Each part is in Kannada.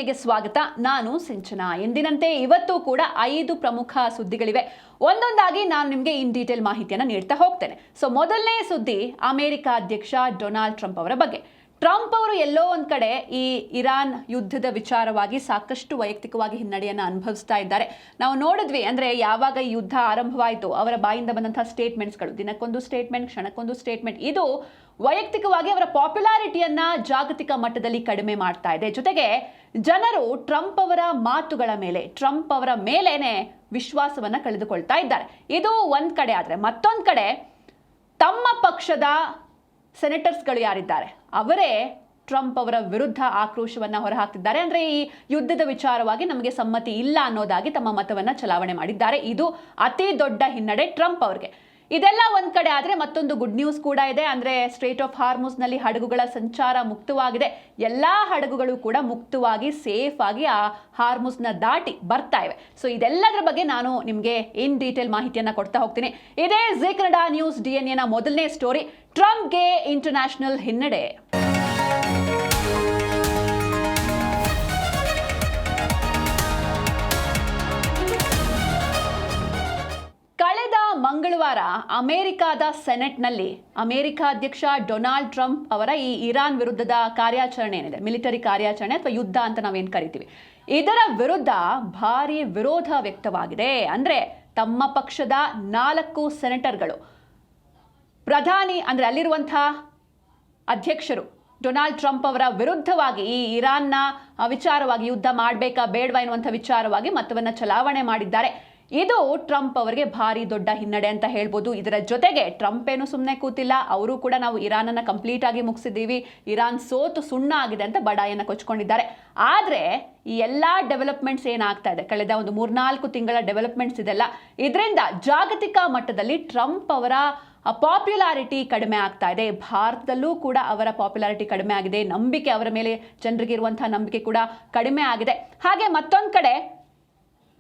ವಾಹಿನಿಗೆ ಸ್ವಾಗತ. ನಾನು ಸಿಂಚನಾ. ಎಂದಿನಂತೆ ಇವತ್ತು ಕೂಡ 5 ಪ್ರಮುಖ ಸುದ್ದಿಗಳಿವೆ. ಒಂದೊಂದಾಗಿ ನಾನು ನಿಮಗೆ ಇನ್ ಡೀಟೇಲ್ ಮಾಹಿತಿಯನ್ನು ನೀಡ್ತಾ ಹೋಗ್ತೇನೆ. ಸೊ ಮೊದಲನೇ ಸುದ್ದಿ ಅಮೆರಿಕ ಅಧ್ಯಕ್ಷ ಡೊನಾಲ್ಡ್ ಟ್ರಂಪ್ ಅವರ ಬಗ್ಗೆ. ಟ್ರಂಪ್ ಅವರು ಎಲ್ಲೋ ಒಂದ್ ಕಡೆ ಈ ಇರಾನ್ ಯುದ್ಧದ ವಿಚಾರವಾಗಿ ಸಾಕಷ್ಟು ವೈಯಕ್ತಿಕವಾಗಿ ಹಿನ್ನಡೆಯನ್ನು ಅನುಭವಿಸ್ತಾ ಇದ್ದಾರೆ. ನಾವು ನೋಡಿದ್ವಿ, ಅಂದ್ರೆ ಯಾವಾಗ ಈ ಯುದ್ಧ ಆರಂಭವಾಯಿತು ಅವರ ಬಾಯಿಂದ ಬಂದಂತಹ ಸ್ಟೇಟ್ಮೆಂಟ್ಸ್ಗಳು, ದಿನಕ್ಕೊಂದು ಸ್ಟೇಟ್ಮೆಂಟ್, ಕ್ಷಣಕ್ಕೊಂದು ಸ್ಟೇಟ್ಮೆಂಟ್, ಇದು ವೈಯಕ್ತಿಕವಾಗಿ ಅವರ ಪಾಪ್ಯುಲಾರಿಟಿಯನ್ನ ಜಾಗತಿಕ ಮಟ್ಟದಲ್ಲಿ ಕಡಿಮೆ ಮಾಡ್ತಾ ಇದೆ. ಜೊತೆಗೆ ಜನರು ಟ್ರಂಪ್ ಅವರ ಮಾತುಗಳ ಮೇಲೆ, ಟ್ರಂಪ್ ಅವರ ಮೇಲೇನೆ ವಿಶ್ವಾಸವನ್ನ ಕಳೆದುಕೊಳ್ತಾ ಇದ್ದಾರೆ. ಇದು ಒಂದ್ ಕಡೆ. ಆದ್ರೆ ಮತ್ತೊಂದ್ ಕಡೆ ತಮ್ಮ ಪಕ್ಷದ ಸೆನೆಟರ್ಸ್ಗಳು ಯಾರಿದ್ದಾರೆ ಅವರೇ ಟ್ರಂಪ್ ಅವರ ವಿರುದ್ಧ ಆಕ್ರೋಶವನ್ನ ಹೊರಹಾಕ್ತಿದ್ದಾರೆ. ಅಂದ್ರೆ ಈ ಯುದ್ಧದ ವಿಚಾರವಾಗಿ ನಮಗೆ ಸಮ್ಮತಿ ಇಲ್ಲ ಅನ್ನೋದಾಗಿ ತಮ್ಮ ಮತವನ್ನ ಚಲಾವಣೆ ಮಾಡಿದ್ದಾರೆ. ಇದು ಅತಿ ದೊಡ್ಡ ಹಿನ್ನಡೆ ಟ್ರಂಪ್ ಅವರಿಗೆ. ಇದೆಲ್ಲ ಒಂದ್ ಕಡೆ ಆದ್ರೆ ಮತ್ತೊಂದು ಗುಡ್ ನ್ಯೂಸ್ ಕೂಡ ಇದೆ. ಅಂದ್ರೆ ಸ್ಟ್ರೇಟ್ ಆಫ್ ಹಾರ್ಮುಸ್ ನಲ್ಲಿ ಹಡಗುಗಳ ಸಂಚಾರ ಮುಕ್ತವಾಗಿದೆ. ಎಲ್ಲಾ ಹಡಗುಗಳು ಕೂಡ ಮುಕ್ತವಾಗಿ ಸೇಫ್ ಆಗಿ ಆ ಹಾರ್ಮುಸ್ ನ ದಾಟಿ ಬರ್ತಾ ಇವೆ. ಸೊ ಇದೆಲ್ಲದರ ಬಗ್ಗೆ ನಾನು ನಿಮ್ಗೆ ಇನ್ ಡೀಟೇಲ್ ಮಾಹಿತಿಯನ್ನ ಕೊಡ್ತಾ ಹೋಗ್ತೀನಿ. ಇದೇ ಜಿ ಕನ್ನಡ ನ್ಯೂಸ್ DNA ನ ಮೊದಲನೇ ಸ್ಟೋರಿ. ಟ್ರಂಪ್ಗೆ ಇಂಟರ್ನ್ಯಾಷನಲ್ ಹಿನ್ನಡೆ. ಕಳೆದ ಮಂಗಳವಾರ ಅಮೆರಿಕಾದ ಸೆನೆಟ್ನಲ್ಲಿ ಅಮೆರಿಕ ಅಧ್ಯಕ್ಷ ಡೊನಾಲ್ಡ್ ಟ್ರಂಪ್ ಅವರ ಈ ಇರಾನ್ ವಿರುದ್ಧದ ಕಾರ್ಯಾಚರಣೆ ಏನಿದೆ, ಮಿಲಿಟರಿ ಕಾರ್ಯಾಚರಣೆ ಅಥವಾ ಯುದ್ಧ ಅಂತ ನಾವೇನು ಕರಿತೀವಿ, ಇದರ ವಿರುದ್ಧ ಭಾರಿ ವಿರೋಧ ವ್ಯಕ್ತವಾಗಿದೆ. ಅಂದ್ರೆ ತಮ್ಮ ಪಕ್ಷದ 4 ಸೆನೆಟರ್ಗಳು ಪ್ರಧಾನಿ, ಅಂದ್ರೆ ಅಲ್ಲಿರುವಂತಹ ಅಧ್ಯಕ್ಷರು ಡೊನಾಲ್ಡ್ ಟ್ರಂಪ್ ಅವರ ವಿರುದ್ಧವಾಗಿ ಈ ಇರಾನ್ನ ವಿಚಾರವಾಗಿ ಯುದ್ಧ ಮಾಡಬೇಕಾ ಬೇಡವಾ ಎನ್ನುವಂಥ ವಿಚಾರವಾಗಿ ಮತವನ್ನ ಚಲಾವಣೆ ಮಾಡಿದ್ದಾರೆ. ಇದು ಟ್ರಂಪ್ ಅವರಿಗೆ ಭಾರಿ ದೊಡ್ಡ ಹಿನ್ನಡೆ ಅಂತ ಹೇಳ್ಬೋದು. ಇದರ ಜೊತೆಗೆ ಟ್ರಂಪ್ ಏನು ಸುಮ್ಮನೆ ಕೂತಿಲ್ಲ, ಅವರು ಕೂಡ ನಾವು ಇರಾನನ್ನ ಕಂಪ್ಲೀಟ್ ಆಗಿ ಮುಗಿಸಿದ್ದೀವಿ, ಇರಾನ್ ಸೋತು ಸುಣ್ಣ ಆಗಿದೆ ಅಂತ ಬಡಾಯಿಯನ್ನ ಕೊಚ್ಕೊಂಡಿದ್ದಾರೆ. ಆದ್ರೆ ಈ ಎಲ್ಲಾ ಡೆವಲಪ್ಮೆಂಟ್ಸ್ ಏನಾಗ್ತಾ ಇದೆ, ಕಳೆದ ಒಂದು 3-4 ತಿಂಗಳ ಡೆವಲಪ್ಮೆಂಟ್ಸ್ ಇದೆಲ್ಲ, ಇದರಿಂದ ಜಾಗತಿಕ ಮಟ್ಟದಲ್ಲಿ ಟ್ರಂಪ್ ಅವರ ಪಾಪ್ಯುಲಾರಿಟಿ ಕಡಿಮೆ ಆಗ್ತಾ ಇದೆ. ಭಾರತದಲ್ಲೂ ಕೂಡ ಅವರ ಪಾಪ್ಯುಲಾರಿಟಿ ಕಡಿಮೆ ಆಗಿದೆ. ನಂಬಿಕೆ, ಅವರ ಮೇಲೆ ಜನರಿಗೆ ಇರುವಂತಹ ನಂಬಿಕೆ ಕೂಡ ಕಡಿಮೆ ಆಗಿದೆ. ಹಾಗೆ ಮತ್ತೊಂದು ಕಡೆ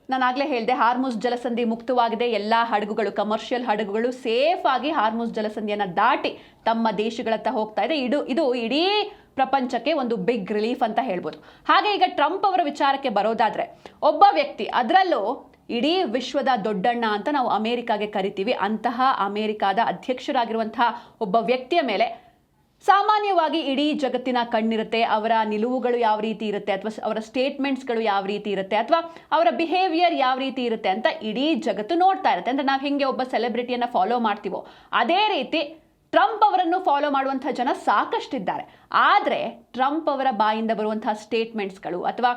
ನಾನು ಆಗ್ಲೇ ಹೇಳಿದೆ, ಹಾರ್ಮುಸ್ ಜಲಸಂಧಿ ಮುಕ್ತವಾಗಿದೆ. ಎಲ್ಲ ಹಡಗುಗಳು, ಕಮರ್ಷಿಯಲ್ ಹಡಗುಗಳು ಸೇಫ್ ಆಗಿ ಹಾರ್ಮುಸ್ ಜಲಸಂಧಿಯನ್ನ ದಾಟಿ ತಮ್ಮ ದೇಶಗಳತ್ತ ಹೋಗ್ತಾ ಇದೆ. ಇದು ಇಡೀ ಪ್ರಪಂಚಕ್ಕೆ ಒಂದು ಬಿಗ್ ರಿಲೀಫ್ ಅಂತ ಹೇಳ್ಬೋದು. ಹಾಗೆ ಈಗ ಟ್ರಂಪ್ ಅವರ ವಿಚಾರಕ್ಕೆ ಬರೋದಾದ್ರೆ, ಒಬ್ಬ ವ್ಯಕ್ತಿ, ಅದರಲ್ಲೂ ಇಡೀ ವಿಶ್ವದ ದೊಡ್ಡಣ್ಣ ಅಂತ ನಾವು ಅಮೆರಿಕಾಗೆ ಕರಿತೀವಿ, ಅಂತಹ ಅಮೆರಿಕಾದ ಅಧ್ಯಕ್ಷರಾಗಿರುವಂತಹ ಒಬ್ಬ ವ್ಯಕ್ತಿಯ ಮೇಲೆ ಸಾಮಾನ್ಯವಾಗಿ ಇಡೀ ಜಗತ್ತಿನ ಕಣ್ಣಿರುತ್ತೆ. ಅವರ ನಿಲುವುಗಳು ಯಾವ ರೀತಿ ಇರುತ್ತೆ, ಅಥವಾ ಅವರ ಸ್ಟೇಟ್ಮೆಂಟ್ಸ್ಗಳು ಯಾವ ರೀತಿ ಇರುತ್ತೆ, ಅಥವಾ ಅವರ ಬಿಹೇವಿಯರ್ ಯಾವ ರೀತಿ ಇರುತ್ತೆ ಅಂತ ಇಡೀ ಜಗತ್ತು ನೋಡ್ತಾ ಇರುತ್ತೆ. ಅಂದ್ರೆ ನಾವು ಹೆಂಗೆ ಒಬ್ಬ ಸೆಲೆಬ್ರಿಟಿಯನ್ನ ಫಾಲೋ ಮಾಡ್ತೀವೋ ಅದೇ ರೀತಿ ಟ್ರಂಪ್ ಅವರನ್ನು ಫಾಲೋ ಮಾಡುವಂತಹ ಜನ ಸಾಕಷ್ಟಿದ್ದಾರೆ. ಆದ್ರೆ ಟ್ರಂಪ್ ಅವರ ಬಾಯಿಂದ ಬರುವಂತಹ ಸ್ಟೇಟ್ಮೆಂಟ್ಸ್ಗಳು ಅಥವಾ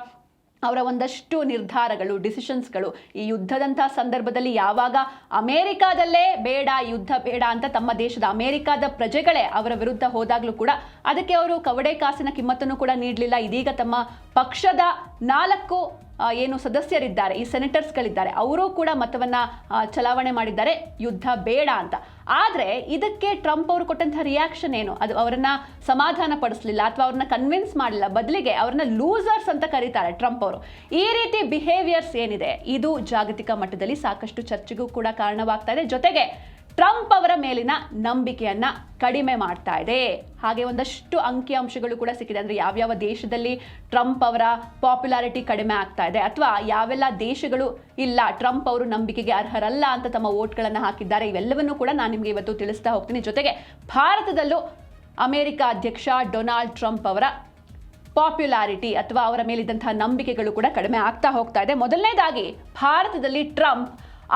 ಅವರ ಒಂದಷ್ಟು ನಿರ್ಧಾರಗಳು, ಡಿಸಿಷನ್ಸ್ಗಳು ಈ ಯುದ್ಧದಂತಹ ಸಂದರ್ಭದಲ್ಲಿ ಯಾವಾಗ ಅಮೆರಿಕಾದಲ್ಲೇ ಬೇಡ, ಯುದ್ಧ ಬೇಡ ಅಂತ ತಮ್ಮ ದೇಶದ ಅಮೆರಿಕಾದ ಪ್ರಜೆಗಳೇ ಅವರ ವಿರುದ್ಧ ಹೋದಾಗಲೂ ಕೂಡ ಅದಕ್ಕೆ ಅವರು ಕವಡೆ ಕಾಸಿನ ಕಿಮ್ಮತ್ತನ್ನು ಕೂಡ ನೀಡಲಿಲ್ಲ. ಇದೀಗ ತಮ್ಮ ಪಕ್ಷದ 4 ಏನು ಸದಸ್ಯರಿದ್ದಾರೆ, ಈ ಸೆನೆಟರ್ಸ್ಗಳಿದ್ದಾರೆ, ಅವರು ಕೂಡ ಮತವನ್ನ ಚಲಾವಣೆ ಮಾಡಿದ್ದಾರೆ ಯುದ್ಧ ಬೇಡ ಅಂತ. ಆದ್ರೆ ಇದಕ್ಕೆ ಟ್ರಂಪ್ ಅವರು ಕೊಟ್ಟಂತಹ ರಿಯಾಕ್ಷನ್ ಏನು, ಅದು ಅವರನ್ನ ಸಮಾಧಾನ ಪಡಿಸಲಿಲ್ಲ ಅಥವಾ ಅವ್ರನ್ನ ಕನ್ವಿನ್ಸ್ ಮಾಡಲಿಲ್ಲ. ಬದಲಿಗೆ ಅವ್ರನ್ನ ಲೂಸರ್ಸ್ ಅಂತ ಕರೀತಾರೆ ಟ್ರಂಪ್ ಅವರು. ಈ ರೀತಿ ಬಿಹೇವಿಯರ್ಸ್ ಏನಿದೆ ಇದು ಜಾಗತಿಕ ಮಟ್ಟದಲ್ಲಿ ಸಾಕಷ್ಟು ಚರ್ಚೆಗೂ ಕೂಡ ಕಾರಣವಾಗ್ತಾ ಇದೆ. ಜೊತೆಗೆ ಟ್ರಂಪ್ ಅವರ ಮೇಲಿನ ನಂಬಿಕೆಯನ್ನ ಕಡಿಮೆ ಮಾಡ್ತಾ ಇದೆ. ಹಾಗೆ ಒಂದಷ್ಟು ಅಂಕಿಅಂಶಗಳು ಕೂಡ ಸಿಕ್ಕಿದೆ. ಅಂದ್ರೆ ಯಾವ್ಯಾವ ದೇಶದಲ್ಲಿ ಟ್ರಂಪ್ ಅವರ ಪಾಪ್ಯುಲಾರಿಟಿ ಕಡಿಮೆ ಆಗ್ತಾ ಇದೆ, ಅಥವಾ ಯಾವೆಲ್ಲ ದೇಶಗಳು ಇಲ್ಲ ಟ್ರಂಪ್ ಅವರು ನಂಬಿಕೆಗೆ ಅರ್ಹರಲ್ಲ ಅಂತ ತಮ್ಮ ವೋಟ್ಗಳನ್ನು ಹಾಕಿದ್ದಾರೆ, ಇವೆಲ್ಲವನ್ನೂ ಕೂಡ ನಾನು ನಿಮಗೆ ಇವತ್ತು ತಿಳಿಸ್ತಾ ಹೋಗ್ತೀನಿ. ಜೊತೆಗೆ ಭಾರತದಲ್ಲೂ ಅಮೆರಿಕ ಅಧ್ಯಕ್ಷ ಡೊನಾಲ್ಡ್ ಟ್ರಂಪ್ ಅವರ ಪಾಪ್ಯುಲಾರಿಟಿ ಅಥವಾ ಅವರ ಮೇಲಿದ್ದಂತಹ ನಂಬಿಕೆಗಳು ಕೂಡ ಕಡಿಮೆ ಆಗ್ತಾ ಹೋಗ್ತಾ ಇದೆ. ಮೊದಲನೇದಾಗಿ ಭಾರತದಲ್ಲಿ ಟ್ರಂಪ್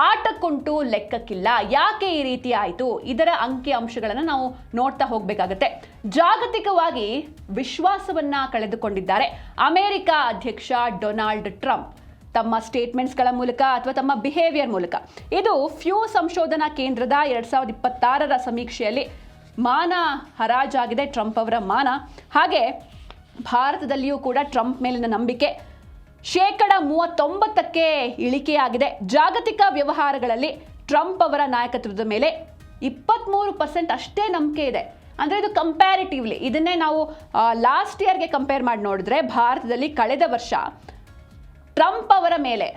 ಆಟಕ್ಕುಂಟು ಲೆಕ್ಕಕ್ಕಿಲ್ಲ. ಯಾಕೆ ಈ ರೀತಿ ಆಯಿತು, ಇದರ ಅಂಕಿ ಅಂಶಗಳನ್ನು ನಾವು ನೋಡ್ತಾ ಹೋಗಬೇಕಾಗತ್ತೆ. ಜಾಗತಿಕವಾಗಿ ವಿಶ್ವಾಸವನ್ನ ಕಳೆದುಕೊಂಡಿದ್ದಾರೆ ಅಮೆರಿಕ ಅಧ್ಯಕ್ಷ ಡೊನಾಲ್ಡ್ ಟ್ರಂಪ್ ತಮ್ಮ ಸ್ಟೇಟ್ಮೆಂಟ್ಸ್ಗಳ ಮೂಲಕ ಅಥವಾ ತಮ್ಮ ಬಿಹೇವಿಯರ್ ಮೂಲಕ. ಇದು ಫ್ಯೂ ಸಂಶೋಧನಾ ಕೇಂದ್ರದ 2026ರ ಸಮೀಕ್ಷೆಯಲ್ಲಿ ಮಾನ ಹರಾಜಾಗಿದೆ, ಟ್ರಂಪ್ ಅವರ ಮಾನ. ಹಾಗೆ ಭಾರತದಲ್ಲಿಯೂ ಕೂಡ ಟ್ರಂಪ್ ಮೇಲಿನ ನಂಬಿಕೆ 39%ಕ್ಕೆ ಇಳಿಕೆಯಾಗಿದೆ. ಜಾಗತಿಕ ವ್ಯವಹಾರಗಳಲ್ಲಿ ಟ್ರಂಪ್ ಅವರ ನಾಯಕತ್ವದ ಮೇಲೆ 23% ಅಷ್ಟೇ ನಂಬಿಕೆ ಇದೆ. ಅಂದ್ರೆ ಇದು ಕಂಪ್ಯಾರಿಟಿವ್ಲಿ, ಇದನ್ನೇ ನಾವು ಲಾಸ್ಟ್ ಇಯರ್ಗೆ ಕಂಪೇರ್ ಮಾಡಿ ನೋಡಿದ್ರೆ ಭಾರತದಲ್ಲಿ ಕಳೆದ ವರ್ಷ ಟ್ರಂಪ್ ಅವರ ಮೇಲೆ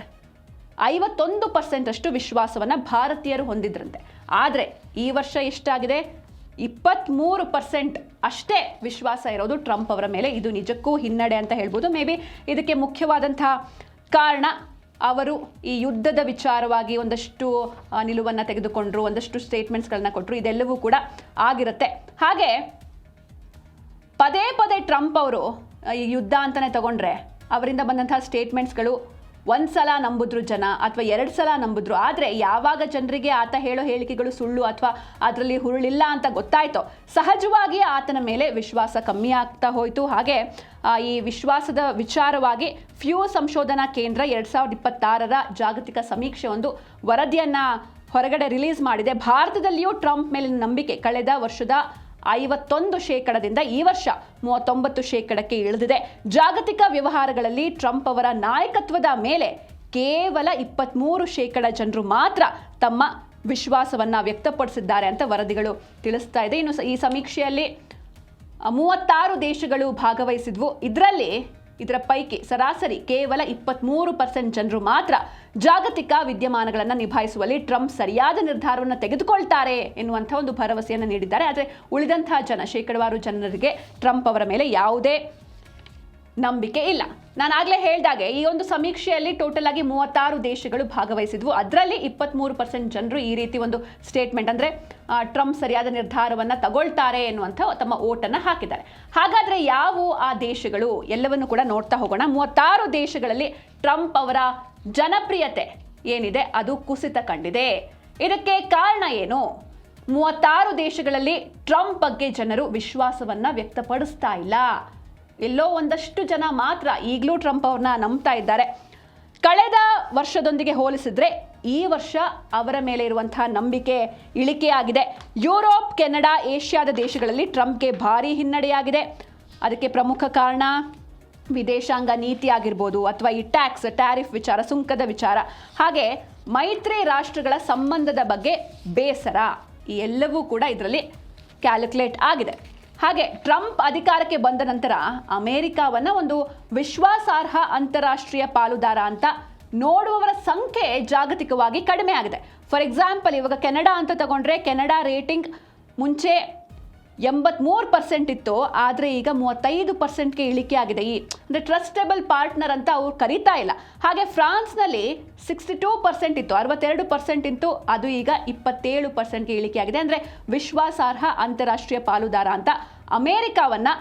51% ಅಷ್ಟು ವಿಶ್ವಾಸವನ್ನ ಭಾರತೀಯರು ಹೊಂದಿದ್ರಂತೆ. ಆದರೆ ಈ ವರ್ಷ ಎಷ್ಟಾಗಿದೆ, 23% ಅಷ್ಟೇ ವಿಶ್ವಾಸ ಇರೋದು ಟ್ರಂಪ್ ಅವರ ಮೇಲೆ. ಇದು ನಿಜಕ್ಕೂ ಹಿನ್ನಡೆ ಅಂತ ಹೇಳ್ಬೋದು. ಮೇ ಬಿ ಇದಕ್ಕೆ ಮುಖ್ಯವಾದಂತಹ ಕಾರಣ ಅವರು ಈ ಯುದ್ಧದ ವಿಚಾರವಾಗಿ ಒಂದಷ್ಟು ನಿಲುವನ್ನು ತೆಗೆದುಕೊಂಡ್ರು, ಒಂದಷ್ಟು ಸ್ಟೇಟ್ಮೆಂಟ್ಸ್ಗಳನ್ನ ಕೊಟ್ಟರು, ಇದೆಲ್ಲವೂ ಕೂಡ ಆಗಿರುತ್ತೆ. ಹಾಗೆ ಪದೇ ಪದೇ ಟ್ರಂಪ್ ಅವರು ಈ ಯುದ್ಧ ಅಂತಲೇ ತಗೊಂಡ್ರೆ ಅವರಿಂದ ಬಂದಂತಹ ಸ್ಟೇಟ್ಮೆಂಟ್ಸ್ಗಳು ಒಂದ್ಸಲ ನಂಬಿದ್ರು ಜನ ಅಥವಾ 2 ಸಲ ನಂಬಿದ್ರು. ಆದರೆ ಯಾವಾಗ ಜನರಿಗೆ ಆತ ಹೇಳೋ ಹೇಳಿಕೆಗಳು ಸುಳ್ಳು ಅಥವಾ ಅದರಲ್ಲಿ ಹುರುಳಿಲ್ಲ ಅಂತ ಗೊತ್ತಾಯ್ತೋ ಸಹಜವಾಗಿ ಆತನ ಮೇಲೆ ವಿಶ್ವಾಸ ಕಮ್ಮಿ ಆಗ್ತಾ ಹೋಯಿತು. ಹಾಗೆ ಈ ವಿಶ್ವಾಸದ ವಿಚಾರವಾಗಿ ಫ್ಯೂ ಸಂಶೋಧನಾ ಕೇಂದ್ರ 2026ರ ಜಾಗತಿಕ ಸಮೀಕ್ಷೆ ಒಂದು ವರದಿಯನ್ನು ಹೊರಗಡೆ ರಿಲೀಸ್ ಮಾಡಿದೆ. ಭಾರತದಲ್ಲಿಯೂ ಟ್ರಂಪ್ ಮೇಲಿನ ನಂಬಿಕೆ ಕಳೆದ ವರ್ಷದ 51% ಈ ವರ್ಷ 39% ಇಳಿದಿದೆ. ಜಾಗತಿಕ ವ್ಯವಹಾರಗಳಲ್ಲಿ ಟ್ರಂಪ್ ಅವರ ನಾಯಕತ್ವದ ಮೇಲೆ ಕೇವಲ 23% ಜನರು ಮಾತ್ರ ತಮ್ಮ ವಿಶ್ವಾಸವನ್ನ ವ್ಯಕ್ತಪಡಿಸಿದ್ದಾರೆ ಅಂತ ವರದಿಗಳು ತಿಳಿಸ್ತಾ ಇದೆ. ಇನ್ನು ಈ ಸಮೀಕ್ಷೆಯಲ್ಲಿ 36 ದೇಶಗಳು ಭಾಗವಹಿಸಿದ್ವು. ಇದರ ಪೈಕಿ ಸರಾಸರಿ ಕೇವಲ 23% ಜನರು ಮಾತ್ರ ಜಾಗತಿಕ ವಿದ್ಯಮಾನಗಳನ್ನು ನಿಭಾಯಿಸುವಲ್ಲಿ ಟ್ರಂಪ್ ಸರಿಯಾದ ನಿರ್ಧಾರವನ್ನು ತೆಗೆದುಕೊಳ್ತಾರೆ ಎನ್ನುವಂಥ ಒಂದು ಭರವಸೆಯನ್ನು ನೀಡಿದ್ದಾರೆ. ಆದರೆ ಉಳಿದಂತಹ ಶೇಕಡಾವಾರು ಜನರಿಗೆ ಟ್ರಂಪ್ ಅವರ ಮೇಲೆ ಯಾವುದೇ ನಂಬಿಕೆ ಇಲ್ಲ. ನಾನು ಆಗಲೇ ಹೇಳಿದಾಗೆ ಈ ಒಂದು ಸಮೀಕ್ಷೆಯಲ್ಲಿ ಟೋಟಲ್ ಆಗಿ 36 ದೇಶಗಳು ಭಾಗವಹಿಸಿದ್ವು. ಅದರಲ್ಲಿ 23% ಜನರು ಈ ರೀತಿ ಒಂದು ಸ್ಟೇಟ್ಮೆಂಟ್ ಅಂದರೆ ಟ್ರಂಪ್ ಸರಿಯಾದ ನಿರ್ಧಾರವನ್ನು ತಗೊಳ್ತಾರೆ ಎನ್ನುವಂಥ ತಮ್ಮ ಓಟನ್ನು ಹಾಕಿದ್ದಾರೆ. ಹಾಗಾದರೆ ಯಾವುವು ಆ ದೇಶಗಳು ಎಲ್ಲವನ್ನು ಕೂಡ ನೋಡ್ತಾ ಹೋಗೋಣ. 36 ದೇಶಗಳಲ್ಲಿ ಟ್ರಂಪ್ ಅವರ ಜನಪ್ರಿಯತೆ ಏನಿದೆ ಅದು ಕುಸಿತ ಕಂಡಿದೆ. ಇದಕ್ಕೆ ಕಾರಣ ಏನು? 36 ದೇಶಗಳಲ್ಲಿ ಟ್ರಂಪ್ ಬಗ್ಗೆ ಜನರು ವಿಶ್ವಾಸವನ್ನು ವ್ಯಕ್ತಪಡಿಸ್ತಾ ಇಲ್ಲ. ಎಲ್ಲೋ ಒಂದಷ್ಟು ಜನ ಮಾತ್ರ ಈಗಲೂ ಟ್ರಂಪ್ ಅವ್ರನ್ನ ನಂಬ್ತಾ ಇದ್ದಾರೆ. ಕಳೆದ ವರ್ಷದೊಂದಿಗೆ ಹೋಲಿಸಿದ್ರೆ ಈ ವರ್ಷ ಅವರ ಮೇಲೆ ಇರುವಂತಹ ನಂಬಿಕೆ ಇಳಿಕೆಯಾಗಿದೆ. ಯುರೋಪ್, ಕೆನಡಾ, ಏಷ್ಯಾದ ದೇಶಗಳಲ್ಲಿ ಟ್ರಂಪ್ಗೆ ಭಾರಿ ಹಿನ್ನಡೆಯಾಗಿದೆ. ಅದಕ್ಕೆ ಪ್ರಮುಖ ಕಾರಣ ವಿದೇಶಾಂಗ ನೀತಿ ಆಗಿರ್ಬೋದು ಅಥವಾ ಈ ಟ್ಯಾರಿಫ್ ವಿಚಾರ, ಸುಂಕದ ವಿಚಾರ, ಹಾಗೆ ಮೈತ್ರಿ ರಾಷ್ಟ್ರಗಳ ಸಂಬಂಧದ ಬಗ್ಗೆ ಬೇಸರ, ಈ ಎಲ್ಲವೂ ಕೂಡ ಇದರಲ್ಲಿ ಕ್ಯಾಲ್ಕುಲೇಟ್ ಆಗಿದೆ. ಹಾಗೆ ಟ್ರಂಪ್ ಅಧಿಕಾರಕ್ಕೆ ಬಂದ ನಂತರ ಅಮೆರಿಕವನ್ನು ಒಂದು ವಿಶ್ವಾಸಾರ್ಹ ಅಂತಾರಾಷ್ಟ್ರೀಯ ಪಾಲುದಾರ ಅಂತ ನೋಡುವವರ ಸಂಖ್ಯೆ ಜಾಗತಿಕವಾಗಿ ಕಡಿಮೆ ಆಗಿದೆ. ಫಾರ್ ಎಕ್ಸಾಂಪಲ್, ಇವಾಗ ಕೆನಡಾ ಅಂತ ತಗೊಂಡ್ರೆ ಕೆನಡಾ ರೇಟಿಂಗ್ ಮುಂಚೆ 83% ಇತ್ತು, ಆದರೆ ಈಗ 35%ಗೆ ಇಳಿಕೆ ಆಗಿದೆ. ಅಂದರೆ ಟ್ರಸ್ಟೇಬಲ್ ಪಾರ್ಟ್ನರ್ ಅಂತ ಅವ್ರು ಕರೀತಾ ಇಲ್ಲ. ಹಾಗೆ ಫ್ರಾನ್ಸ್ನಲ್ಲಿ 62% ಇತ್ತು, 62% ಇತ್ತು, ಅದು ಈಗ 27%ಗೆ ಇಳಿಕೆ ಆಗಿದೆ. ಅಂದರೆ ವಿಶ್ವಾಸಾರ್ಹ ಅಂತಾರಾಷ್ಟ್ರೀಯ ಪಾಲುದಾರ ಅಂತ ಅಮೆರಿಕವನ್ನು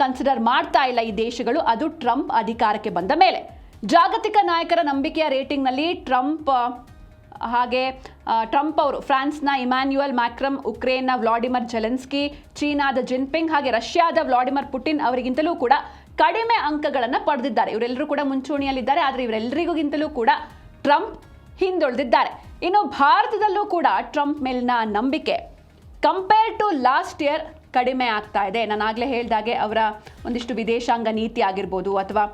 ಕನ್ಸಿಡರ್ ಮಾಡ್ತಾ ಇಲ್ಲ ಈ ದೇಶಗಳು, ಅದು ಟ್ರಂಪ್ ಅಧಿಕಾರಕ್ಕೆ ಬಂದ ಮೇಲೆ. ಜಾಗತಿಕ ನಾಯಕರ ನಂಬಿಕೆಯ ರೇಟಿಂಗ್ನಲ್ಲಿ ಟ್ರಂಪ್ ಅವರು ಫ್ರಾನ್ಸ್ನ ಇಮ್ಯಾನ್ಯುಯಲ್ ಮ್ಯಾಕ್ರನ್, ಉಕ್ರೇನ್ನ ವ್ಲಾಡಿಮಿರ್ ಜೆಲೆನ್ಸ್ಕಿ, ಚೀನಾದ ಜಿನ್ಪಿಂಗ್ ಹಾಗೆ ರಷ್ಯಾದ ವ್ಲಾಡಿಮಿರ್ ಪುಟಿನ್ ಅವರಿಗಿಂತಲೂ ಕೂಡ ಕಡಿಮೆ ಅಂಕಗಳನ್ನು ಪಡೆದಿದ್ದಾರೆ. ಇವರೆಲ್ಲರೂ ಕೂಡ ಮುಂಚೂಣಿಯಲ್ಲಿದ್ದಾರೆ, ಆದರೆ ಇವರೆಲ್ಲರಿಗಿಂತಲೂ ಕೂಡ ಟ್ರಂಪ್ ಹಿಂದುಳಿದಿದ್ದಾರೆ. ಇನ್ನು ಭಾರತದಲ್ಲೂ ಕೂಡ ಟ್ರಂಪ್ ಮೇಲಿನ ನಂಬಿಕೆ ಕಂಪೇರ್ ಟು ಲಾಸ್ಟ್ ಇಯರ್ ಕಡಿಮೆ ಆಗ್ತಾ ಇದೆ. ನಾನು ಆಗಲೇ ಹೇಳಿದಾಗೆ ಅವರ ಒಂದಿಷ್ಟು ವಿದೇಶಾಂಗ ನೀತಿ ಆಗಿರ್ಬೋದು ಅಥವಾ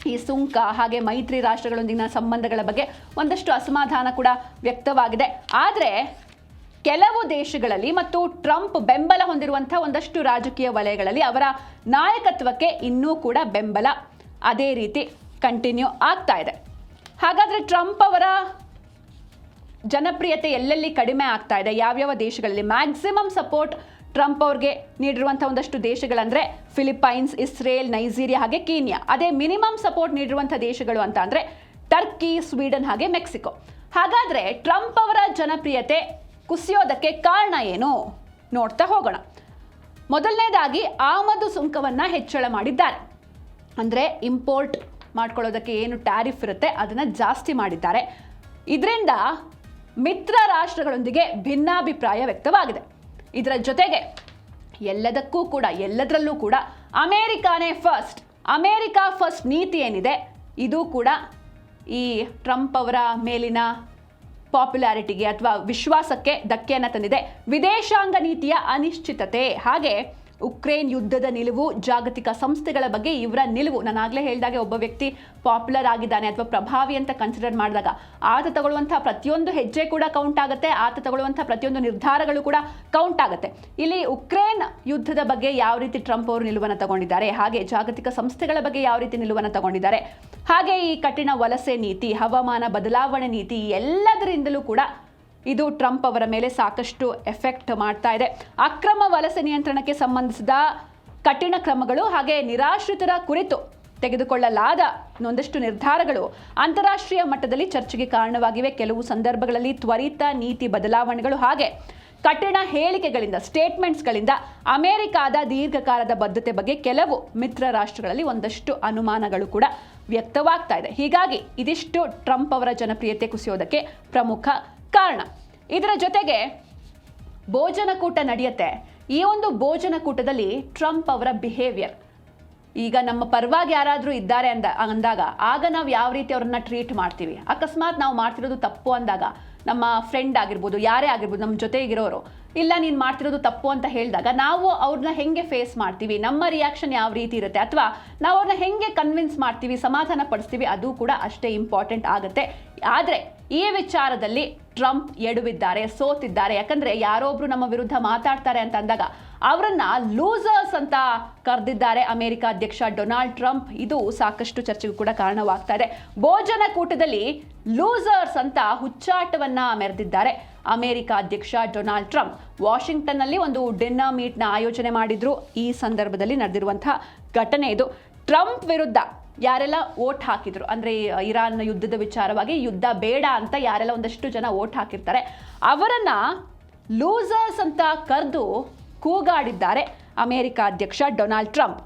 ಈ ಸುಂಕ ಹಾಗೆ ಮೈತ್ರಿ ರಾಷ್ಟ್ರಗಳೊಂದಿಗಿನ ಸಂಬಂಧಗಳ ಬಗ್ಗೆ ಒಂದಷ್ಟು ಅಸಮಾಧಾನ ಕೂಡ ವ್ಯಕ್ತವಾಗಿದೆ. ಆದರೆ ಕೆಲವು ದೇಶಗಳಲ್ಲಿ ಮತ್ತು ಟ್ರಂಪ್ ಬೆಂಬಲ ಹೊಂದಿರುವಂಥ ಒಂದಷ್ಟು ರಾಜಕೀಯ ವಲಯಗಳಲ್ಲಿ ಅವರ ನಾಯಕತ್ವಕ್ಕೆ ಇನ್ನೂ ಕೂಡ ಬೆಂಬಲ ಅದೇ ರೀತಿ ಕಂಟಿನ್ಯೂ ಆಗ್ತಾ ಇದೆ. ಹಾಗಾದರೆ ಟ್ರಂಪ್ ಅವರ ಜನಪ್ರಿಯತೆ ಎಲ್ಲೆಲ್ಲಿ ಕಡಿಮೆ ಆಗ್ತಾ ಇದೆ, ಯಾವ್ಯಾವ ದೇಶಗಳಲ್ಲಿ ಮ್ಯಾಕ್ಸಿಮಮ್ ಸಪೋರ್ಟ್ ಟ್ರಂಪ್ ಅವ್ರಿಗೆ ನೀಡಿರುವಂಥ ಒಂದಷ್ಟು ದೇಶಗಳಂದರೆ ಫಿಲಿಪೈನ್ಸ್, ಇಸ್ರೇಲ್, ನೈಜೀರಿಯಾ ಹಾಗೆ ಕೀನ್ಯಾ. ಅದೇ ಮಿನಿಮಮ್ ಸಪೋರ್ಟ್ ನೀಡಿರುವಂಥ ದೇಶಗಳು ಅಂತ ಅಂದರೆ ಟರ್ಕಿ, ಸ್ವೀಡನ್ ಹಾಗೆ ಮೆಕ್ಸಿಕೋ. ಹಾಗಾದರೆ ಟ್ರಂಪ್ ಅವರ ಜನಪ್ರಿಯತೆ ಕುಸಿಯೋದಕ್ಕೆ ಕಾರಣ ಏನು ನೋಡ್ತಾ ಹೋಗೋಣ. ಮೊದಲನೇದಾಗಿ ಆಮದು ಸುಂಕವನ್ನು ಹೆಚ್ಚಳ ಮಾಡಿದ್ದಾರೆ. ಅಂದರೆ ಇಂಪೋರ್ಟ್ ಮಾಡ್ಕೊಳ್ಳೋದಕ್ಕೆ ಏನು ಟ್ಯಾರಿಫ್ ಇರುತ್ತೆ ಅದನ್ನು ಜಾಸ್ತಿ ಮಾಡಿದ್ದಾರೆ. ಇದರಿಂದ ಮಿತ್ರ ರಾಷ್ಟ್ರಗಳೊಂದಿಗೆ ಭಿನ್ನಾಭಿಪ್ರಾಯ ವ್ಯಕ್ತವಾಗಿದೆ. ಇದರ ಜೊತೆಗೆ ಎಲ್ಲದರಲ್ಲೂ ಕೂಡ ಅಮೇರಿಕಾ ಫಸ್ಟ್ ನೀತಿ ಏನಿದೆ ಇದು ಕೂಡ ಈ ಟ್ರಂಪ್ ಅವರ ಮೇಲಿನ ಪಾಪ್ಯುಲಾರಿಟಿಗೆ ಅಥವಾ ವಿಶ್ವಾಸಕ್ಕೆ ಧಕ್ಕೆಯನ್ನು ತಂದಿದೆ. ವಿದೇಶಾಂಗ ನೀತಿಯ ಅನಿಶ್ಚಿತತೆ ಹಾಗೆ ಉಕ್ರೇನ್ ಯುದ್ಧದ ನಿಲುವು, ಜಾಗತಿಕ ಸಂಸ್ಥೆಗಳ ಬಗ್ಗೆ ಇವರ ನಿಲುವು. ನಾನು ಆಗಲೇ ಹೇಳಿದಾಗೆ ಒಬ್ಬ ವ್ಯಕ್ತಿ ಪಾಪ್ಯುಲರ್ ಆಗಿದ್ದಾನೆ ಅಥವಾ ಪ್ರಭಾವಿ ಅಂತ ಕನ್ಸಿಡರ್ ಮಾಡಿದಾಗ ಆತ ತಗೊಳ್ಳುವಂಥ ಪ್ರತಿಯೊಂದು ಹೆಜ್ಜೆ ಕೂಡ ಕೌಂಟ್ ಆಗುತ್ತೆ, ಆತ ತಗೊಳ್ಳುವಂಥ ಪ್ರತಿಯೊಂದು ನಿರ್ಧಾರಗಳು ಕೂಡ ಕೌಂಟ್ ಆಗುತ್ತೆ. ಇಲ್ಲಿ ಉಕ್ರೇನ್ ಯುದ್ಧದ ಬಗ್ಗೆ ಯಾವ ರೀತಿ ಟ್ರಂಪ್ ಅವರು ನಿಲುವನ್ನು ತಗೊಂಡಿದ್ದಾರೆ, ಹಾಗೆ ಜಾಗತಿಕ ಸಂಸ್ಥೆಗಳ ಬಗ್ಗೆ ಯಾವ ರೀತಿ ನಿಲುವನ್ನು ತಗೊಂಡಿದ್ದಾರೆ, ಹಾಗೆ ಈ ಕಠಿಣ ವಲಸೆ ನೀತಿ, ಹವಾಮಾನ ಬದಲಾವಣೆ ನೀತಿ, ಎಲ್ಲದರಿಂದಲೂ ಕೂಡ ಇದು ಟ್ರಂಪ್ ಅವರ ಮೇಲೆ ಸಾಕಷ್ಟು ಎಫೆಕ್ಟ್ ಮಾಡ್ತಾ ಇದೆ. ಅಕ್ರಮ ವಲಸೆ ನಿಯಂತ್ರಣಕ್ಕೆ ಸಂಬಂಧಿಸಿದ ಕಠಿಣ ಕ್ರಮಗಳು ಹಾಗೆ ನಿರಾಶ್ರಿತರ ಕುರಿತು ತೆಗೆದುಕೊಳ್ಳಲಾದ ಒಂದಷ್ಟು ನಿರ್ಧಾರಗಳು ಅಂತಾರಾಷ್ಟ್ರೀಯ ಮಟ್ಟದಲ್ಲಿ ಚರ್ಚೆಗೆ ಕಾರಣವಾಗಿವೆ. ಕೆಲವು ಸಂದರ್ಭಗಳಲ್ಲಿ ತ್ವರಿತ ನೀತಿ ಬದಲಾವಣೆಗಳು ಹಾಗೆ ಕಠಿಣ ಹೇಳಿಕೆಗಳಿಂದ ಸ್ಟೇಟ್ಮೆಂಟ್ಸ್ಗಳಿಂದ ಅಮೆರಿಕಾದ ದೀರ್ಘಕಾಲದ ಬದ್ಧತೆ ಬಗ್ಗೆ ಕೆಲವು ಮಿತ್ರ ರಾಷ್ಟ್ರಗಳಲ್ಲಿ ಒಂದಷ್ಟು ಅನುಮಾನಗಳು ಕೂಡ ವ್ಯಕ್ತವಾಗ್ತಾ ಇದೆ. ಹೀಗಾಗಿ ಇದಿಷ್ಟು ಟ್ರಂಪ್ ಅವರ ಜನಪ್ರಿಯತೆ ಕುಸಿಯೋದಕ್ಕೆ ಪ್ರಮುಖ ಕಾರಣ. ಇದರ ಜೊತೆಗೆ ಭೋಜನಕೂಟ ನಡೆಯುತ್ತೆ. ಈ ಒಂದು ಭೋಜನಕೂಟದಲ್ಲಿ ಟ್ರಂಪ್ ಅವರ ಬಿಹೇವಿಯರ್, ಈಗ ನಮ್ಮ ಪರವಾಗಿ ಯಾರಾದರೂ ಇದ್ದಾರೆ ಅಂದಾಗ ಆಗ ನಾವು ಯಾವ ರೀತಿ ಅವ್ರನ್ನ ಟ್ರೀಟ್ ಮಾಡ್ತೀವಿ, ಅಕಸ್ಮಾತ್ ನಾವು ಮಾಡ್ತಿರೋದು ತಪ್ಪು ಅಂದಾಗ ನಮ್ಮ ಫ್ರೆಂಡ್ ಆಗಿರ್ಬೋದು, ಯಾರೇ ಆಗಿರ್ಬೋದು, ನಮ್ಮ ಜೊತೆಗಿರೋರು ಇಲ್ಲ ನೀನು ಮಾಡ್ತಿರೋದು ತಪ್ಪು ಅಂತ ಹೇಳಿದಾಗ ನಾವು ಅವ್ರನ್ನ ಹೆಂಗೆ ಫೇಸ್ ಮಾಡ್ತೀವಿ, ನಮ್ಮ ರಿಯಾಕ್ಷನ್ ಯಾವ ರೀತಿ ಇರುತ್ತೆ, ಅಥವಾ ನಾವು ಅವ್ರನ್ನ ಹೆಂಗೆ ಕನ್ವಿನ್ಸ್ ಮಾಡ್ತೀವಿ, ಸಮಾಧಾನ ಪಡಿಸ್ತೀವಿ, ಅದು ಕೂಡ ಅಷ್ಟೇ ಇಂಪಾರ್ಟೆಂಟ್ ಆಗುತ್ತೆ. ಆದರೆ ಈ ವಿಚಾರದಲ್ಲಿ ಟ್ರಂಪ್ ಎಡವಿದ್ದಾರೆ, ಸೋತಿದ್ದಾರೆ. ಯಾಕಂದರೆ ಯಾರೊಬ್ರು ನಮ್ಮ ವಿರುದ್ಧ ಮಾತಾಡ್ತಾರೆ ಅಂತ ಅಂದಾಗ ಅವರನ್ನ ಲೂಸರ್ಸ್ ಅಂತ ಕರೆದಿದ್ದಾರೆ ಅಮೆರಿಕ ಅಧ್ಯಕ್ಷ ಡೊನಾಲ್ಡ್ ಟ್ರಂಪ್. ಇದು ಸಾಕಷ್ಟು ಚರ್ಚೆಗೂ ಕೂಡ ಕಾರಣವಾಗ್ತಾ ಇದೆ. ಭೋಜನಕೂಟದಲ್ಲಿ ಲೂಸರ್ಸ್ ಅಂತ ಹುಚ್ಚಾಟವನ್ನ ಮೆರೆದಿದ್ದಾರೆ ಅಮೆರಿಕ ಅಧ್ಯಕ್ಷ ಡೊನಾಲ್ಡ್ ಟ್ರಂಪ್. ವಾಷಿಂಗ್ಟನ್ನಲ್ಲಿ ಒಂದು ಡಿನ್ನರ್ ಮೀಟ್ನ ಆಯೋಜನೆ ಮಾಡಿದ್ರು. ಈ ಸಂದರ್ಭದಲ್ಲಿ ನಡೆದಿರುವಂತಹ ಘಟನೆ ಇದು. ಟ್ರಂಪ್ ವಿರುದ್ಧ ಯಾರೆಲ್ಲ ವೋಟ್ ಹಾಕಿದ್ರು, ಅಂದರೆ ಇರಾನ್ ಯುದ್ಧದ ವಿಚಾರವಾಗಿ ಯುದ್ಧ ಬೇಡ ಅಂತ ಯಾರೆಲ್ಲ ಒಂದಷ್ಟು ಜನ ವೋಟ್ ಹಾಕಿರ್ತಾರೆ ಅವರನ್ನ ಲೂಸರ್ಸ್ ಅಂತ ಕರೆದು ಕೂಗಾಡಿದ್ದಾರೆ ಅಮೆರಿಕ ಅಧ್ಯಕ್ಷ ಡೊನಾಲ್ಡ್ ಟ್ರಂಪ್.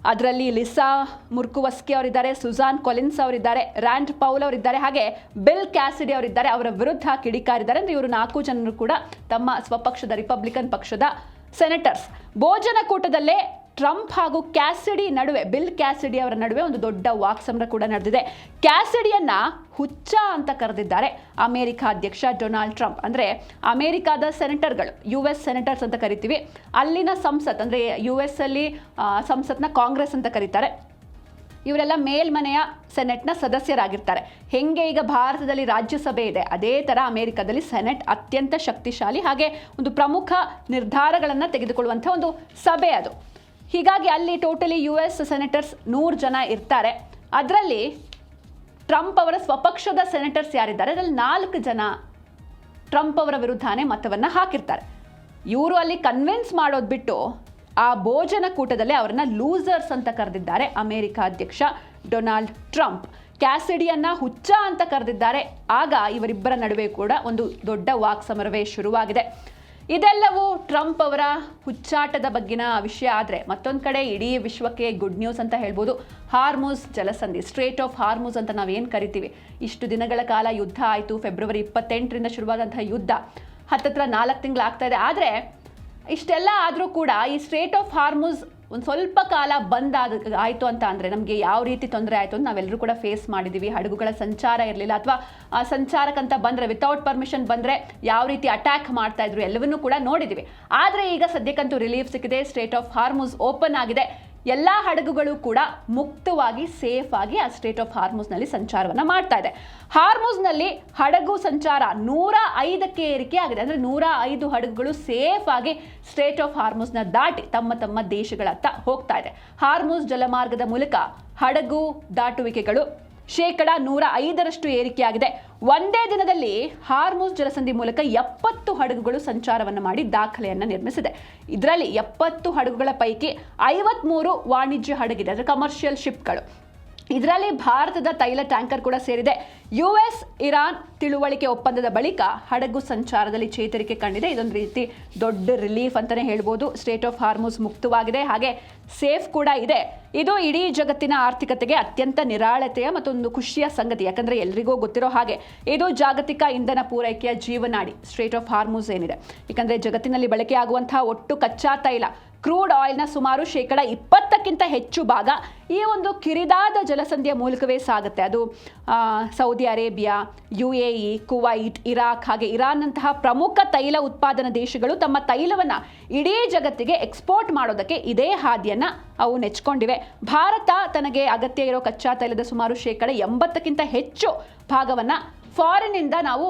ಅದರಲ್ಲಿ ಲಿಸಾ ಮುರ್ಕುವಸ್ಕಿ ಅವರಿದ್ದಾರೆ, ಸುಜಾನ್ ಕೊಲಿನ್ಸ್ ಅವರಿದ್ದಾರೆ, ರ್ಯಾಂಡ್ ಪೌಲ್ ಅವರಿದ್ದಾರೆ, ಹಾಗೆ ಬಿಲ್ ಕ್ಯಾಸಿಡಿ ಅವರಿದ್ದಾರೆ. ಅವರ ವಿರುದ್ಧ ಕಿಡಿಕಾರಿದ್ದಾರೆ. ಅಂದರೆ ಇವರು 4 ಜನರು ಕೂಡ ತಮ್ಮ ಸ್ವಪಕ್ಷದ ರಿಪಬ್ಲಿಕನ್ ಪಕ್ಷದ ಸೆನೆಟರ್ಸ್. ಭೋಜನಕೂಟದಲ್ಲೇ ಟ್ರಂಪ್ ಹಾಗೂ ಕ್ಯಾಸಿಡಿ ನಡುವೆ, ಬಿಲ್ ಕ್ಯಾಸಿಡಿ ಅವರ ನಡುವೆ ಒಂದು ದೊಡ್ಡ ವಾಕ್ಸಮರ ಕೂಡ ನಡೆದಿದೆ. ಕ್ಯಾಸಿಡಿಯನ್ನ ಹುಚ್ಚ ಅಂತ ಕರೆದಿದ್ದಾರೆ ಅಮೆರಿಕ ಅಧ್ಯಕ್ಷ ಡೊನಾಲ್ಡ್ ಟ್ರಂಪ್. ಅಂದರೆ ಅಮೆರಿಕಾದ ಸೆನೆಟರ್ಗಳು, US ಸೆನೆಟರ್ಸ್ ಅಂತ ಕರಿತೀವಿ, ಅಲ್ಲಿನ ಸಂಸತ್, ಅಂದರೆ US ಅಲ್ಲಿ ಸಂಸತ್ನ ಕಾಂಗ್ರೆಸ್ ಅಂತ ಕರೀತಾರೆ. ಇವರೆಲ್ಲ ಮೇಲ್ಮನೆಯ ಸೆನೆಟ್ನ ಸದಸ್ಯರಾಗಿರ್ತಾರೆ. ಹೆಂಗೆ ಈಗ ಭಾರತದಲ್ಲಿ ರಾಜ್ಯಸಭೆ ಇದೆ, ಅದೇ ಥರ ಅಮೆರಿಕದಲ್ಲಿ ಸೆನೆಟ್ ಅತ್ಯಂತ ಶಕ್ತಿಶಾಲಿ ಹಾಗೆ ಒಂದು ಪ್ರಮುಖ ನಿರ್ಧಾರಗಳನ್ನು ತೆಗೆದುಕೊಳ್ಳುವಂಥ ಒಂದು ಸಭೆ ಅದು. ಹೀಗಾಗಿ ಅಲ್ಲಿ ಟೋಟಲಿ US ಸೆನೆಟರ್ಸ್ 100 ಜನ ಇರ್ತಾರೆ. ಅದರಲ್ಲಿ ಟ್ರಂಪ್ ಅವರ ಸ್ವಪಕ್ಷದ ಸೆನೆಟರ್ಸ್ ಯಾರಿದ್ದಾರೆ ಅದರಲ್ಲಿ 4 ಜನ ಟ್ರಂಪ್ ಅವರ ವಿರುದ್ಧನೇ ಮತವನ್ನು ಹಾಕಿರ್ತಾರೆ. ಇವರು ಅಲ್ಲಿ ಕನ್ವಿನ್ಸ್ ಮಾಡೋದು ಬಿಟ್ಟು ಆ ಭೋಜನಕೂಟದಲ್ಲಿ ಅವರನ್ನ ಲೂಸರ್ಸ್ ಅಂತ ಕರೆದಿದ್ದಾರೆ ಅಮೆರಿಕ ಅಧ್ಯಕ್ಷ ಡೊನಾಲ್ಡ್ ಟ್ರಂಪ್. ಕ್ಯಾಸಿಡಿಯನ್ನ ಹುಚ್ಚ ಅಂತ ಕರೆದಿದ್ದಾರೆ. ಆಗ ಇವರಿಬ್ಬರ ನಡುವೆ ಕೂಡ ಒಂದು ದೊಡ್ಡ ವಾಕ್ಸಮರವೇ ಶುರುವಾಗಿದೆ. ಇದೆಲ್ಲವೂ ಟ್ರಂಪ್ ಅವರ ಹುಚ್ಚಾಟದ ಬಗ್ಗಿನ ವಿಷಯ. ಆದರೆ ಮತ್ತೊಂದು ಕಡೆ ಇಡೀ ವಿಶ್ವಕ್ಕೆ ಗುಡ್ ನ್ಯೂಸ್ ಅಂತ ಹೇಳ್ಬೋದು. ಹಾರ್ಮುಜ್ ಜಲಸಂಧಿ, ಸ್ಟ್ರೇಟ್ ಆಫ್ ಹಾರ್ಮುಜ್ ಅಂತ ನಾವೇನು ಕರಿತೀವಿ, ಇಷ್ಟು ದಿನಗಳ ಕಾಲ ಯುದ್ಧ ಆಯಿತು. ಫೆಬ್ರವರಿ 28ರಿಂದ ಶುರುವಾದಂತಹ ಯುದ್ಧ ಹತ್ತತ್ರ 4 ತಿಂಗಳಾಗ್ತಾ ಇದೆ. ಆದರೆ ಇಷ್ಟೆಲ್ಲ ಆದರೂ ಕೂಡ ಈ ಸ್ಟ್ರೇಟ್ ಆಫ್ ಹಾರ್ಮುಜ್ ಒಂದು ಸ್ವಲ್ಪ ಕಾಲ ಆಯಿತು ಅಂತ ಅಂದರೆ ನಮಗೆ ಯಾವ ರೀತಿ ತೊಂದರೆ ಆಯಿತು ಅಂತ ನಾವೆಲ್ಲರೂ ಕೂಡ ಫೇಸ್ ಮಾಡಿದ್ದೀವಿ. ಹಡಗುಗಳ ಸಂಚಾರ ಇರಲಿಲ್ಲ, ಅಥವಾ ಸಂಚಾರಕ್ಕಂತ ಬಂದರೆ ವಿತೌಟ್ ಪರ್ಮಿಷನ್ ಬಂದರೆ ಯಾವ ರೀತಿ ಅಟ್ಯಾಕ್ ಮಾಡ್ತಾ ಇದ್ರು ಎಲ್ಲವನ್ನೂ ಕೂಡ ನೋಡಿದ್ದೀವಿ. ಆದರೆ ಈಗ ಸದ್ಯಕ್ಕಂತೂ ರಿಲೀಫ್ ಸಿಕ್ಕಿದೆ. ಸ್ಟ್ರೇಟ್ ಆಫ್ ಹಾರ್ಮುಜ್ ಓಪನ್ ಆಗಿದೆ. ಎಲ್ಲ ಹಡಗುಗಳು ಕೂಡ ಮುಕ್ತವಾಗಿ ಸೇಫ್ ಆಗಿ ಆ ಸ್ಟ್ರೇಟ್ ಆಫ್ ಹಾರ್ಮುಜ್ನಲ್ಲಿ ಸಂಚಾರವನ್ನು ಮಾಡ್ತಾ ಇದೆ. ಹಾರ್ಮುಜ್ನಲ್ಲಿ ಹಡಗು ಸಂಚಾರ 105ಕ್ಕೆ ಏರಿಕೆ ಆಗಿದೆ. ಅಂದರೆ 105 ಹಡಗುಗಳು ಸೇಫ್ ಆಗಿ ಸ್ಟ್ರೇಟ್ ಆಫ್ ಹಾರ್ಮುಜ್ನ ದಾಟಿ ತಮ್ಮ ದೇಶಗಳತ್ತ ಹೋಗ್ತಾ ಇದೆ. ಹಾರ್ಮುಜ್ ಜಲಮಾರ್ಗದ ಮೂಲಕ ಹಡಗು ದಾಟುವಿಕೆಗಳು 105% ಏರಿಕೆಯಾಗಿದೆ. ಒಂದೇ ದಿನದಲ್ಲಿ ಹಾರ್ಮುಜ್ ಜಲಸಂಧಿ ಮೂಲಕ 70 ಹಡಗುಗಳು ಸಂಚಾರವನ್ನು ಮಾಡಿ ದಾಖಲೆಯನ್ನು ನಿರ್ಮಿಸಿದೆ. ಇದರಲ್ಲಿ 70 ಹಡಗುಗಳ ಪೈಕಿ 53 ವಾಣಿಜ್ಯ ಹಡಗಿದೆ, ಅಂದರೆ ಕಮರ್ಷಿಯಲ್ ಶಿಪ್ಗಳು. ಇದರಲ್ಲಿ ಭಾರತದ ತೈಲ ಟ್ಯಾಂಕರ್ ಕೂಡ ಸೇರಿದೆ. US ಇರಾನ್ ತಿಳುವಳಿಕೆ ಒಪ್ಪಂದದ ಬಳಿಕ ಹಡಗು ಸಂಚಾರದಲ್ಲಿ ಚೇತರಿಕೆ ಕಂಡಿದೆ. ಇದೊಂದು ರೀತಿ ದೊಡ್ಡ ರಿಲೀಫ್ ಅಂತಲೇ ಹೇಳ್ಬೋದು. ಸ್ಟ್ರೇಟ್ ಆಫ್ ಹಾರ್ಮುಜ್ ಮುಕ್ತವಾಗಿದೆ, ಹಾಗೆ ಸೇಫ್ ಕೂಡ ಇದೆ. ಇದು ಇಡೀ ಜಗತ್ತಿನ ಆರ್ಥಿಕತೆಗೆ ಅತ್ಯಂತ ನಿರಾಳತೆಯ ಮತ್ತೊಂದು ಖುಷಿಯ ಸಂಗತಿ. ಯಾಕಂದರೆ ಎಲ್ರಿಗೂ ಗೊತ್ತಿರೋ ಹಾಗೆ ಇದು ಜಾಗತಿಕ ಇಂಧನ ಪೂರೈಕೆಯ ಜೀವನಾಡಿ ಸ್ಟ್ರೇಟ್ ಆಫ್ ಹಾರ್ಮುಜ್ ಏನಿದೆ. ಯಾಕಂದರೆ ಜಗತ್ತಿನಲ್ಲಿ ಬಳಕೆಯಾಗುವಂತಹ ಒಟ್ಟು ಕಚ್ಚಾ ತೈಲ ಕ್ರೂಡ್ ಆಯಿಲ್ನ ಸುಮಾರು 20%ಕ್ಕಿಂತ ಹೆಚ್ಚು ಭಾಗ ಈ ಒಂದು ಕಿರಿದಾದ ಜಲಸಂಧಿಯ ಮೂಲಕವೇ ಸಾಗುತ್ತೆ. ಅದು Saudi Arabia, UAE, Kuwait, Iraq ಹಾಗೆ ಇರಾನ್ನಂತಹ ಪ್ರಮುಖ ತೈಲ ಉತ್ಪಾದನಾ ದೇಶಗಳು ತಮ್ಮ ತೈಲವನ್ನು ಇಡೀ ಜಗತ್ತಿಗೆ ಎಕ್ಸ್ಪೋರ್ಟ್ ಮಾಡೋದಕ್ಕೆ ಇದೇ ಹಾದಿಯನ್ನು ಅವು ನೆಚ್ಕೊಂಡಿವೆ. ಭಾರತ ತನಗೆ ಅಗತ್ಯ ಇರೋ ಕಚ್ಚಾ ತೈಲದ ಸುಮಾರು 80%ಕ್ಕಿಂತ ಹೆಚ್ಚು ಭಾಗವನ್ನು ಫಾರಿನಿಂದ ನಾವು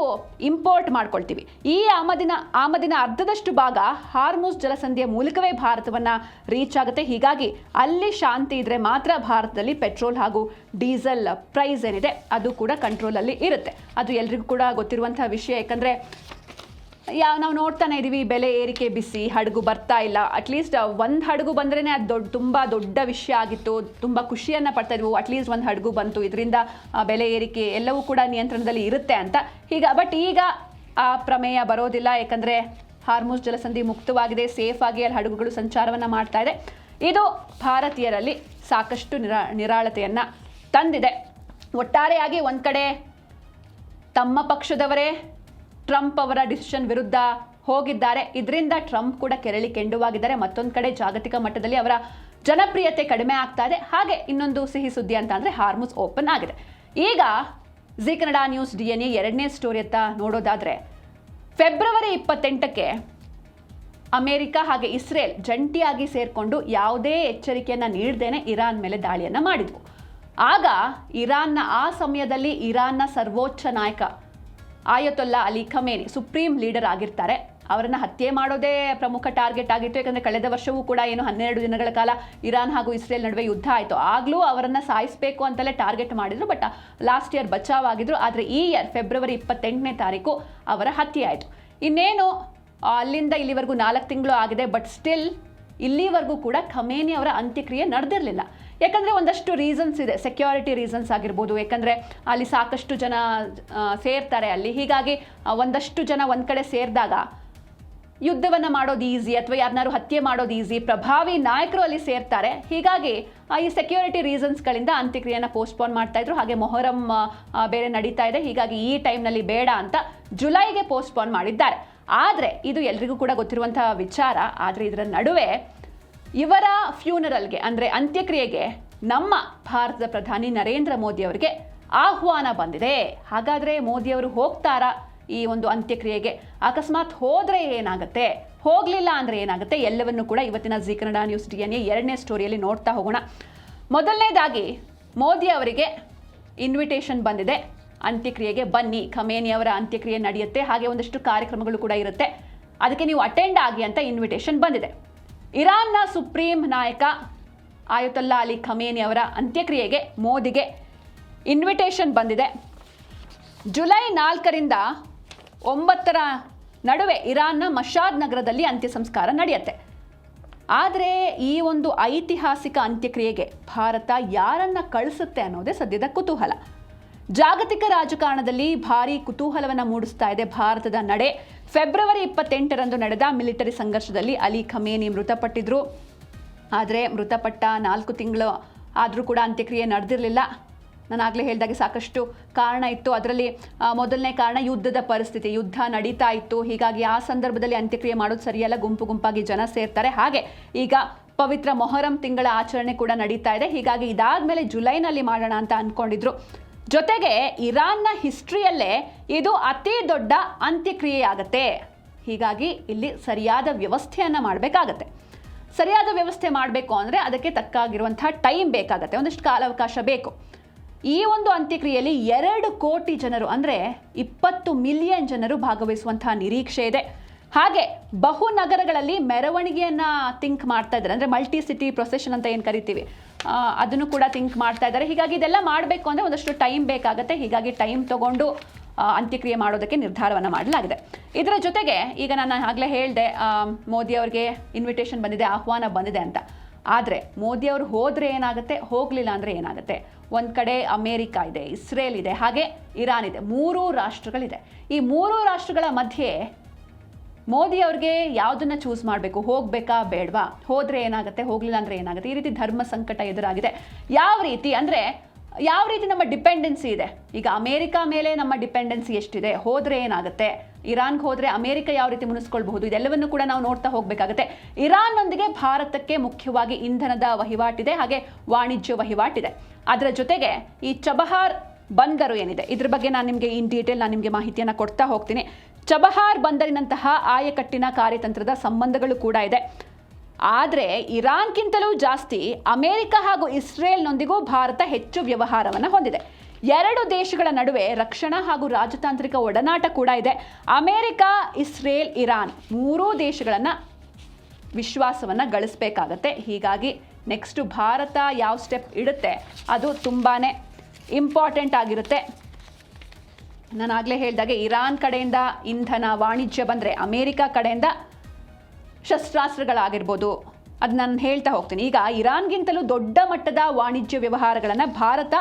ಇಂಪೋರ್ಟ್ ಮಾಡ್ಕೊಳ್ತೀವಿ. ಈ ಆಮದಿನ ಅರ್ಧದಷ್ಟು ಭಾಗ ಹಾರ್ಮುಜ್ ಜಲಸಂಧಿಯ ಮೂಲಕವೇ ಭಾರತವನ್ನು ರೀಚ್ ಆಗುತ್ತೆ. ಹೀಗಾಗಿ ಅಲ್ಲಿ ಶಾಂತಿ ಇದ್ರೆ ಮಾತ್ರ ಭಾರತದಲ್ಲಿ ಪೆಟ್ರೋಲ್ ಹಾಗೂ ಡೀಸೆಲ್ ಪ್ರೈಸ್ ಏನಿದೆ ಅದು ಕೂಡ ಕಂಟ್ರೋಲಲ್ಲಿ ಇರುತ್ತೆ. ಅದು ಎಲ್ರಿಗೂ ಕೂಡ ಗೊತ್ತಿರುವಂತಹ ವಿಷಯ. ಯಾಕಂದರೆ ನಾವು ನೋಡ್ತಾನೆ ಇದ್ದೀವಿ, ಬೆಲೆ ಏರಿಕೆ ಬಿಸಿ, ಹಡಗು ಬರ್ತಾ ಇಲ್ಲ. ಅಟ್ಲೀಸ್ಟ್ ಒಂದು ಹಡಗು ಬಂದ್ರೇ ಅದು ತುಂಬ ದೊಡ್ಡ ವಿಷಯ ಆಗಿತ್ತು, ತುಂಬ ಖುಷಿಯನ್ನು ಪಡ್ತಾ ಇದ್ವು. ಅಟ್ಲೀಸ್ಟ್ ಒಂದು ಹಡಗು ಬಂತು, ಇದರಿಂದ ಬೆಲೆ ಏರಿಕೆ ಎಲ್ಲವೂ ಕೂಡ ನಿಯಂತ್ರಣದಲ್ಲಿ ಇರುತ್ತೆ ಅಂತ. ಬಟ್ ಈಗ ಆ ಪ್ರಮೇಯ ಬರೋದಿಲ್ಲ. ಯಾಕಂದರೆ ಹಾರ್ಮುಜ್ ಜಲಸಂಧಿ ಮುಕ್ತವಾಗಿದೆ, ಸೇಫ್ ಆಗಿ ಅಲ್ಲಿ ಹಡಗುಗಳು ಸಂಚಾರವನ್ನು ಮಾಡ್ತಾ ಇದೆ. ಇದು ಭಾರತೀಯರಲ್ಲಿ ಸಾಕಷ್ಟು ನಿರಾಳತೆಯನ್ನು ತಂದಿದೆ. ಒಟ್ಟಾರೆಯಾಗಿ ಒಂದು ಕಡೆ ತಮ್ಮ ಪಕ್ಷದವರೇ ಟ್ರಂಪ್ ಅವರ ಡಿಸಿಷನ್ ವಿರುದ್ಧ ಹೋಗಿದ್ದಾರೆ. ಇದರಿಂದ ಟ್ರಂಪ್ ಕೂಡ ಕೆರಳಿ ಕೆಂಡುವಾಗಿದ್ದಾರೆ. ಮತ್ತೊಂದು ಕಡೆ ಜಾಗತಿಕ ಮಟ್ಟದಲ್ಲಿ ಅವರ ಜನಪ್ರಿಯತೆ ಕಡಿಮೆ ಆಗ್ತಾ ಇದೆ. ಹಾಗೆ ಇನ್ನೊಂದು ಸಿಹಿ ಸುದ್ದಿ ಅಂತ ಅಂದರೆ ಹಾರ್ಮುಜ್ ಓಪನ್ ಆಗಿದೆ. ಈಗ ಜಿ ಕನ್ನಡ ನ್ಯೂಸ್ DNA ಎರಡನೇ ಸ್ಟೋರಿ ಅಂತ ನೋಡೋದಾದರೆ, ಫೆಬ್ರವರಿ 28ಕ್ಕೆ ಅಮೆರಿಕ ಹಾಗೆ ಇಸ್ರೇಲ್ ಜಂಟಿಯಾಗಿ ಸೇರಿಕೊಂಡು ಯಾವುದೇ ಎಚ್ಚರಿಕೆಯನ್ನು ನೀಡದೇನೆ ಇರಾನ್ ಮೇಲೆ ದಾಳಿಯನ್ನು ಮಾಡಿದ್ವು. ಆಗ ಇರಾನ್ನ ಆ ಸಮಯದಲ್ಲಿ ಇರಾನ್ನ ಸರ್ವೋಚ್ಚ ನಾಯಕ ಆಯತೊಲ್ಲಾ ಅಲಿ ಖಮೇನಿ ಸುಪ್ರೀಂ ಲೀಡರ್ ಆಗಿರ್ತಾರೆ. ಅವರನ್ನು ಹತ್ಯೆ ಮಾಡೋದೇ ಪ್ರಮುಖ ಟಾರ್ಗೆಟ್ ಆಗಿತ್ತು. ಯಾಕಂದರೆ ಕಳೆದ ವರ್ಷವೂ ಕೂಡ 12 ದಿನಗಳ ಕಾಲ ಇರಾನ್ ಹಾಗೂ ಇಸ್ರೇಲ್ ನಡುವೆ ಯುದ್ಧ ಆಯಿತು. ಆಗಲೂ ಅವರನ್ನು ಸಾಯಿಸಬೇಕು ಅಂತಲೇ ಟಾರ್ಗೆಟ್ ಮಾಡಿದ್ರು. ಬಟ್ ಲಾಸ್ಟ್ ಇಯರ್ ಬಚಾವಾಗಿದ್ರು. ಆದರೆ ಈ ಇಯರ್ ಫೆಬ್ರವರಿ 28ನೇ ತಾರೀಕು ಅವರ ಹತ್ಯೆ ಆಯಿತು. ಇನ್ನೇನು ಅಲ್ಲಿಂದ ಇಲ್ಲಿವರೆಗೂ 4 ತಿಂಗಳು ಆಗಿದೆ. ಬಟ್ ಸ್ಟಿಲ್ ಇಲ್ಲಿವರೆಗೂ ಕೂಡ ಖಮೇನಿ ಅವರ ಅಂತ್ಯಕ್ರಿಯೆ ನಡೆದಿರಲಿಲ್ಲ. ಯಾಕಂದರೆ ಒಂದಷ್ಟು ರೀಸನ್ಸ್ ಇದೆ, ಸೆಕ್ಯೂರಿಟಿ ರೀಸನ್ಸ್ ಆಗಿರ್ಬೋದು. ಯಾಕಂದರೆ ಅಲ್ಲಿ ಸಾಕಷ್ಟು ಜನ ಸೇರ್ತಾರೆ ಅಲ್ಲಿ. ಹೀಗಾಗಿ ಒಂದಷ್ಟು ಜನ ಒಂದು ಕಡೆ ಸೇರಿದಾಗ ಯುದ್ಧವನ್ನು ಮಾಡೋದು ಈಸಿ, ಅಥವಾ ಯಾರನ್ನಾರು ಹತ್ಯೆ ಮಾಡೋದು ಈಸಿ. ಪ್ರಭಾವಿ ನಾಯಕರು ಅಲ್ಲಿ ಸೇರ್ತಾರೆ. ಹೀಗಾಗಿ ಈ ಸೆಕ್ಯೂರಿಟಿ ರೀಸನ್ಸ್ಗಳಿಂದ ಅಂತ್ಯಕ್ರಿಯೆಯನ್ನು ಪೋಸ್ಟ್ಪೋನ್ ಮಾಡ್ತಾ ಇದ್ರು. ಹಾಗೆ ಮೊಹರಂ ಬೇರೆ ನಡೀತಾ ಇದೆ. ಹೀಗಾಗಿ ಈ ಟೈಮ್ನಲ್ಲಿ ಬೇಡ ಅಂತ ಜುಲೈಗೆ ಪೋಸ್ಟ್ಪೋನ್ ಮಾಡಿದ್ದಾರೆ. ಆದರೆ ಇದು ಎಲ್ರಿಗೂ ಕೂಡ ಗೊತ್ತಿರುವಂತಹ ವಿಚಾರ. ಆದರೆ ಇದರ ನಡುವೆ ಇವರ ಫ್ಯೂನರಲ್ಗೆ ಅಂದರೆ ಅಂತ್ಯಕ್ರಿಯೆಗೆ ನಮ್ಮ ಭಾರತದ ಪ್ರಧಾನಿ ನರೇಂದ್ರ ಮೋದಿ ಅವರಿಗೆ ಆಹ್ವಾನ ಬಂದಿದೆ. ಹಾಗಾದರೆ ಮೋದಿಯವರು ಹೋಗ್ತಾರಾ ಈ ಒಂದು ಅಂತ್ಯಕ್ರಿಯೆಗೆ? ಅಕಸ್ಮಾತ್ ಹೋದರೆ ಏನಾಗುತ್ತೆ, ಹೋಗಲಿಲ್ಲ ಅಂದರೆ ಏನಾಗುತ್ತೆ, ಎಲ್ಲವನ್ನು ಕೂಡ ಇವತ್ತಿನ ಜಿ ಕನ್ನಡ ನ್ಯೂಸ್ DNA ಎರಡನೇ ಸ್ಟೋರಿಯಲ್ಲಿ ನೋಡ್ತಾ ಹೋಗೋಣ. ಮೊದಲನೇದಾಗಿ ಮೋದಿ ಅವರಿಗೆ ಇನ್ವಿಟೇಷನ್ ಬಂದಿದೆ, ಅಂತ್ಯಕ್ರಿಯೆಗೆ ಬನ್ನಿ, ಖಮೇನಿ ಅವರ ಅಂತ್ಯಕ್ರಿಯೆ ನಡೆಯುತ್ತೆ, ಹಾಗೆ ಒಂದಷ್ಟು ಕಾರ್ಯಕ್ರಮಗಳು ಕೂಡ ಇರುತ್ತೆ, ಅದಕ್ಕೆ ನೀವು ಅಟೆಂಡ್ ಆಗಿ ಅಂತ ಇನ್ವಿಟೇಷನ್ ಬಂದಿದೆ. ಇರಾನ್ನ ಸುಪ್ರೀಂ ನಾಯಕ ಆಯತೊಲ್ಲಾ ಅಲಿ ಖಮೇನಿ ಅವರ ಅಂತ್ಯಕ್ರಿಯೆಗೆ ಮೋದಿಗೆ ಇನ್ವಿಟೇಷನ್ ಬಂದಿದೆ. ಜುಲೈ 4ರಿಂದ 9 ನಡುವೆ ಇರಾನ್ನ ಮಶಾದ್ ನಗರದಲ್ಲಿ ಅಂತ್ಯ ಸಂಸ್ಕಾರ ನಡೆಯುತ್ತೆ. ಆದರೆ ಈ ಒಂದು ಐತಿಹಾಸಿಕ ಅಂತ್ಯಕ್ರಿಯೆಗೆ ಭಾರತ ಯಾರನ್ನ ಕಳಿಸುತ್ತೆ ಅನ್ನೋದೇ ಸದ್ಯದ ಕುತೂಹಲ. ಜಾಗತಿಕ ರಾಜಕಾರಣದಲ್ಲಿ ಭಾರೀ ಕುತೂಹಲವನ್ನು ಮೂಡಿಸ್ತಾ ಇದೆ ಭಾರತದ ನಡೆ. ಫೆಬ್ರವರಿ 28ರಂದು ನಡೆದ ಮಿಲಿಟರಿ ಸಂಘರ್ಷದಲ್ಲಿ ಅಲಿ ಖಮೇನಿ ಮೃತಪಟ್ಟಿದ್ರು. ಆದರೆ ಮೃತಪಟ್ಟ 4 ತಿಂಗಳು ಆದರೂ ಕೂಡ ಅಂತ್ಯಕ್ರಿಯೆ ನಡೆದಿರಲಿಲ್ಲ. ನಾನು ಆಗಲೇ ಹೇಳಿದಾಗೆ ಸಾಕಷ್ಟು ಕಾರಣ ಇತ್ತು. ಅದರಲ್ಲಿ ಮೊದಲನೇ ಕಾರಣ ಯುದ್ಧದ ಪರಿಸ್ಥಿತಿ, ಯುದ್ಧ ನಡೀತಾ ಇತ್ತು. ಹೀಗಾಗಿ ಆ ಸಂದರ್ಭದಲ್ಲಿ ಅಂತ್ಯಕ್ರಿಯೆ ಮಾಡೋದು ಸರಿಯಲ್ಲ, ಗುಂಪಾಗಿ ಜನ ಸೇರ್ತಾರೆ. ಹಾಗೆ ಈಗ ಪವಿತ್ರ ಮೊಹರಂ ತಿಂಗಳ ಆಚರಣೆ ಕೂಡ ನಡೀತಾ ಇದೆ. ಹೀಗಾಗಿ ಇದಾದ್ಮೇಲೆ ಜುಲೈನಲ್ಲಿ ಮಾಡೋಣ ಅಂತ ಅಂದ್ಕೊಂಡಿದ್ರು. ಜೊತೆಗೆ ಇರಾನ್ನ ಹಿಸ್ಟ್ರಿಯಲ್ಲೇ ಇದು ಅತಿ ದೊಡ್ಡ ಅಂತ್ಯಕ್ರಿಯೆ ಆಗುತ್ತೆ. ಹೀಗಾಗಿ ಇಲ್ಲಿ ಸರಿಯಾದ ವ್ಯವಸ್ಥೆಯನ್ನು ಮಾಡಬೇಕಾಗತ್ತೆ. ಸರಿಯಾದ ವ್ಯವಸ್ಥೆ ಮಾಡಬೇಕು ಅಂದರೆ ಅದಕ್ಕೆ ತಕ್ಕಾಗಿರುವಂಥ ಟೈಮ್ ಬೇಕಾಗತ್ತೆ, ಒಂದಷ್ಟು ಕಾಲಾವಕಾಶ ಬೇಕು. ಈ ಒಂದು ಅಂತ್ಯಕ್ರಿಯೆಯಲ್ಲಿ 2 ಕೋಟಿ ಜನರು ಅಂದರೆ 20 ಮಿಲಿಯನ್ ಜನರು ಭಾಗವಹಿಸುವಂತಹ ನಿರೀಕ್ಷೆ ಇದೆ. ಹಾಗೆ ಬಹು ನಗರಗಳಲ್ಲಿ ಮೆರವಣಿಗೆಯನ್ನು ಥಿಂಕ್ ಮಾಡ್ತಾ ಇದ್ದಾರೆ. ಅಂದರೆ ಮಲ್ಟಿ ಸಿಟಿ ಪ್ರೊಸೆಷನ್ ಅಂತ ಏನು ಕರಿತೀವಿ, ಅದನ್ನು ಕೂಡ ಥಿಂಕ್ ಮಾಡ್ತಾ ಇದ್ದಾರೆ. ಹೀಗಾಗಿ ಇದೆಲ್ಲ ಮಾಡಬೇಕು ಅಂದರೆ ಒಂದಷ್ಟು ಟೈಮ್ ಬೇಕಾಗುತ್ತೆ. ಹೀಗಾಗಿ ಟೈಮ್ ತಗೊಂಡು ಅಂತ್ಯಕ್ರಿಯೆ ಮಾಡೋದಕ್ಕೆ ನಿರ್ಧಾರವನ್ನು ಮಾಡಲಾಗಿದೆ. ಇದರ ಜೊತೆಗೆ ಈಗ ನಾನು ಆಗಲೇ ಹೇಳಿದೆ, ಮೋದಿ ಅವರಿಗೆ ಇನ್ವಿಟೇಷನ್ ಬಂದಿದೆ, ಆಹ್ವಾನ ಬಂದಿದೆ ಅಂತ. ಆದರೆ ಮೋದಿಯವರು ಹೋದರೆ ಏನಾಗುತ್ತೆ, ಹೋಗಲಿಲ್ಲ ಅಂದರೆ ಏನಾಗುತ್ತೆ? ಒಂದು ಕಡೆ ಅಮೇರಿಕ ಇದೆ, ಇಸ್ರೇಲ್ ಇದೆ, ಹಾಗೆ ಇರಾನ್ ಇದೆ. 3 ರಾಷ್ಟ್ರಗಳಿದೆ. ಈ 3 ರಾಷ್ಟ್ರಗಳ ಮಧ್ಯೆ ಮೋದಿ ಅವ್ರಿಗೆ ಯಾವುದನ್ನು ಚೂಸ್ ಮಾಡಬೇಕು, ಹೋಗಬೇಕಾ ಬೇಡವಾ, ಹೋದರೆ ಏನಾಗುತ್ತೆ, ಹೋಗಲಿಲ್ಲ ಅಂದರೆ ಏನಾಗುತ್ತೆ? ಈ ರೀತಿ ಧರ್ಮ ಸಂಕಟ ಎದುರಾಗಿದೆ. ಯಾವ ರೀತಿ ನಮ್ಮ ಡಿಪೆಂಡೆನ್ಸಿ ಇದೆ. ಈಗ ಅಮೇರಿಕ ಮೇಲೆ ನಮ್ಮ ಡಿಪೆಂಡೆನ್ಸಿ ಎಷ್ಟಿದೆ, ಹೋದರೆ ಏನಾಗುತ್ತೆ, ಇರಾನ್ಗೆ ಹೋದರೆ ಅಮೇರಿಕ ಯಾವ ರೀತಿ ಮುನಿಸ್ಕೊಳ್ಬಹುದು, ಇದೆಲ್ಲವನ್ನು ಕೂಡ ನಾವು ನೋಡ್ತಾ ಹೋಗಬೇಕಾಗುತ್ತೆ. ಇರಾನ್ನೊಂದಿಗೆ ಭಾರತಕ್ಕೆ ಮುಖ್ಯವಾಗಿ ಇಂಧನದ ವಹಿವಾಟಿದೆ, ಹಾಗೆ ವಾಣಿಜ್ಯ ವಹಿವಾಟಿದೆ. ಅದರ ಜೊತೆಗೆ ಈ ಚಬಹಾರ್ ಬಂದರು ಏನಿದೆ, ಇದ್ರ ಬಗ್ಗೆ ನಾನು ನಿಮಗೆ ಇನ್ ಡೀಟೇಲ್ ನಿಮಗೆ ಮಾಹಿತಿಯನ್ನು ಕೊಡ್ತಾ ಹೋಗ್ತೀನಿ. ಚಬಹಾರ್ ಬಂದರಿನಂತಹ ಆಯಕಟ್ಟಿನ ಕಾರ್ಯತಂತ್ರದ ಸಂಬಂಧಗಳು ಕೂಡ ಇದೆ. ಆದರೆ ಇರಾನ್ಗಿಂತಲೂ ಜಾಸ್ತಿ ಅಮೆರಿಕ ಹಾಗೂ ಇಸ್ರೇಲ್ನೊಂದಿಗೂ ಭಾರತ ಹೆಚ್ಚು ವ್ಯವಹಾರವನ್ನು ಹೊಂದಿದೆ. ಎರಡು ದೇಶಗಳ ನಡುವೆ ರಕ್ಷಣಾ ಹಾಗೂ ರಾಜತಾಂತ್ರಿಕ ಒಡನಾಟ ಕೂಡ ಇದೆ. ಅಮೆರಿಕ, ಇಸ್ರೇಲ್, ಇರಾನ್ ಮೂರೂ ದೇಶಗಳನ್ನು ವಿಶ್ವಾಸವನ್ನು ಗಳಿಸಬೇಕಾಗತ್ತೆ. ಹೀಗಾಗಿ ನೆಕ್ಸ್ಟು ಭಾರತ ಯಾವ ಸ್ಟೆಪ್ ಇಡುತ್ತೆ ಅದು ತುಂಬಾ ಇಂಪಾರ್ಟೆಂಟ್ ಆಗಿರುತ್ತೆ. ನಾನು ಆಗಲೇ ಹೇಳಿದಾಗೆ ಇರಾನ್ ಕಡೆಯಿಂದ ಇಂಧನ ವಾಣಿಜ್ಯ ಬಂದರೆ ಅಮೇರಿಕಾ ಕಡೆಯಿಂದ ಶಸ್ತ್ರಾಸ್ತ್ರಗಳಾಗಿರ್ಬೋದು, ಅದು ನಾನು ಹೇಳ್ತಾ ಹೋಗ್ತೀನಿ. ಈಗ ಇರಾನ್ಗಿಂತಲೂ ದೊಡ್ಡ ಮಟ್ಟದ ವಾಣಿಜ್ಯ ವ್ಯವಹಾರಗಳನ್ನು ಭಾರತ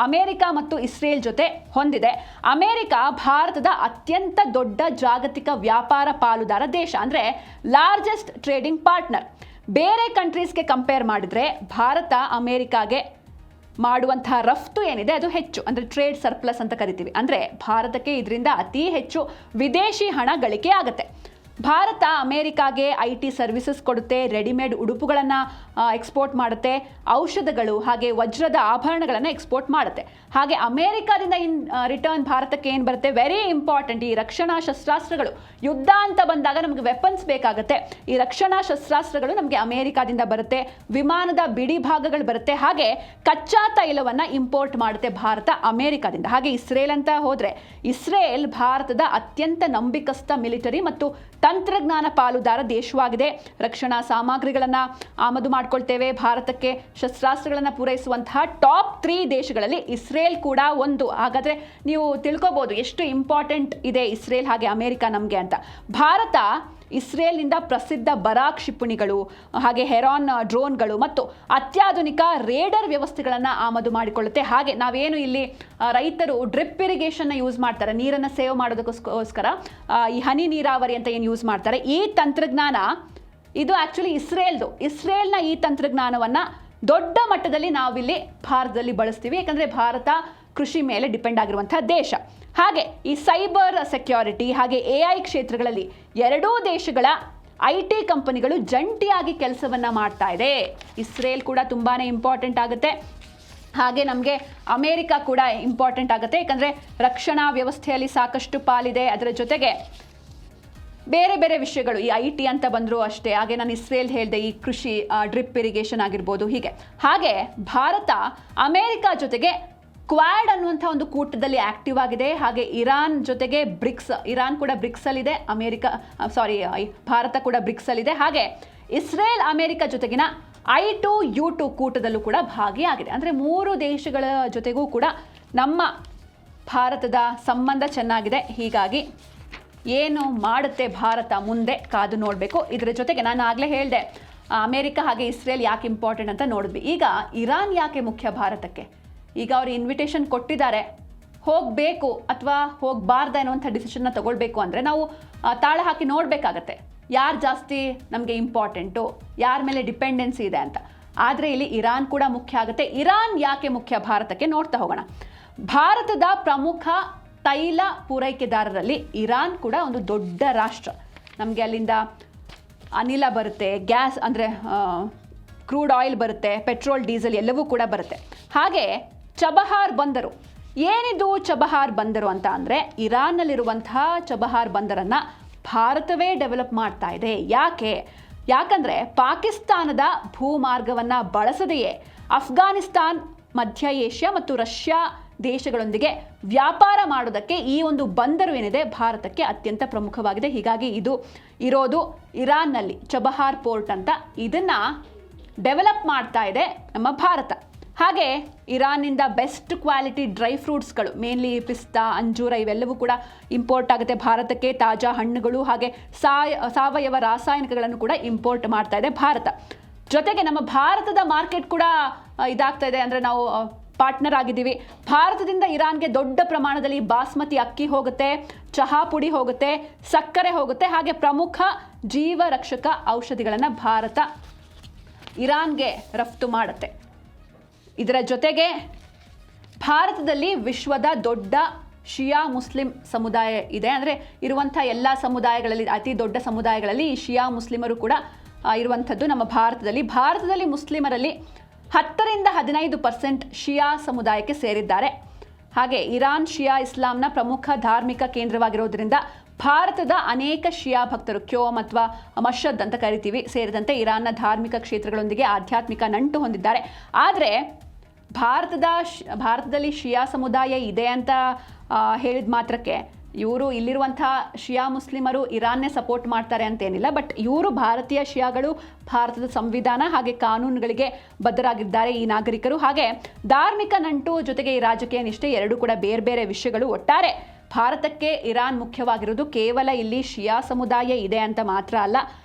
ಅಮೇರಿಕ ಮತ್ತು ಇಸ್ರೇಲ್ ಜೊತೆ ಹೊಂದಿದೆ. ಅಮೇರಿಕ ಭಾರತದ ಅತ್ಯಂತ ದೊಡ್ಡ ಜಾಗತಿಕ ವ್ಯಾಪಾರ ಪಾಲುದಾರ ದೇಶ, ಅಂದರೆ ಲಾರ್ಜೆಸ್ಟ್ ಟ್ರೇಡಿಂಗ್ ಪಾರ್ಟ್ನರ್. ಬೇರೆ ಕಂಟ್ರೀಸ್ಗೆ ಕಂಪೇರ್ ಮಾಡಿದರೆ ಭಾರತ ಅಮೇರಿಕಾಗೆ ಮಾಡುವಂತಹ ರಫ್ತು ಏನಿದೆ ಅದು ಹೆಚ್ಚು, ಅಂದರೆ ಟ್ರೇಡ್ ಸರ್ಪ್ಲಸ್ ಅಂತ ಕರಿತೀವಿ. ಅಂದರೆ ಭಾರತಕ್ಕೆ ಇದರಿಂದ ಅತಿ ಹೆಚ್ಚು ವಿದೇಶಿ ಹಣ ಗಳಿಕೆ ಆಗುತ್ತೆ. ಭಾರತ ಅಮೇರಿಕಾಗೆ IT ಸರ್ವಿಸಸ್ ಕೊಡುತ್ತೆ, ರೆಡಿಮೇಡ್ ಉಡುಪುಗಳನ್ನು ಎಕ್ಸ್ಪೋರ್ಟ್ ಮಾಡುತ್ತೆ, ಔಷಧಗಳು ಹಾಗೆ ವಜ್ರದ ಆಭರಣಗಳನ್ನು ಎಕ್ಸ್ಪೋರ್ಟ್ ಮಾಡುತ್ತೆ. ಹಾಗೆ ಅಮೇರಿಕಾದಿಂದ ರಿಟರ್ನ್ ಭಾರತಕ್ಕೆ ಏನು ಬರುತ್ತೆ, ವೆರಿ ಇಂಪಾರ್ಟೆಂಟ್, ಈ ರಕ್ಷಣಾ ಶಸ್ತ್ರಾಸ್ತ್ರಗಳು. ಯುದ್ಧ ಅಂತ ಬಂದಾಗ ನಮಗೆ ವೆಪನ್ಸ್ ಬೇಕಾಗುತ್ತೆ, ಈ ರಕ್ಷಣಾ ಶಸ್ತ್ರಾಸ್ತ್ರಗಳು ನಮಗೆ ಅಮೇರಿಕಾದಿಂದ ಬರುತ್ತೆ, ವಿಮಾನದ ಬಿಡಿ ಭಾಗಗಳು ಬರುತ್ತೆ, ಹಾಗೆ ಕಚ್ಚಾ ತೈಲವನ್ನು ಇಂಪೋರ್ಟ್ ಮಾಡುತ್ತೆ ಭಾರತ ಅಮೇರಿಕಾದಿಂದ. ಹಾಗೆ ಇಸ್ರೇಲ್ ಅಂತ ಹೋದರೆ ಇಸ್ರೇಲ್ ಭಾರತದ ಅತ್ಯಂತ ನಂಬಿಕಸ್ಥ ಮಿಲಿಟರಿ ಮತ್ತು ತಂತ್ರಜ್ಞಾನ ಪಾಲುದಾರ ದೇಶವಾಗಿದೆ. ರಕ್ಷಣಾ ಸಾಮಗ್ರಿಗಳನ್ನು ಆಮದು ಮಾಡಿಕೊಳ್ತೇವೆ. ಭಾರತಕ್ಕೆ ಶಸ್ತ್ರಾಸ್ತ್ರಗಳನ್ನು ಪೂರೈಸುವಂತಹ ಟಾಪ್ 3 ದೇಶಗಳಲ್ಲಿ ಇಸ್ರೇಲ್ ಕೂಡ ಒಂದು. ಹಾಗಾದರೆ ನೀವು ತಿಳ್ಕೊಬೋದು ಎಷ್ಟು ಇಂಪಾರ್ಟೆಂಟ್ ಇದೆ ಇಸ್ರೇಲ್ ಹಾಗೆ ಅಮೇರಿಕಾ ನಮಗೆ ಅಂತ. ಭಾರತ ಇಸ್ರೇಲ್ನಿಂದ ಪ್ರಸಿದ್ಧ ಬರಾಕ್ ಕ್ಷಿಪಣಿಗಳು ಹಾಗೆ ಹೆರಾನ್ ಡ್ರೋನ್ಗಳು ಮತ್ತು ಅತ್ಯಾಧುನಿಕ ರೇಡರ್ ವ್ಯವಸ್ಥೆಗಳನ್ನು ಆಮದು ಮಾಡಿಕೊಳ್ಳುತ್ತೆ. ಹಾಗೆ ನಾವೇನು ಇಲ್ಲಿ ರೈತರು ಡ್ರಿಪ್ ಇರಿಗೇಷನ್ನ ಯೂಸ್ ಮಾಡ್ತಾರೆ, ನೀರನ್ನು ಸೇವ್ ಮಾಡೋದಕ್ಕೋಸ್ಕರ ಈ ಹನಿ ನೀರಾವರಿ ಅಂತ ಏನು ಯೂಸ್ ಮಾಡ್ತಾರೆ, ಈ ತಂತ್ರಜ್ಞಾನ ಇದು ಆ್ಯಕ್ಚುಲಿ ಇಸ್ರೇಲ್ನ ಈ ತಂತ್ರಜ್ಞಾನವನ್ನು ದೊಡ್ಡ ಮಟ್ಟದಲ್ಲಿ ನಾವಿಲ್ಲಿ ಭಾರತದಲ್ಲಿ ಬಳಸ್ತೀವಿ. ಯಾಕಂದರೆ ಭಾರತ ಕೃಷಿ ಮೇಲೆ ಡಿಪೆಂಡ್ ಆಗಿರುವಂಥ ದೇಶ. ಹಾಗೆ ಈ ಸೈಬರ್ ಸೆಕ್ಯೂರಿಟಿ ಹಾಗೆ AI ಕ್ಷೇತ್ರಗಳಲ್ಲಿ ಎರಡೂ ದೇಶಗಳ IT ಕಂಪನಿಗಳು ಜಂಟಿಯಾಗಿ ಕೆಲಸವನ್ನು ಮಾಡ್ತಾ ಇದೆ. ಇಸ್ರೇಲ್ ಕೂಡ ತುಂಬಾ ಇಂಪಾರ್ಟೆಂಟ್ ಆಗುತ್ತೆ. ಹಾಗೆ ನಮಗೆ ಅಮೇರಿಕಾ ಕೂಡ ಇಂಪಾರ್ಟೆಂಟ್ ಆಗುತ್ತೆ, ಯಾಕಂದರೆ ರಕ್ಷಣಾ ವ್ಯವಸ್ಥೆಯಲ್ಲಿ ಸಾಕಷ್ಟು ಪಾಲಿದೆ. ಅದರ ಜೊತೆಗೆ ಬೇರೆ ಬೇರೆ ವಿಷಯಗಳು ಈ IT ಅಂತ ಬಂದರೂ ಅಷ್ಟೇ. ಹಾಗೆ ನಾನು ಇಸ್ರೇಲ್ ಹೇಳಿದೆ, ಈ ಕೃಷಿ ಡ್ರಿಪ್ ಇರಿಗೇಷನ್ ಆಗಿರ್ಬೋದು. ಹಾಗೆ ಭಾರತ ಅಮೇರಿಕಾ ಜೊತೆಗೆ ಕ್ವಾಡ್ ಅನ್ನುವಂಥ ಒಂದು ಕೂಟದಲ್ಲಿ ಆಕ್ಟಿವ್ ಆಗಿದೆ. ಹಾಗೆ ಇರಾನ್ ಜೊತೆಗೆ ಇರಾನ್ ಕೂಡ ಬ್ರಿಕ್ಸಲ್ಲಿದೆ, ಭಾರತ ಕೂಡ ಬ್ರಿಕ್ಸಲ್ಲಿದೆ. ಹಾಗೆ ಇಸ್ರೇಲ್ ಅಮೇರಿಕಾ ಜೊತೆಗಿನ I2U2 ಕೂಟದಲ್ಲೂ ಕೂಡ ಭಾಗಿಯಾಗಿದೆ. ಅಂದರೆ 3 ದೇಶಗಳ ಜೊತೆಗೂ ಕೂಡ ನಮ್ಮ ಭಾರತದ ಸಂಬಂಧ ಚೆನ್ನಾಗಿದೆ. ಹೀಗಾಗಿ ಏನು ಮಾಡುತ್ತೆ ಭಾರತ ಮುಂದೆ ಕಾದು ನೋಡಬೇಕು. ಇದರ ಜೊತೆಗೆ ನಾನು ಆಗಲೇ ಹೇಳಿದೆ ಅಮೇರಿಕಾ ಹಾಗೆ ಇಸ್ರೇಲ್ ಯಾಕೆ ಇಂಪಾರ್ಟೆಂಟ್ ಅಂತ ನೋಡಿದ್ವಿ. ಈಗ ಇರಾನ್ ಯಾಕೆ ಮುಖ್ಯ ಭಾರತಕ್ಕೆ? ಈಗ ಅವರು ಇನ್ವಿಟೇಷನ್ ಕೊಟ್ಟಿದ್ದಾರೆ, ಹೋಗಬೇಕು ಅಥವಾ ಹೋಗಬಾರ್ದ ಅನ್ನುವಂಥ ಡಿಸಿಷನ್ನ ತಗೊಳ್ಬೇಕು ಅಂದರೆ ನಾವು ತಾಳ ಹಾಕಿ ನೋಡಬೇಕಾಗತ್ತೆ, ಯಾರು ಜಾಸ್ತಿ ನಮಗೆ ಇಂಪಾರ್ಟೆಂಟು, ಯಾರ ಮೇಲೆ ಡಿಪೆಂಡೆನ್ಸಿ ಇದೆ ಅಂತ. ಆದರೆ ಇಲ್ಲಿ ಇರಾನ್ ಕೂಡ ಮುಖ್ಯ ಆಗುತ್ತೆ. ಇರಾನ್ ಯಾಕೆ ಮುಖ್ಯ ಭಾರತಕ್ಕೆ ನೋಡ್ತಾ ಹೋಗೋಣ. ಭಾರತದ ಪ್ರಮುಖ ತೈಲ ಪೂರೈಕೆದಾರರಲ್ಲಿ ಇರಾನ್ ಕೂಡ ಒಂದು ದೊಡ್ಡ ರಾಷ್ಟ್ರ. ನಮಗೆ ಅಲ್ಲಿಂದ ಅನಿಲ ಬರುತ್ತೆ, ಗ್ಯಾಸ್ ಅಂದರೆ ಕ್ರೂಡ್ ಆಯಿಲ್ ಬರುತ್ತೆ, ಪೆಟ್ರೋಲ್ ಡೀಸೆಲ್ ಎಲ್ಲವೂ ಕೂಡ ಬರುತ್ತೆ. ಹಾಗೆ ಚಬಹಾರ್ ಬಂದರು, ಏನಿದು ಚಬಹಾರ್ ಬಂದರು ಅಂತ ಅಂದರೆ ಇರಾನ್ನಲ್ಲಿರುವಂತಹ ಚಬಹಾರ್ ಬಂದರನ್ನು ಭಾರತವೇ ಡೆವಲಪ್ ಮಾಡ್ತಾ ಇದೆ. ಯಾಕಂದರೆ ಪಾಕಿಸ್ತಾನದ ಭೂಮಾರ್ಗವನ್ನು ಬಳಸದೆಯೇ ಅಫ್ಘಾನಿಸ್ತಾನ್, ಮಧ್ಯ ಏಷ್ಯಾ ಮತ್ತು ರಷ್ಯಾ ದೇಶಗಳೊಂದಿಗೆ ವ್ಯಾಪಾರ ಮಾಡೋದಕ್ಕೆ ಈ ಒಂದು ಬಂದರು ಏನಿದೆ ಭಾರತಕ್ಕೆ ಅತ್ಯಂತ ಪ್ರಮುಖವಾಗಿದೆ. ಹೀಗಾಗಿ ಇದು ಇರೋದು ಇರಾನ್ನಲ್ಲಿ, ಚಬಹಾರ್ ಪೋರ್ಟ್ ಅಂತ. ಇದನ್ನು ಡೆವಲಪ್ ಮಾಡ್ತಾ ಇದೆ ನಮ್ಮ ಭಾರತ. ಹಾಗೆ ಇರಾನ್ನಿಂದ ಬೆಸ್ಟ್ ಕ್ವಾಲಿಟಿ ಡ್ರೈ ಫ್ರೂಟ್ಸ್ಗಳು, ಮೇನ್ಲಿ ಪಿಸ್ತಾ, ಅಂಜೂರ ಇವೆಲ್ಲವೂ ಕೂಡ ಇಂಪೋರ್ಟ್ ಆಗುತ್ತೆ ಭಾರತಕ್ಕೆ. ತಾಜಾ ಹಣ್ಣುಗಳು ಹಾಗೆ ಸಾವಯವ ರಾಸಾಯನಿಕಗಳನ್ನು ಕೂಡ ಇಂಪೋರ್ಟ್ ಮಾಡ್ತಾ ಇದೆ ಭಾರತ. ಜೊತೆಗೆ ನಮ್ಮ ಭಾರತದ ಮಾರ್ಕೆಟ್ ಕೂಡ ಇದಾಗ್ತಾ ಇದೆ, ಅಂದರೆ ನಾವು ಪಾರ್ಟ್ನರ್ ಆಗಿದ್ದೀವಿ. ಭಾರತದಿಂದ ಇರಾನ್ಗೆ ದೊಡ್ಡ ಪ್ರಮಾಣದಲ್ಲಿ ಬಾಸ್ಮತಿ ಅಕ್ಕಿ ಹೋಗುತ್ತೆ, ಚಹಾ ಪುಡಿ ಹೋಗುತ್ತೆ, ಸಕ್ಕರೆ ಹೋಗುತ್ತೆ, ಹಾಗೆ ಪ್ರಮುಖ ಜೀವರಕ್ಷಕ ಔಷಧಿಗಳನ್ನು ಭಾರತ ಇರಾನ್ಗೆ ರಫ್ತು ಮಾಡುತ್ತೆ. ಇದರ ಜೊತೆಗೆ ಭಾರತದಲ್ಲಿ ವಿಶ್ವದ ದೊಡ್ಡ ಶಿಯಾ ಮುಸ್ಲಿಂ ಸಮುದಾಯ ಇದೆ. ಅಂದರೆ ಇರುವಂಥ ಎಲ್ಲ ಸಮುದಾಯಗಳಲ್ಲಿ ಅತಿ ದೊಡ್ಡ ಸಮುದಾಯಗಳಲ್ಲಿ ಈ ಶಿಯಾ ಮುಸ್ಲಿಮರು ಕೂಡ ಇರುವಂಥದ್ದು ನಮ್ಮ ಭಾರತದಲ್ಲಿ ಮುಸ್ಲಿಮರಲ್ಲಿ 10ರಿಂದ 15% ಶಿಯಾ ಸಮುದಾಯಕ್ಕೆ ಸೇರಿದ್ದಾರೆ. ಹಾಗೆ ಇರಾನ್ ಶಿಯಾ ಇಸ್ಲಾಂನ ಪ್ರಮುಖ ಧಾರ್ಮಿಕ ಕೇಂದ್ರವಾಗಿರೋದ್ರಿಂದ ಭಾರತದ ಅನೇಕ ಶಿಯಾ ಭಕ್ತರು, ಕ್ಯೋಮ್ ಅಥವಾ ಮಷದ್ ಅಂತ ಕರಿತೀವಿ, ಸೇರಿದಂತೆ ಇರಾನ್ನ ಧಾರ್ಮಿಕ ಕ್ಷೇತ್ರಗಳೊಂದಿಗೆ ಆಧ್ಯಾತ್ಮಿಕ ನಂಟು ಹೊಂದಿದ್ದಾರೆ. ಆದರೆ ಭಾರತದಲ್ಲಿ ಶಿಯಾ ಸಮುದಾಯ ಇದೆ ಅಂತ ಹೇಳಿದ ಮಾತ್ರಕ್ಕೆ ಇವರು ಇಲ್ಲಿರುವಂಥ ಶಿಯಾ ಮುಸ್ಲಿಮರು ಇರಾನ್ನೇ ಸಪೋರ್ಟ್ ಮಾಡ್ತಾರೆ ಅಂತೇನಿಲ್ಲ. ಬಟ್ ಇವರು ಭಾರತೀಯ ಶಿಯಾಗಳು, ಭಾರತದ ಸಂವಿಧಾನ ಹಾಗೆ ಕಾನೂನುಗಳಿಗೆ ಬದ್ಧರಾಗಿದ್ದಾರೆ ಈ ನಾಗರಿಕರು. ಹಾಗೆ ಧಾರ್ಮಿಕ ನಂಟು ಜೊತೆಗೆ ಈ ರಾಜಕೀಯ ನಿಷ್ಠೆ ಎರಡೂ ಕೂಡ ಬೇರೆ ಬೇರೆ ವಿಷಯಗಳು. ಒಟ್ಟಾರೆ ಭಾರತಕ್ಕೆ ಇರಾನ್ ಮುಖ್ಯವಾಗಿರೋದು ಕೇವಲ ಇಲ್ಲಿ ಶಿಯಾ ಸಮುದಾಯ ಇದೆ ಅಂತ ಮಾತ್ರ ಅಲ್ಲ,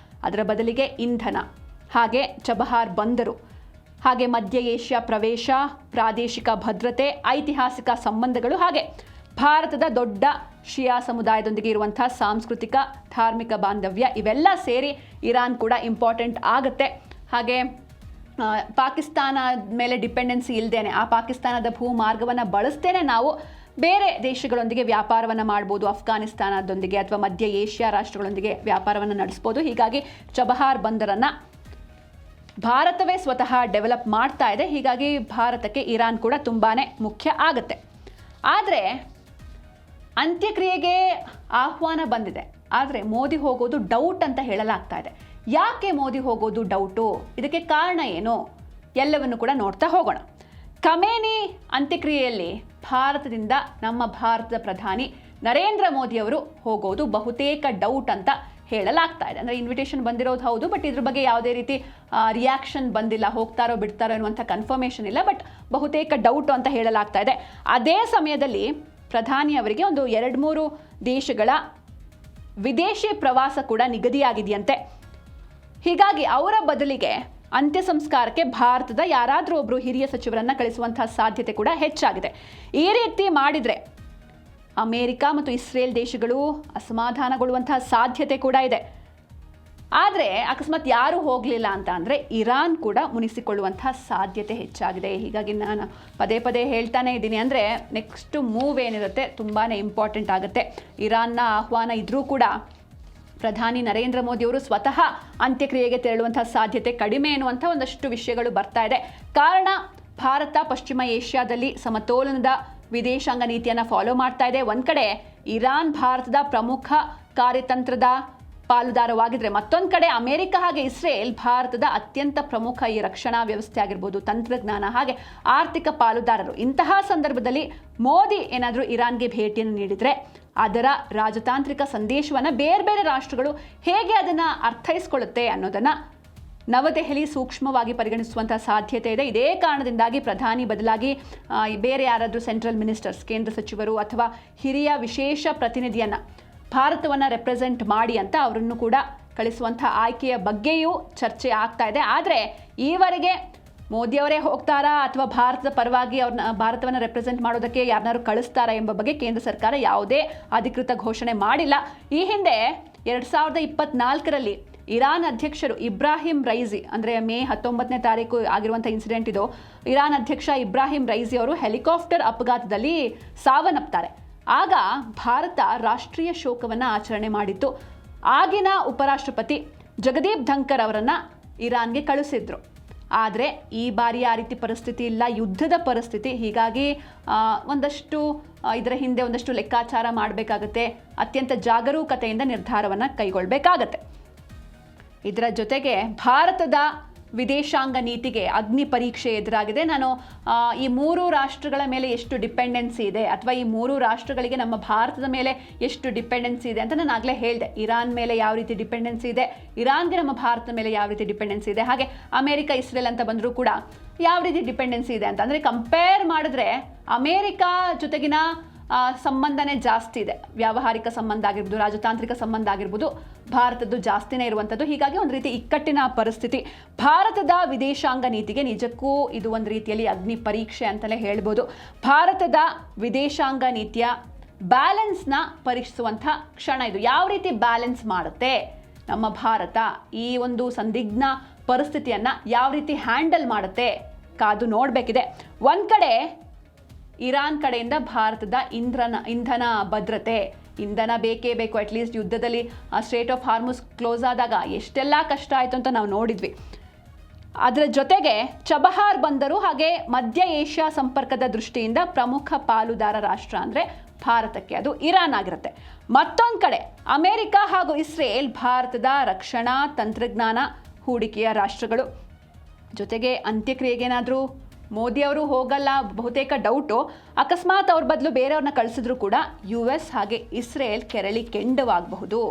ಅದರ ಬದಲಿಗೆ ಇಂಧನ, ಹಾಗೆ ಚಬಹಾರ್ ಬಂದರು, ಹಾಗೆ ಮಧ್ಯ ಏಷ್ಯಾ ಪ್ರವೇಶ, ಪ್ರಾದೇಶಿಕ ಭದ್ರತೆ, ಐತಿಹಾಸಿಕ ಸಂಬಂಧಗಳು, ಹಾಗೆ ಭಾರತದ ದೊಡ್ಡ ಶಿಯಾ ಸಮುದಾಯದೊಂದಿಗೆ ಇರುವಂಥ ಸಾಂಸ್ಕೃತಿಕ ಧಾರ್ಮಿಕ ಬಾಂಧವ್ಯ ಇವೆಲ್ಲ ಸೇರಿ ಇರಾನ್ ಕೂಡ ಇಂಪಾರ್ಟೆಂಟ್ ಆಗುತ್ತೆ. ಹಾಗೆ ಪಾಕಿಸ್ತಾನ ಮೇಲೆ ಡಿಪೆಂಡೆನ್ಸಿ ಇಲ್ಲದೇನೆ, ಆ ಪಾಕಿಸ್ತಾನದ ಭೂಮಾರ್ಗವನ್ನು ಬಳಸ್ತೇನೆ ನಾವು ಬೇರೆ ದೇಶಗಳೊಂದಿಗೆ ವ್ಯಾಪಾರವನ್ನು ಮಾಡ್ಬೋದು, ಅಫ್ಘಾನಿಸ್ತಾನದೊಂದಿಗೆ ಅಥವಾ ಮಧ್ಯ ಏಷ್ಯಾ ರಾಷ್ಟ್ರಗಳೊಂದಿಗೆ ವ್ಯಾಪಾರವನ್ನು ನಡೆಸ್ಬೋದು. ಹೀಗಾಗಿ ಚಬಹಾರ್ ಬಂದರನ್ನು ಭಾರತವೇ ಸ್ವತಃ ಡೆವಲಪ್ ಮಾಡ್ತಾ ಇದೆ. ಹೀಗಾಗಿ ಭಾರತಕ್ಕೆ ಇರಾನ್ ಕೂಡ ತುಂಬಾ ಮುಖ್ಯ ಆಗುತ್ತೆ. ಆದರೆ ಅಂತ್ಯಕ್ರಿಯೆಗೆ ಆಹ್ವಾನ ಬಂದಿದೆ, ಆದರೆ ಮೋದಿ ಹೋಗೋದು ಡೌಟ್ ಅಂತ ಹೇಳಲಾಗ್ತಾ ಇದೆ. ಯಾಕೆ ಮೋದಿ ಹೋಗೋದು ಡೌಟು? ಇದಕ್ಕೆ ಕಾರಣ ಏನು? ಎಲ್ಲವನ್ನು ಕೂಡ ನೋಡ್ತಾ ಹೋಗೋಣ. ಖಮೇನಿ ಅಂತ್ಯಕ್ರಿಯೆಯಲ್ಲಿ ಭಾರತದಿಂದ ನಮ್ಮ ಭಾರತದ ಪ್ರಧಾನಿ ನರೇಂದ್ರ ಮೋದಿಯವರು ಹೋಗೋದು ಬಹುತೇಕ ಡೌಟ್ ಅಂತ ಹೇಳಲಾಗ್ತಾ ಇದೆ. ಅಂದರೆ ಇನ್ವಿಟೇಷನ್ ಬಂದಿರೋದು ಹೌದು, ಬಟ್ ಇದ್ರ ಬಗ್ಗೆ ಯಾವುದೇ ರೀತಿ ರಿಯಾಕ್ಷನ್ ಬಂದಿಲ್ಲ, ಹೋಗ್ತಾರೋ ಬಿಡ್ತಾರೋ ಅನ್ನುವಂಥ ಕನ್ಫರ್ಮೇಷನ್ ಇಲ್ಲ. ಬಟ್ ಬಹುತೇಕ ಡೌಟು ಅಂತ ಹೇಳಲಾಗ್ತಾ ಇದೆ. ಅದೇ ಸಮಯದಲ್ಲಿ ಪ್ರಧಾನಿಯವರಿಗೆ ಒಂದು 2-3 ದೇಶಗಳ ವಿದೇಶಿ ಪ್ರವಾಸ ಕೂಡ ನಿಗದಿಯಾಗಿದೆಯಂತೆ. ಹೀಗಾಗಿ ಅವರ ಬದಲಿಗೆ ಅಂತ್ಯ ಸಂಸ್ಕಾರಕ್ಕೆ ಭಾರತದ ಯಾರಾದರೂ ಒಬ್ಬರು ಹಿರಿಯ ಸಚಿವರನ್ನು ಕಳಿಸುವಂತಹ ಸಾಧ್ಯತೆ ಕೂಡ ಹೆಚ್ಚಾಗಿದೆ. ಈ ರೀತಿ ಮಾಡಿದರೆ ಅಮೇರಿಕ ಮತ್ತು ಇಸ್ರೇಲ್ ದೇಶಗಳು ಅಸಮಾಧಾನಗೊಳ್ಳುವಂತಹ ಸಾಧ್ಯತೆ ಕೂಡ ಇದೆ. ಆದರೆ ಅಕಸ್ಮಾತ್ ಯಾರೂ ಹೋಗಲಿಲ್ಲ ಅಂತ ಅಂದರೆ ಇರಾನ್ ಕೂಡ ಮುನಿಸಿಕೊಳ್ಳುವಂತಹ ಸಾಧ್ಯತೆ ಹೆಚ್ಚಾಗಿದೆ. ಹೀಗಾಗಿ ನಾನು ಪದೇ ಪದೇ ಹೇಳ್ತಾನೆ ಇದ್ದೀನಿ, ಅಂದರೆ ನೆಕ್ಸ್ಟ್ ಮೂವ್ ಏನಿರುತ್ತೆ ತುಂಬಾ ಇಂಪಾರ್ಟೆಂಟ್ ಆಗುತ್ತೆ. ಇರಾನ್ನ ಆಹ್ವಾನ ಇದ್ರೂ ಕೂಡ ಪ್ರಧಾನಿ ನರೇಂದ್ರ ಮೋದಿಯವರು ಸ್ವತಃ ಅಂತ್ಯಕ್ರಿಯೆಗೆ ತೆರಳುವಂತಹ ಸಾಧ್ಯತೆ ಕಡಿಮೆ ಎನ್ನುವಂಥ ಒಂದಷ್ಟು ವಿಷಯಗಳು ಬರ್ತಾ ಇದೆ. ಕಾರಣ ಭಾರತ ಪಶ್ಚಿಮ ಏಷ್ಯಾದಲ್ಲಿ ಸಮತೋಲನದ ವಿದೇಶಾಂಗ ನೀತಿಯನ್ನು ಫಾಲೋ ಮಾಡ್ತಾ ಇದೆ. ಒಂದು ಕಡೆ ಇರಾನ್ ಭಾರತದ ಪ್ರಮುಖ ಕಾರ್ಯತಂತ್ರದ ಪಾಲುದಾರವಾಗಿದ್ದರೆ, ಮತ್ತೊಂದು ಕಡೆ ಅಮೆರಿಕ ಹಾಗೆ ಇಸ್ರೇಲ್ ಭಾರತದ ಅತ್ಯಂತ ಪ್ರಮುಖ ಈ ರಕ್ಷಣಾ ವ್ಯವಸ್ಥೆ ಆಗಿರ್ಬೋದು, ತಂತ್ರಜ್ಞಾನ ಹಾಗೆ ಆರ್ಥಿಕ ಪಾಲುದಾರರು. ಇಂತಹ ಸಂದರ್ಭದಲ್ಲಿ ಮೋದಿ ಏನಾದರೂ ಇರಾನ್ಗೆ ಭೇಟಿಯನ್ನು ನೀಡಿದರೆ ಅದರ ರಾಜತಾಂತ್ರಿಕ ಸಂದೇಶವನ್ನು ಬೇರೆ ಬೇರೆ ರಾಷ್ಟ್ರಗಳು ಹೇಗೆ ಅದನ್ನು ಅರ್ಥೈಸ್ಕೊಳ್ಳುತ್ತೆ ಅನ್ನೋದನ್ನು ನವದೆಹಲಿ ಸೂಕ್ಷ್ಮವಾಗಿ ಪರಿಗಣಿಸುವಂಥ ಸಾಧ್ಯತೆ ಇದೆ. ಇದೇ ಕಾರಣದಿಂದಾಗಿ ಪ್ರಧಾನಿ ಬದಲಾಗಿ ಬೇರೆ ಯಾರಾದರೂ ಸೆಂಟ್ರಲ್ ಮಿನಿಸ್ಟರ್ಸ್, ಕೇಂದ್ರ ಸಚಿವರು ಅಥವಾ ಹಿರಿಯ ವಿಶೇಷ ಪ್ರತಿನಿಧಿಯನ್ನು ಭಾರತವನ್ನು ರೆಪ್ರೆಸೆಂಟ್ ಮಾಡಿ ಅಂತ ಅವರನ್ನು ಕೂಡ ಕಳಿಸುವಂಥ ಆಯ್ಕೆಯ ಬಗ್ಗೆಯೂ ಚರ್ಚೆ ಆಗ್ತಾ ಇದೆ. ಆದರೆ ಈವರೆಗೆ ಮೋದಿಯವರೇ ಹೋಗ್ತಾರಾ ಅಥವಾ ಭಾರತದ ಪರವಾಗಿ ಅವ್ರನ್ನ ಭಾರತವನ್ನು ರೆಪ್ರೆಸೆಂಟ್ ಮಾಡೋದಕ್ಕೆ ಯಾರನ್ನಾರು ಕಳಿಸ್ತಾರಾ ಎಂಬ ಬಗ್ಗೆ ಕೇಂದ್ರ ಸರ್ಕಾರ ಯಾವುದೇ ಅಧಿಕೃತ ಘೋಷಣೆ ಮಾಡಿಲ್ಲ. ಈ ಹಿಂದೆ 2024ರಲ್ಲಿ ಇರಾನ್ ಅಧ್ಯಕ್ಷರು ಇಬ್ರಾಹಿಂ ರೈಸಿ, ಅಂದರೆ ಮೇ 19ನೇ ತಾರೀಕು ಆಗಿರುವಂಥ ಇನ್ಸಿಡೆಂಟ್ ಇದು. ಇರಾನ್ ಅಧ್ಯಕ್ಷ ಇಬ್ರಾಹಿಂ ರೈಸಿ ಅವರು ಹೆಲಿಕಾಪ್ಟರ್ ಅಪಘಾತದಲ್ಲಿ ಸಾವನ್ನಪ್ತಾರೆ. ಆಗ ಭಾರತ ರಾಷ್ಟ್ರೀಯ ಶೋಕವನ್ನು ಆಚರಣೆ ಮಾಡಿತ್ತು. ಆಗಿನ ಉಪರಾಷ್ಟ್ರಪತಿ ಜಗದೀಪ್ ಧಂಕರ್ ಅವರನ್ನು ಇರಾನ್ಗೆ ಕಳಿಸಿದ್ರು. ಆದರೆ ಈ ಬಾರಿ ಆ ರೀತಿ ಪರಿಸ್ಥಿತಿ ಇಲ್ಲ, ಯುದ್ಧದ ಪರಿಸ್ಥಿತಿ. ಹೀಗಾಗಿ ಒಂದಷ್ಟು ಇದರ ಹಿಂದೆ ಒಂದಷ್ಟು ಲೆಕ್ಕಾಚಾರ ಮಾಡಬೇಕಾಗತ್ತೆ, ಅತ್ಯಂತ ಜಾಗರೂಕತೆಯಿಂದ ನಿರ್ಧಾರವನ್ನು ಕೈಗೊಳ್ಳಬೇಕಾಗತ್ತೆ. ಇದರ ಜೊತೆಗೆ ಭಾರತದ ವಿದೇಶಾಂಗ ನೀತಿಗೆ ಅಗ್ನಿ ಪರೀಕ್ಷೆ ಎದುರಾಗಿದೆ. ನಾನು ಈ 3 ರಾಷ್ಟ್ರಗಳ ಮೇಲೆ ಎಷ್ಟು ಡಿಪೆಂಡೆನ್ಸಿ ಇದೆ ಅಥವಾ ಈ 3 ರಾಷ್ಟ್ರಗಳಿಗೆ ನಮ್ಮ ಭಾರತದ ಮೇಲೆ ಎಷ್ಟು ಡಿಪೆಂಡೆನ್ಸಿ ಇದೆ ಅಂತ ನಾನು ಆಗಲೇ ಹೇಳಿದೆ. ಇರಾನ್ ಮೇಲೆ ಯಾವ ರೀತಿ ಡಿಪೆಂಡೆನ್ಸಿ ಇದೆ, ಇರಾನ್ಗೆ ನಮ್ಮ ಭಾರತದ ಮೇಲೆ ಯಾವ ರೀತಿ ಡಿಪೆಂಡೆನ್ಸಿ ಇದೆ, ಹಾಗೆ ಅಮೇರಿಕ ಇಸ್ರೇಲ್ ಅಂತ ಬಂದರೂ ಕೂಡ ಯಾವ ರೀತಿ ಡಿಪೆಂಡೆನ್ಸಿ ಇದೆ ಅಂತ. ಅಂದರೆ ಕಂಪೇರ್ ಮಾಡಿದ್ರೆ ಅಮೇರಿಕ ಜೊತೆಗಿನ ಸಂಬಂಧನೇ ಜಾಸ್ತಿ ಇದೆ. ವ್ಯಾವಹಾರಿಕ ಸಂಬಂಧ ಆಗಿರ್ಬೋದು, ರಾಜತಾಂತ್ರಿಕ ಸಂಬಂಧ ಆಗಿರ್ಬೋದು, ಭಾರತದ್ದು ಜಾಸ್ತಿನೇ ಇರುವಂಥದ್ದು. ಹೀಗಾಗಿ ಒಂದು ರೀತಿ ಇಕ್ಕಟ್ಟಿನ ಪರಿಸ್ಥಿತಿ. ಭಾರತದ ವಿದೇಶಾಂಗ ನೀತಿಗೆ ನಿಜಕ್ಕೂ ಇದು ಒಂದು ರೀತಿಯಲ್ಲಿ ಅಗ್ನಿ ಪರೀಕ್ಷೆ ಅಂತಲೇ ಹೇಳ್ಬೋದು. ಭಾರತದ ವಿದೇಶಾಂಗ ನೀತಿಯ ಬ್ಯಾಲೆನ್ಸ್ನ ಪರೀಕ್ಷಿಸುವಂಥ ಕ್ಷಣ ಇದು. ಯಾವ ರೀತಿ ಬ್ಯಾಲೆನ್ಸ್ ಮಾಡುತ್ತೆ ನಮ್ಮ ಭಾರತ, ಈ ಒಂದು ಸಂದಿಗ್ಧ ಪರಿಸ್ಥಿತಿಯನ್ನು ಯಾವ ರೀತಿ ಹ್ಯಾಂಡಲ್ ಮಾಡುತ್ತೆ ಕಾದು ನೋಡಬೇಕಿದೆ. ಒಂದು ಕಡೆ ಇರಾನ್ ಕಡೆಯಿಂದ ಭಾರತದ ಇಂಧನ ಭದ್ರತೆ, ಇಂಧನ ಬೇಕೇ ಬೇಕು. ಅಟ್ಲೀಸ್ಟ್ ಯುದ್ಧದಲ್ಲಿ ಸ್ಟ್ರೇಟ್ ಆಫ್ ಹಾರ್ಮುಸ್ ಕ್ಲೋಸ್ ಆದಾಗ ಎಷ್ಟೆಲ್ಲ ಕಷ್ಟ ಆಯಿತು ಅಂತ ನಾವು ನೋಡಿದ್ವಿ. ಅದರ ಜೊತೆಗೆ ಚಬಹಾರ್ ಬಂದರು ಹಾಗೆ ಮಧ್ಯ ಏಷ್ಯಾ ಸಂಪರ್ಕದ ದೃಷ್ಟಿಯಿಂದ ಪ್ರಮುಖ ಪಾಲುದಾರ ರಾಷ್ಟ್ರ ಅಂದರೆ ಭಾರತಕ್ಕೆ ಅದು ಇರಾನ್ ಆಗಿರುತ್ತೆ. ಮತ್ತೊಂದು ಕಡೆ ಅಮೆರಿಕ ಹಾಗೂ ಇಸ್ರೇಲ್ ಭಾರತದ ರಕ್ಷಣಾ ತಂತ್ರಜ್ಞಾನ ಹೂಡಿಕೆಯ ರಾಷ್ಟ್ರಗಳು. ಜೊತೆಗೆ ಅಂತ್ಯಕ್ರಿಯೆಗೇನಾದರೂ ಮೋದಿ ಅವರು ಹೋಗಲ್ಲ ಬಹುತೇಕ ಡೌಟು. ಅಕಸ್ಮಾತ್ ಅವ್ರ ಬದಲು ಬೇರೆಯವ್ರನ್ನ ಕಳಿಸಿದ್ರು ಕೂಡ US ಹಾಗೆ ಇಸ್ರೇಲ್ ಕೆರಳಿ ಕೆಂಡವಾಗಬಹುದು.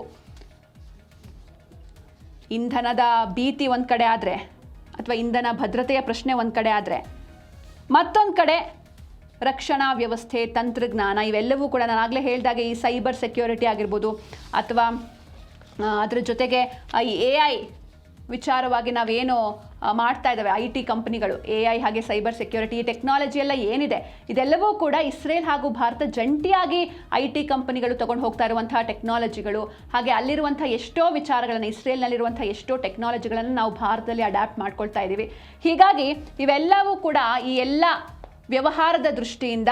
ಇಂಧನದ ಭೀತಿ ಒಂದು ಕಡೆ ಆದರೆ, ಅಥವಾ ಇಂಧನ ಭದ್ರತೆಯ ಪ್ರಶ್ನೆ ಒಂದು ಕಡೆ ಆದರೆ, ಮತ್ತೊಂದು ಕಡೆ ರಕ್ಷಣಾ ವ್ಯವಸ್ಥೆ, ತಂತ್ರಜ್ಞಾನ, ಇವೆಲ್ಲವೂ ಕೂಡ ನಾನು ಆಗಲೇ ಹೇಳಿದಾಗೆ ಈ ಸೈಬರ್ ಸೆಕ್ಯೂರಿಟಿ ಆಗಿರ್ಬೋದು, ಅಥವಾ ಅದರ ಜೊತೆಗೆ ಈ AI ವಿಚಾರವಾಗಿ ನಾವೇನು ಮಾಡ್ತಾ ಇದ್ದಾವೆ IT ಕಂಪನಿಗಳು, AI ಹಾಗೆ ಸೈಬರ್ ಸೆಕ್ಯೂರಿಟಿ ಟೆಕ್ನಾಲಜಿ ಎಲ್ಲ ಏನಿದೆ, ಇದೆಲ್ಲವೂ ಕೂಡ ಇಸ್ರೇಲ್ ಹಾಗೂ ಭಾರತ ಜಂಟಿಯಾಗಿ IT ಕಂಪನಿಗಳು ತಗೊಂಡು ಹೋಗ್ತಾ ಇರುವಂತಹ ಟೆಕ್ನಾಲಜಿಗಳು, ಹಾಗೆ ಅಲ್ಲಿರುವಂಥ ಎಷ್ಟೋ ವಿಚಾರಗಳನ್ನು, ಇಸ್ರೇಲ್ನಲ್ಲಿರುವಂಥ ಎಷ್ಟೋ ಟೆಕ್ನಾಲಜಿಗಳನ್ನು ನಾವು ಭಾರತದಲ್ಲಿ ಅಡ್ಯಾಪ್ಟ್ ಮಾಡ್ಕೊಳ್ತಾ ಇದ್ದೀವಿ. ಹೀಗಾಗಿ ಇವೆಲ್ಲವೂ ಕೂಡ ಈ ಎಲ್ಲ ವ್ಯವಹಾರದ ದೃಷ್ಟಿಯಿಂದ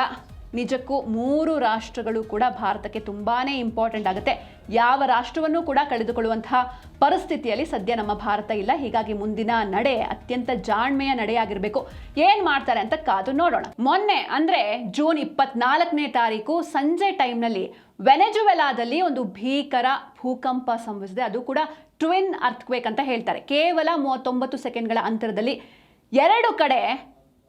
ನಿಜಕ್ಕೂ 3 ರಾಷ್ಟ್ರಗಳು ಕೂಡ ಭಾರತಕ್ಕೆ ತುಂಬಾ ಇಂಪಾರ್ಟೆಂಟ್ ಆಗುತ್ತೆ. ಯಾವ ರಾಷ್ಟ್ರವನ್ನೂ ಕೂಡ ಕಳೆದುಕೊಳ್ಳುವಂತಹ ಪರಿಸ್ಥಿತಿಯಲ್ಲಿ ಸದ್ಯ ನಮ್ಮ ಭಾರತ ಇಲ್ಲ. ಹೀಗಾಗಿ ಮುಂದಿನ ನಡೆ ಅತ್ಯಂತ ಜಾಣ್ಮೆಯ ನಡೆಯಾಗಿರಬೇಕು. ಏನು ಮಾಡ್ತಾರೆ ಅಂತ ಕಾದು ನೋಡೋಣ. ಮೊನ್ನೆ ಅಂದರೆ ಜೂನ್ 24ನೇ ತಾರೀಕು ಸಂಜೆ ಟೈಮ್ನಲ್ಲಿ ವೆನೆಜುವೆಲಾದಲ್ಲಿ ಒಂದು ಭೀಕರ ಭೂಕಂಪ ಸಂಭವಿಸಿದೆ. ಅದು ಕೂಡ ಟ್ವಿನ್ ಅರ್ಥ್ಕ್ವೇಕ್ ಅಂತ ಹೇಳ್ತಾರೆ. ಕೇವಲ 39 ಸೆಕೆಂಡ್ಗಳ ಅಂತರದಲ್ಲಿ 2 ಕಡೆ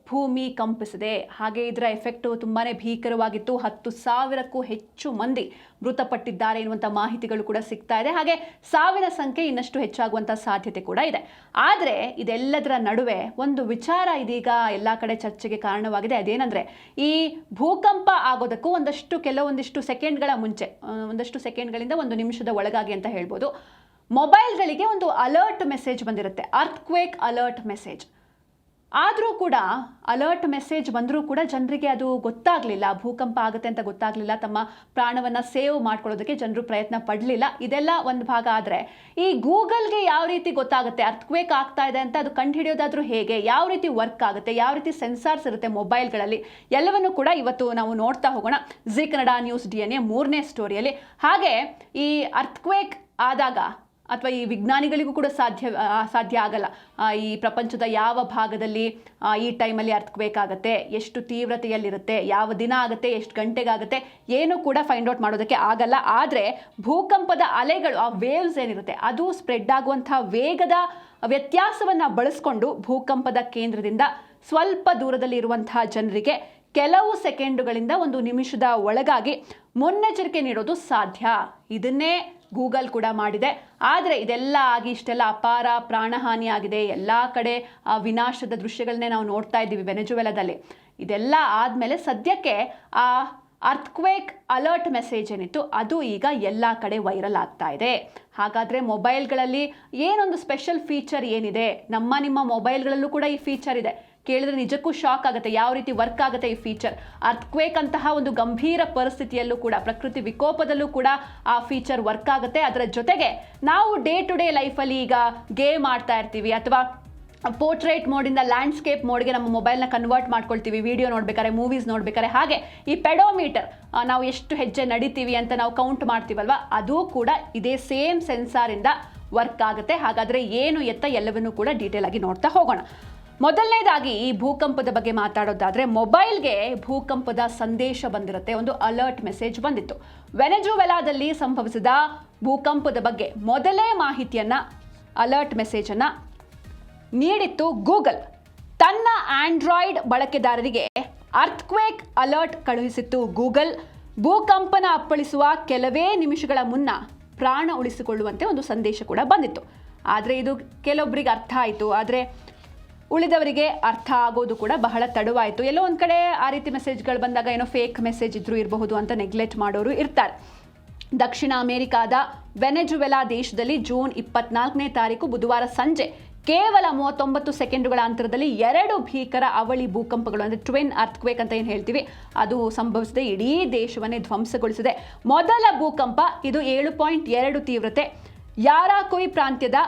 ಭೂಮಿ ಕಂಪಿಸಿದೆ. ಹಾಗೆ ಇದರ ಎಫೆಕ್ಟು ತುಂಬಾ ಭೀಕರವಾಗಿತ್ತು. 10,000ಕ್ಕೂ ಹೆಚ್ಚು ಮಂದಿ ಮೃತಪಟ್ಟಿದ್ದಾರೆ ಎನ್ನುವಂಥ ಮಾಹಿತಿಗಳು ಕೂಡ ಸಿಗ್ತಾ ಇದೆ. ಹಾಗೆ ಸಾವಿನ ಸಂಖ್ಯೆ ಇನ್ನಷ್ಟು ಹೆಚ್ಚಾಗುವಂಥ ಸಾಧ್ಯತೆ ಕೂಡ ಇದೆ. ಆದರೆ ಇದೆಲ್ಲದರ ನಡುವೆ ಒಂದು ವಿಚಾರ ಇದೀಗ ಎಲ್ಲ ಕಡೆ ಚರ್ಚೆಗೆ ಕಾರಣವಾಗಿದೆ. ಅದೇನೆಂದರೆ, ಈ ಭೂಕಂಪ ಆಗೋದಕ್ಕೂ ಕೆಲವೊಂದಿಷ್ಟು ಸೆಕೆಂಡ್ಗಳ ಮುಂಚೆ, ಒಂದಷ್ಟು ಸೆಕೆಂಡ್ಗಳಿಂದ 1 ನಿಮಿಷದ ಒಳಗಾಗಿ ಅಂತ ಹೇಳ್ಬೋದು, ಮೊಬೈಲ್ಗಳಿಗೆ ಒಂದು ಅಲರ್ಟ್ ಮೆಸೇಜ್ ಬಂದಿರುತ್ತೆ, ಅರ್ಥ್ಕ್ವೇಕ್ ಅಲರ್ಟ್ ಮೆಸೇಜ್. ಆದರೂ ಕೂಡ ಅಲರ್ಟ್ ಮೆಸೇಜ್ ಬಂದರೂ ಕೂಡ ಜನರಿಗೆ ಅದು ಗೊತ್ತಾಗಲಿಲ್ಲ, ಭೂಕಂಪ ಆಗುತ್ತೆ ಅಂತ ಗೊತ್ತಾಗಲಿಲ್ಲ. ತಮ್ಮ ಪ್ರಾಣವನ್ನು ಸೇವ್ ಮಾಡ್ಕೊಳ್ಳೋದಕ್ಕೆ ಜನರು ಪ್ರಯತ್ನ ಪಡಲಿಲ್ಲ. ಇದೆಲ್ಲ ಒಂದು ಭಾಗ. ಆದರೆ ಈ ಗೂಗಲ್ಗೆ ಯಾವ ರೀತಿ ಗೊತ್ತಾಗುತ್ತೆ ಅರ್ಥ್ಕ್ವೇಕ್ ಆಗ್ತಾ ಇದೆ ಅಂತ, ಅದು ಕಂಡುಹಿಡಿಯೋದಾದ್ರೂ ಹೇಗೆ, ಯಾವ ರೀತಿ ವರ್ಕ್ ಆಗುತ್ತೆ, ಯಾವ ರೀತಿ ಸೆನ್ಸಾರ್ಸ್ ಇರುತ್ತೆ ಮೊಬೈಲ್ಗಳಲ್ಲಿ, ಎಲ್ಲವನ್ನು ಕೂಡ ಇವತ್ತು ನಾವು ನೋಡ್ತಾ ಹೋಗೋಣ ಜಿ ಕನ್ನಡ ನ್ಯೂಸ್ DNA 3ನೇ ಸ್ಟೋರಿಯಲ್ಲಿ. ಹಾಗೆ ಈ ಅರ್ಥ್ಕ್ವೇಕ್ ಆದಾಗ, ಅಥವಾ ಈ ವಿಜ್ಞಾನಿಗಳಿಗೂ ಕೂಡ ಸಾಧ್ಯ ಆಗಲ್ಲ, ಈ ಪ್ರಪಂಚದ ಯಾವ ಭಾಗದಲ್ಲಿ ಈ ಟೈಮಲ್ಲಿ ಅರ್ಥ್ಕ್ವೇಕ್ ಆಗುತ್ತೆ, ಎಷ್ಟು ತೀವ್ರತೆಯಲ್ಲಿರುತ್ತೆ, ಯಾವ ದಿನ ಆಗುತ್ತೆ, ಎಷ್ಟು ಗಂಟೆಗಾಗುತ್ತೆ, ಏನೂ ಕೂಡ ಫೈಂಡ್ ಔಟ್ ಮಾಡೋದಕ್ಕೆ ಆಗಲ್ಲ. ಆದರೆ ಭೂಕಂಪದ ಅಲೆಗಳು, ಆ ವೇವ್ಸ್ ಏನಿರುತ್ತೆ, ಅದು ಸ್ಪ್ರೆಡ್ ಆಗುವಂಥ ವೇಗದ ವ್ಯತ್ಯಾಸವನ್ನು ಬಳಸ್ಕೊಂಡು ಭೂಕಂಪದ ಕೇಂದ್ರದಿಂದ ಸ್ವಲ್ಪ ದೂರದಲ್ಲಿ ಇರುವಂತಹ ಜನರಿಗೆ ಕೆಲವು ಸೆಕೆಂಡುಗಳಿಂದ 1 ನಿಮಿಷದ ಒಳಗಾಗಿ ಮುನ್ನೆಚ್ಚರಿಕೆ ನೀಡೋದು ಸಾಧ್ಯ. ಇದನ್ನೇ ಗೂಗಲ್ ಕೂಡ ಮಾಡಿದೆ. ಆದರೆ ಇದೆಲ್ಲ ಆಗಿ ಇಷ್ಟೆಲ್ಲ ಅಪಾರ ಪ್ರಾಣಹಾನಿ ಆಗಿದೆ, ಎಲ್ಲ ಕಡೆ ವಿನಾಶದ ದೃಶ್ಯಗಳನ್ನೇ ನಾವು ನೋಡ್ತಾ ಇದ್ದೀವಿ ವೆನೆಜುವೆಲಾದಲ್ಲಿ. ಇದೆಲ್ಲ ಆದಮೇಲೆ ಸದ್ಯಕ್ಕೆ ಆ ಅರ್ಥ್ಕ್ವೇಕ್ ಅಲರ್ಟ್ ಮೆಸೇಜ್ ಏನಿತ್ತು ಅದು ಈಗ ಎಲ್ಲ ಕಡೆ ವೈರಲ್ ಆಗ್ತಾ ಇದೆ. ಹಾಗಾದರೆ ಮೊಬೈಲ್ಗಳಲ್ಲಿ ಏನೊಂದು ಸ್ಪೆಷಲ್ ಫೀಚರ್ ಏನಿದೆ, ನಿಮ್ಮ ಮೊಬೈಲ್ಗಳಲ್ಲೂ ಕೂಡ ಈ ಫೀಚರ್ ಇದೆ. ಕೇಳಿದ್ರೆ ನಿಜಕ್ಕೂ ಶಾಕ್ ಆಗುತ್ತೆ, ಯಾವ ರೀತಿ ವರ್ಕ್ ಆಗುತ್ತೆ ಈ ಫೀಚರ್. ಅರ್ಥ್ಕ್ವೇಕ್ ಅಂತಹ ಒಂದು ಗಂಭೀರ ಪರಿಸ್ಥಿತಿಯಲ್ಲೂ ಕೂಡ, ಪ್ರಕೃತಿ ವಿಕೋಪದಲ್ಲೂ ಕೂಡ ಆ ಫೀಚರ್ ವರ್ಕ್ ಆಗುತ್ತೆ. ಅದರ ಜೊತೆಗೆ ನಾವು ಡೇ ಟು ಡೇ ಲೈಫಲ್ಲಿ ಈಗ ಗೇಮ್ ಆಡ್ತಾ ಇರ್ತೀವಿ, ಅಥವಾ ಪೋರ್ಟ್ರೇಟ್ ಮೋಡಿಂದ ಲ್ಯಾಂಡ್ಸ್ಕೇಪ್ ಮೋಡ್ಗೆ ನಮ್ಮ ಮೊಬೈಲ್ನ ಕನ್ವರ್ಟ್ ಮಾಡ್ಕೊಳ್ತೀವಿ, ವಿಡಿಯೋ ನೋಡ್ಬೇಕಾರೆ, ಮೂವೀಸ್ ನೋಡ್ಬೇಕಾರೆ. ಹಾಗೆ ಈ ಪೆಡೋಮೀಟರ್, ನಾವು ಎಷ್ಟು ಹೆಜ್ಜೆ ನಡಿತೀವಿ ಅಂತ ನಾವು ಕೌಂಟ್ ಮಾಡ್ತೀವಲ್ವ, ಅದು ಕೂಡ ಇದೇ ಸೇಮ್ ಸೆನ್ಸಾರಿಂದ ವರ್ಕ್ ಆಗುತ್ತೆ. ಹಾಗಾದರೆ ಏನು ಎತ್ತ ಎಲ್ಲವನ್ನೂ ಕೂಡ ಡೀಟೇಲ್ ಆಗಿ ನೋಡ್ತಾ ಹೋಗೋಣ. ಮೊದಲನೇದಾಗಿ ಈ ಭೂಕಂಪದ ಬಗ್ಗೆ ಮಾತಾಡೋದಾದರೆ, ಮೊಬೈಲ್ಗೆ ಭೂಕಂಪದ ಸಂದೇಶ ಬಂದಿರುತ್ತೆ, ಒಂದು ಅಲರ್ಟ್ ಮೆಸೇಜ್ ಬಂದಿತ್ತು. ವೆನೆಜುವೆಲಾದಲ್ಲಿ ಸಂಭವಿಸಿದ ಭೂಕಂಪದ ಬಗ್ಗೆ ಮೊದಲೇ ಮಾಹಿತಿಯನ್ನು, ಅಲರ್ಟ್ ಮೆಸೇಜನ್ನು ನೀಡಿತ್ತು ಗೂಗಲ್. ತನ್ನ ಆಂಡ್ರಾಯ್ಡ್ ಬಳಕೆದಾರರಿಗೆ ಅರ್ಥ್ಕ್ವೇಕ್ ಅಲರ್ಟ್ ಕಳುಹಿಸಿತ್ತು ಗೂಗಲ್. ಭೂಕಂಪನ ಅಪ್ಪಳಿಸುವ ಕೆಲವೇ ನಿಮಿಷಗಳ ಮುನ್ನ ಪ್ರಾಣ ಉಳಿಸಿಕೊಳ್ಳುವಂತೆ ಒಂದು ಸಂದೇಶ ಕೂಡ ಬಂದಿತ್ತು. ಆದರೆ ಇದು ಕೆಲವೊಬ್ಬರಿಗೆ ಅರ್ಥ ಆಯಿತು, ಆದರೆ ಉಳಿದವರಿಗೆ ಅರ್ಥ ಆಗೋದು ಕೂಡ ಬಹಳ ತಡವಾಯಿತು. ಎಲ್ಲೋ ಒಂದು ಕಡೆ ಆ ರೀತಿ ಮೆಸೇಜ್ಗಳು ಬಂದಾಗ ಏನೋ ಫೇಕ್ ಮೆಸೇಜ್ ಇದ್ರೂ ಇರಬಹುದು ಅಂತ ನೆಗ್ಲೆಕ್ಟ್ ಮಾಡೋರು ಇರ್ತಾರೆ. ದಕ್ಷಿಣ ಅಮೆರಿಕಾದ ವೆನೆಜುವೆಲಾ ದೇಶದಲ್ಲಿ ಜೂನ್ 24ನೇ ತಾರೀಕು ಬುಧವಾರ ಸಂಜೆ ಕೇವಲ 39 ಸೆಕೆಂಡುಗಳ ಅಂತರದಲ್ಲಿ 2 ಭೀಕರ ಅವಳಿ ಭೂಕಂಪಗಳು, ಅಂದರೆ ಟ್ವಿನ್ ಅರ್ಥ್ಕ್ವೇಕ್ ಅಂತ ಏನು ಹೇಳ್ತೀವಿ, ಅದು ಸಂಭವಿಸಿದೆ. ಇಡೀ ದೇಶವನ್ನೇ ಧ್ವಂಸಗೊಳಿಸಿದೆ. ಮೊದಲ ಭೂಕಂಪ ಇದು 7.2 ತೀವ್ರತೆ ಯಾರಾಕುಯ್ ಪ್ರಾಂತ್ಯದ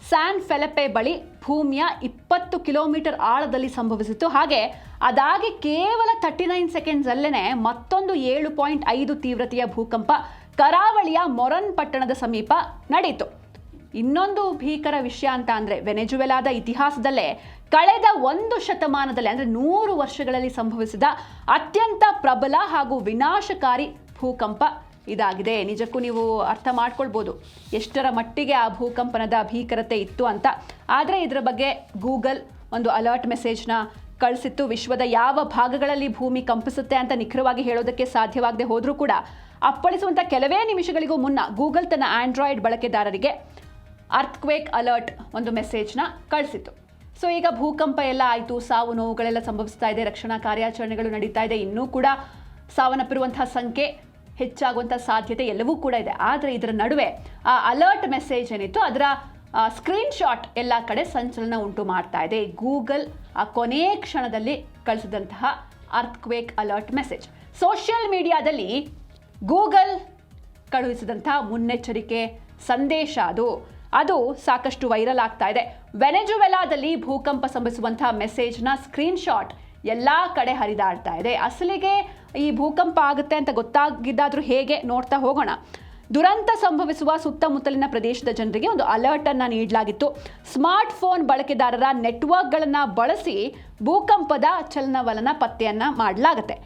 ಸ್ಯಾನ್ ಫೆಲಿಪೆ ಬಳಿ ಭೂಮಿಯ 20 ಕಿಲೋಮೀಟರ್ ಆಳದಲ್ಲಿ ಸಂಭವಿಸಿತ್ತು. ಹಾಗೆ ಅದಾಗಿ ಕೇವಲ 39 ಸೆಕೆಂಡ್ಸ್ ಅಲ್ಲೇ ಮತ್ತೊಂದು 7.5 ತೀವ್ರತೆಯ ಭೂಕಂಪ ಕರಾವಳಿಯ ಮೊರನ್ ಪಟ್ಟಣದ ಸಮೀಪ ನಡೆಯಿತು. ಇನ್ನೊಂದು ಭೀಕರ ವಿಷಯ ಅಂತ ಅಂದರೆ, ವೆನೆಜುವೆಲಾದ ಇತಿಹಾಸದಲ್ಲೇ ಕಳೆದ 1 ಶತಮಾನದಲ್ಲಿ, ಅಂದರೆ 100 ವರ್ಷಗಳಲ್ಲಿ ಸಂಭವಿಸಿದ ಅತ್ಯಂತ ಪ್ರಬಲ ಹಾಗೂ ವಿನಾಶಕಾರಿ ಭೂಕಂಪ ಇದಾಗಿದೆ. ನಿಜಕ್ಕೂ ನೀವು ಅರ್ಥ ಮಾಡ್ಕೊಳ್ಬೋದು ಎಷ್ಟರ ಮಟ್ಟಿಗೆ ಆ ಭೂಕಂಪನದ ಭೀಕರತೆ ಇತ್ತು ಅಂತ. ಆದರೆ ಇದರ ಬಗ್ಗೆ ಗೂಗಲ್ ಒಂದು ಅಲರ್ಟ್ ಮೆಸೇಜ್ನ ಕಳಿಸಿತ್ತು. ವಿಶ್ವದ ಯಾವ ಭಾಗಗಳಲ್ಲಿ ಭೂಮಿ ಕಂಪಿಸುತ್ತೆ ಅಂತ ನಿಖರವಾಗಿ ಹೇಳೋದಕ್ಕೆ ಸಾಧ್ಯವಾಗದೆ ಹೋದರೂ ಕೂಡ ಅಪ್ಪಳಿಸುವಂಥ ಕೆಲವೇ ನಿಮಿಷಗಳಿಗೂ ಮುನ್ನ ಗೂಗಲ್ ತನ್ನ ಆಂಡ್ರಾಯ್ಡ್ ಬಳಕೆದಾರರಿಗೆ ಅರ್ಥ್ಕ್ವೇಕ್ ಅಲರ್ಟ್ ಒಂದು ಮೆಸೇಜ್ನ ಕಳಿಸಿತ್ತು. ಸೊ ಈಗ ಭೂಕಂಪ ಎಲ್ಲ ಆಯಿತು, ಸಾವು ನೋವುಗಳೆಲ್ಲ ಸಂಭವಿಸ್ತಾ ಇದೆ, ರಕ್ಷಣಾ ಕಾರ್ಯಾಚರಣೆಗಳು ನಡೀತಾ ಇದೆ, ಇನ್ನೂ ಕೂಡ ಸಾವನ್ನಪ್ಪಿರುವಂತಹ ಸಂಖ್ಯೆ ಹೆಚ್ಚಾಗುವಂಥ ಸಾಧ್ಯತೆ ಎಲ್ಲವೂ ಕೂಡ ಇದೆ. ಆದರೆ ಇದರ ನಡುವೆ ಆ ಅಲರ್ಟ್ ಮೆಸೇಜ್ ಏನಿತ್ತು ಅದರ ಸ್ಕ್ರೀನ್ ಶಾಟ್ ಎಲ್ಲ ಕಡೆ ಸಂಚಲನ ಉಂಟು ಮಾಡ್ತಾ ಇದೆ. ಗೂಗಲ್ ಆ ಕೊನೆಯ ಕ್ಷಣದಲ್ಲಿ ಕಳಿಸಿದಂತಹ ಅರ್ಥ್ಕ್ವೇಕ್ ಅಲರ್ಟ್ ಮೆಸೇಜ್ ಸೋಷಿಯಲ್ ಮೀಡಿಯಾದಲ್ಲಿ ಗೂಗಲ್ ಕಳುಹಿಸಿದಂತಹ ಮುನ್ನೆಚ್ಚರಿಕೆ ಸಂದೇಶ ಅದು ಸಾಕಷ್ಟು ವೈರಲ್ ಆಗ್ತಾ ಇದೆ. ವೆನೆಜುವೆಲಾದಲ್ಲಿ ಭೂಕಂಪ ಸಂಭವಿಸುವಂತಹ ಮೆಸೇಜ್ನ ಸ್ಕ್ರೀನ್ ಶಾಟ್ ಎಲ್ಲ ಕಡೆ ಹರಿದಾಡ್ತಾ ಇದೆ. ಅಸಲಿಗೆ ಈ ಭೂಕಂಪ ಆಗುತ್ತೆ ಅಂತ ಗೊತ್ತಾಗಿದ್ದಾದ್ರೂ ಹೇಗೆ ನೋಡ್ತಾ ಹೋಗೋಣ. ದುರಂತ ಸಂಭವಿಸುವ ಸುತ್ತಮುತ್ತಲಿನ ಪ್ರದೇಶದ ಜನರಿಗೆ ಒಂದು ಅಲರ್ಟ್ ಅನ್ನು ನೀಡಲಾಗಿತ್ತು. ಸ್ಮಾರ್ಟ್ ಫೋನ್ ಬಳಕೆದಾರರ ನೆಟ್ವರ್ಕ್ಗಳನ್ನು ಬಳಸಿ ಭೂಕಂಪದ ಚಲನವಲನ ಪತ್ತೆಯನ್ನು ಮಾಡಲಾಗುತ್ತೆ.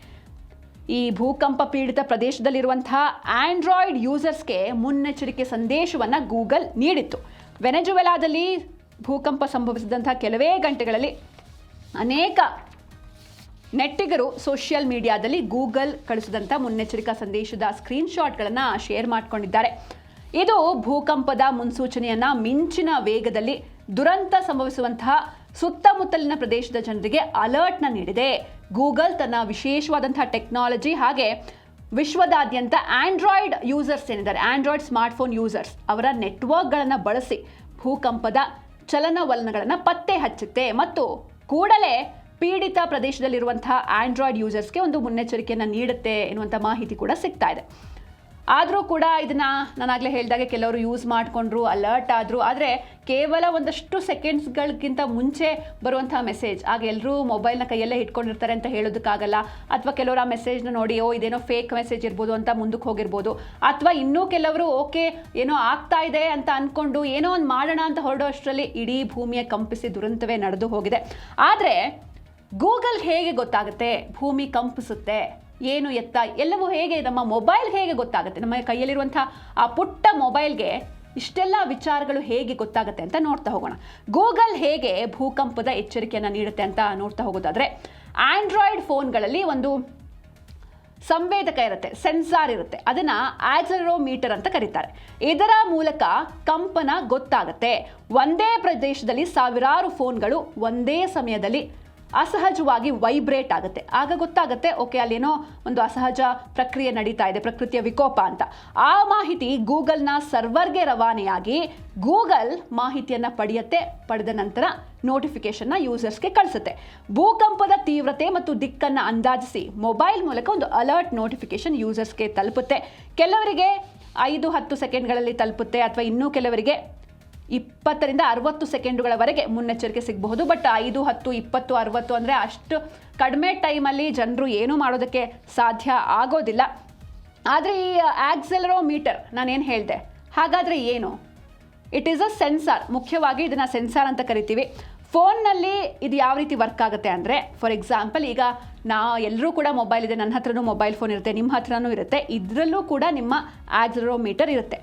ಈ ಭೂಕಂಪ ಪೀಡಿತ ಪ್ರದೇಶದಲ್ಲಿರುವಂತಹ ಆಂಡ್ರಾಯ್ಡ್ ಯೂಸರ್ಸ್ಗೆ ಮುನ್ನೆಚ್ಚರಿಕೆ ಸಂದೇಶವನ್ನು ಗೂಗಲ್ ನೀಡಿತ್ತು. ವೆನೆಜುವೆಲಾದಲ್ಲಿ ಭೂಕಂಪ ಸಂಭವಿಸಿದಂತಹ ಕೆಲವೇ ಗಂಟೆಗಳಲ್ಲಿ ಅನೇಕ ನೆಟ್ಟಿಗರು ಸೋಷಿಯಲ್ ಮೀಡಿಯಾದಲ್ಲಿ ಗೂಗಲ್ ಕಳಿಸಿದಂಥ ಮುನ್ನೆಚ್ಚರಿಕಾ ಸಂದೇಶದ ಸ್ಕ್ರೀನ್ಶಾಟ್ಗಳನ್ನು ಶೇರ್ ಮಾಡಿಕೊಂಡಿದ್ದಾರೆ. ಇದು ಭೂಕಂಪದ ಮುನ್ಸೂಚನೆಯನ್ನು ಮಿಂಚಿನ ವೇಗದಲ್ಲಿ ದುರಂತ ಸಂಭವಿಸುವಂತಹ ಸುತ್ತಮುತ್ತಲಿನ ಪ್ರದೇಶದ ಜನರಿಗೆ ಅಲರ್ಟ್ನ ನೀಡಿದೆ. ಗೂಗಲ್ ತನ್ನ ವಿಶೇಷವಾದಂತಹ ಟೆಕ್ನಾಲಜಿ ಹಾಗೆ ವಿಶ್ವದಾದ್ಯಂತ ಆಂಡ್ರಾಯ್ಡ್ ಯೂಸರ್ಸ್ ಏನಿದ್ದಾರೆ, ಆಂಡ್ರಾಯ್ಡ್ ಸ್ಮಾರ್ಟ್ಫೋನ್ ಯೂಸರ್ಸ್ ಅವರ ನೆಟ್ವರ್ಕ್ಗಳನ್ನು ಬಳಸಿ ಭೂಕಂಪದ ಚಲನವಲನಗಳನ್ನು ಪತ್ತೆ ಹಚ್ಚುತ್ತೆ ಮತ್ತು ಕೂಡಲೇ ಪೀಡಿತ ಪ್ರದೇಶದಲ್ಲಿರುವಂತಹ ಆಂಡ್ರಾಯ್ಡ್ ಯೂಸರ್ಸ್ಗೆ ಒಂದು ಮುನ್ನೆಚ್ಚರಿಕೆಯನ್ನು ನೀಡುತ್ತೆ ಎನ್ನುವಂಥ ಮಾಹಿತಿ ಕೂಡ ಸಿಗ್ತಾ ಇದೆ. ಆದರೂ ಕೂಡ ಇದನ್ನು ನಾನಾಗಲೇ ಹೇಳಿದಾಗೆ ಕೆಲವರು ಯೂಸ್ ಮಾಡಿಕೊಂಡ್ರು, ಅಲರ್ಟ್ ಆದರು. ಆದರೆ ಕೇವಲ ಒಂದಷ್ಟು ಸೆಕೆಂಡ್ಸ್ಗಳಿಗಿಂತ ಮುಂಚೆ ಬರುವಂಥ ಮೆಸೇಜ್, ಆಗ ಎಲ್ಲರೂ ಮೊಬೈಲ್ನ ಕೈಯಲ್ಲೇ ಇಟ್ಕೊಂಡಿರ್ತಾರೆ ಅಂತ ಹೇಳೋದಕ್ಕಾಗಲ್ಲ. ಅಥವಾ ಕೆಲವರು ಆ ಮೆಸೇಜ್ನ ನೋಡಿ ಇದೇನೋ ಫೇಕ್ ಮೆಸೇಜ್ ಇರ್ಬೋದು ಅಂತ ಮುಂದಕ್ಕೆ ಹೋಗಿರ್ಬೋದು. ಅಥವಾ ಇನ್ನೂ ಕೆಲವರು ಓಕೆ ಏನೋ ಆಗ್ತಾ ಇದೆ ಅಂತ ಅಂದ್ಕೊಂಡು ಏನೋ ಒಂದು ಮಾಡೋಣ ಅಂತ ಹೊರಡೋ ಅಷ್ಟರಲ್ಲಿ ಇಡೀ ಭೂಮಿಯ ಕಂಪಿಸಿ ದುರಂತವೇ ನಡೆದು ಹೋಗಿದೆ. ಆದರೆ ಗೂಗಲ್ ಹೇಗೆ ಗೊತ್ತಾಗುತ್ತೆ ಭೂಮಿ ಕಂಪಿಸುತ್ತೆ ಏನು ಎತ್ತ ಎಲ್ಲವೂ ಹೇಗೆ, ನಮ್ಮ ಮೊಬೈಲ್ ಹೇಗೆ ಗೊತ್ತಾಗುತ್ತೆ, ನಮ್ಮ ಕೈಯಲ್ಲಿರುವಂಥ ಆ ಪುಟ್ಟ ಮೊಬೈಲ್ಗೆ ಇಷ್ಟೆಲ್ಲ ವಿಚಾರಗಳು ಹೇಗೆ ಗೊತ್ತಾಗುತ್ತೆ ಅಂತ ನೋಡ್ತಾ ಹೋಗೋಣ. ಗೂಗಲ್ ಹೇಗೆ ಭೂಕಂಪದ ಎಚ್ಚರಿಕೆಯನ್ನು ನೀಡುತ್ತೆ ಅಂತ ನೋಡ್ತಾ ಹೋಗೋದಾದರೆ, ಆಂಡ್ರಾಯ್ಡ್ ಫೋನ್ಗಳಲ್ಲಿ ಒಂದು ಸಂವೇದಕ ಇರುತ್ತೆ, ಸೆನ್ಸಾರ್ ಇರುತ್ತೆ, ಅದನ್ನು ಆಕ್ಸಲರೋಮೀಟರ್ ಅಂತ ಕರೀತಾರೆ. ಇದರ ಮೂಲಕ ಕಂಪನ ಗೊತ್ತಾಗುತ್ತೆ. ಒಂದೇ ಪ್ರದೇಶದಲ್ಲಿ ಸಾವಿರಾರು ಫೋನ್ಗಳು ಒಂದೇ ಸಮಯದಲ್ಲಿ ಅಸಹಜವಾಗಿ ವೈಬ್ರೇಟ್ ಆಗುತ್ತೆ. ಆಗ ಗೊತ್ತಾಗುತ್ತೆ ಓಕೆ ಅಲ್ಲೇನೋ ಒಂದು ಅಸಹಜ ಪ್ರಕ್ರಿಯೆ ನಡೀತಾ ಇದೆ, ಪ್ರಕೃತಿಯ ವಿಕೋಪ ಅಂತ. ಆ ಮಾಹಿತಿ ಗೂಗಲ್ನ ಸರ್ವರ್ಗೆ ರವಾನೆಯಾಗಿ ಗೂಗಲ್ ಮಾಹಿತಿಯನ್ನು ಪಡೆದ ನಂತರ ನೋಟಿಫಿಕೇಶನ್ನ ಯೂಸರ್ಸ್ಗೆ ಕಳಿಸುತ್ತೆ. ಭೂಕಂಪದ ತೀವ್ರತೆ ಮತ್ತು ದಿಕ್ಕನ್ನು ಅಂದಾಜಿಸಿ ಮೊಬೈಲ್ ಮೂಲಕ ಒಂದು ಅಲರ್ಟ್ ನೋಟಿಫಿಕೇಶನ್ ಯೂಸರ್ಸ್ಗೆ ತಲುಪುತ್ತೆ. ಕೆಲವರಿಗೆ 5-10 ಸೆಕೆಂಡ್ಗಳಲ್ಲಿ ತಲುಪುತ್ತೆ, ಅಥವಾ ಇನ್ನೂ ಕೆಲವರಿಗೆ 20ರಿಂದ 60 ಸೆಕೆಂಡುಗಳವರೆಗೆ ಮುನ್ನೆಚ್ಚರಿಕೆ ಸಿಗಬಹುದು. ಬಟ್ 5, 10, 20, 60 ಅಂದರೆ ಅಷ್ಟು ಕಡಿಮೆ ಟೈಮಲ್ಲಿ ಜನರು ಏನೂ ಮಾಡೋದಕ್ಕೆ ಸಾಧ್ಯ ಆಗೋದಿಲ್ಲ. ಆದರೆ ಈ ಆಕ್ಸೆಲರೋಮೀಟರ್ ನಾನೇನು ಹೇಳಿದೆ, ಹಾಗಾದರೆ ಏನು? It is a sensor. ಮುಖ್ಯವಾಗಿ ಇದನ್ನು ಸೆನ್ಸಾರ್ ಅಂತ ಕರಿತೀವಿ. ಫೋನ್ನಲ್ಲಿ ಇದು ಯಾವ ರೀತಿ ವರ್ಕ್ ಆಗುತ್ತೆ ಅಂದರೆ, ಫಾರ್ ಎಕ್ಸಾಂಪಲ್ ಈಗ ಎಲ್ಲರೂ ಕೂಡ ಮೊಬೈಲ್ ಇದೆ, ನನ್ನ ಹತ್ರನೂ ಮೊಬೈಲ್ ಫೋನ್ ಇರುತ್ತೆ, ನಿಮ್ಮ ಹತ್ರನೂ ಇರುತ್ತೆ, ಇದರಲ್ಲೂ ಕೂಡ ನಿಮ್ಮ ಆಕ್ಸೆಲರೋಮೀಟರ್ ಇರುತ್ತೆ.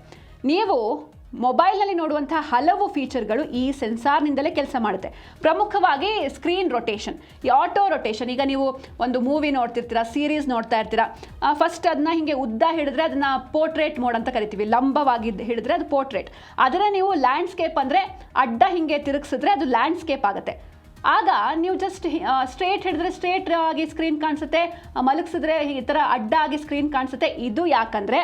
ನೀವು ಮೊಬೈಲ್ನಲ್ಲಿ ನೋಡುವಂತಹ ಹಲವು ಫೀಚರ್ಗಳು ಈ ಸೆನ್ಸಾರ್ನಿಂದಲೇ ಕೆಲಸ ಮಾಡುತ್ತೆ. ಪ್ರಮುಖವಾಗಿ ಸ್ಕ್ರೀನ್ ರೊಟೇಷನ್, ಈ ಆಟೋ ರೊಟೇಷನ್. ಈಗ ನೀವು ಒಂದು ಮೂವಿ ನೋಡ್ತಿರ್ತೀರ, ಸೀರೀಸ್ ನೋಡ್ತಾ ಇರ್ತೀರ, ಫಸ್ಟ್ ಅದನ್ನ ಹೀಗೆ ಉದ್ದ ಹಿಡಿದ್ರೆ ಅದನ್ನು ಪೋರ್ಟ್ರೇಟ್ ಮೋಡ್ ಅಂತ ಕರಿತೀವಿ, ಲಂಬವಾಗಿ ಹಿಡಿದ್ರೆ ಅದು ಪೋರ್ಟ್ರೇಟ್. ಅದರ ನೀವು ಲ್ಯಾಂಡ್ಸ್ಕೇಪ್ ಅಂದರೆ ಅಡ್ಡ ಹಿಂಗೆ ತಿರುಗಿಸಿದ್ರೆ ಅದು ಲ್ಯಾಂಡ್ಸ್ಕೇಪ್ ಆಗುತ್ತೆ. ಆಗ ನೀವು ಜಸ್ಟ್ ಸ್ಟ್ರೇಟ್ ಹಿಡಿದ್ರೆ ಸ್ಟ್ರೇಟ್ ಆಗಿ ಸ್ಕ್ರೀನ್ ಕಾಣಿಸುತ್ತೆ, ಮಲಗಿಸಿದ್ರೆ ಈ ಥರ ಅಡ್ಡ ಆಗಿ ಸ್ಕ್ರೀನ್ ಕಾಣಿಸುತ್ತೆ. ಇದು ಯಾಕಂದರೆ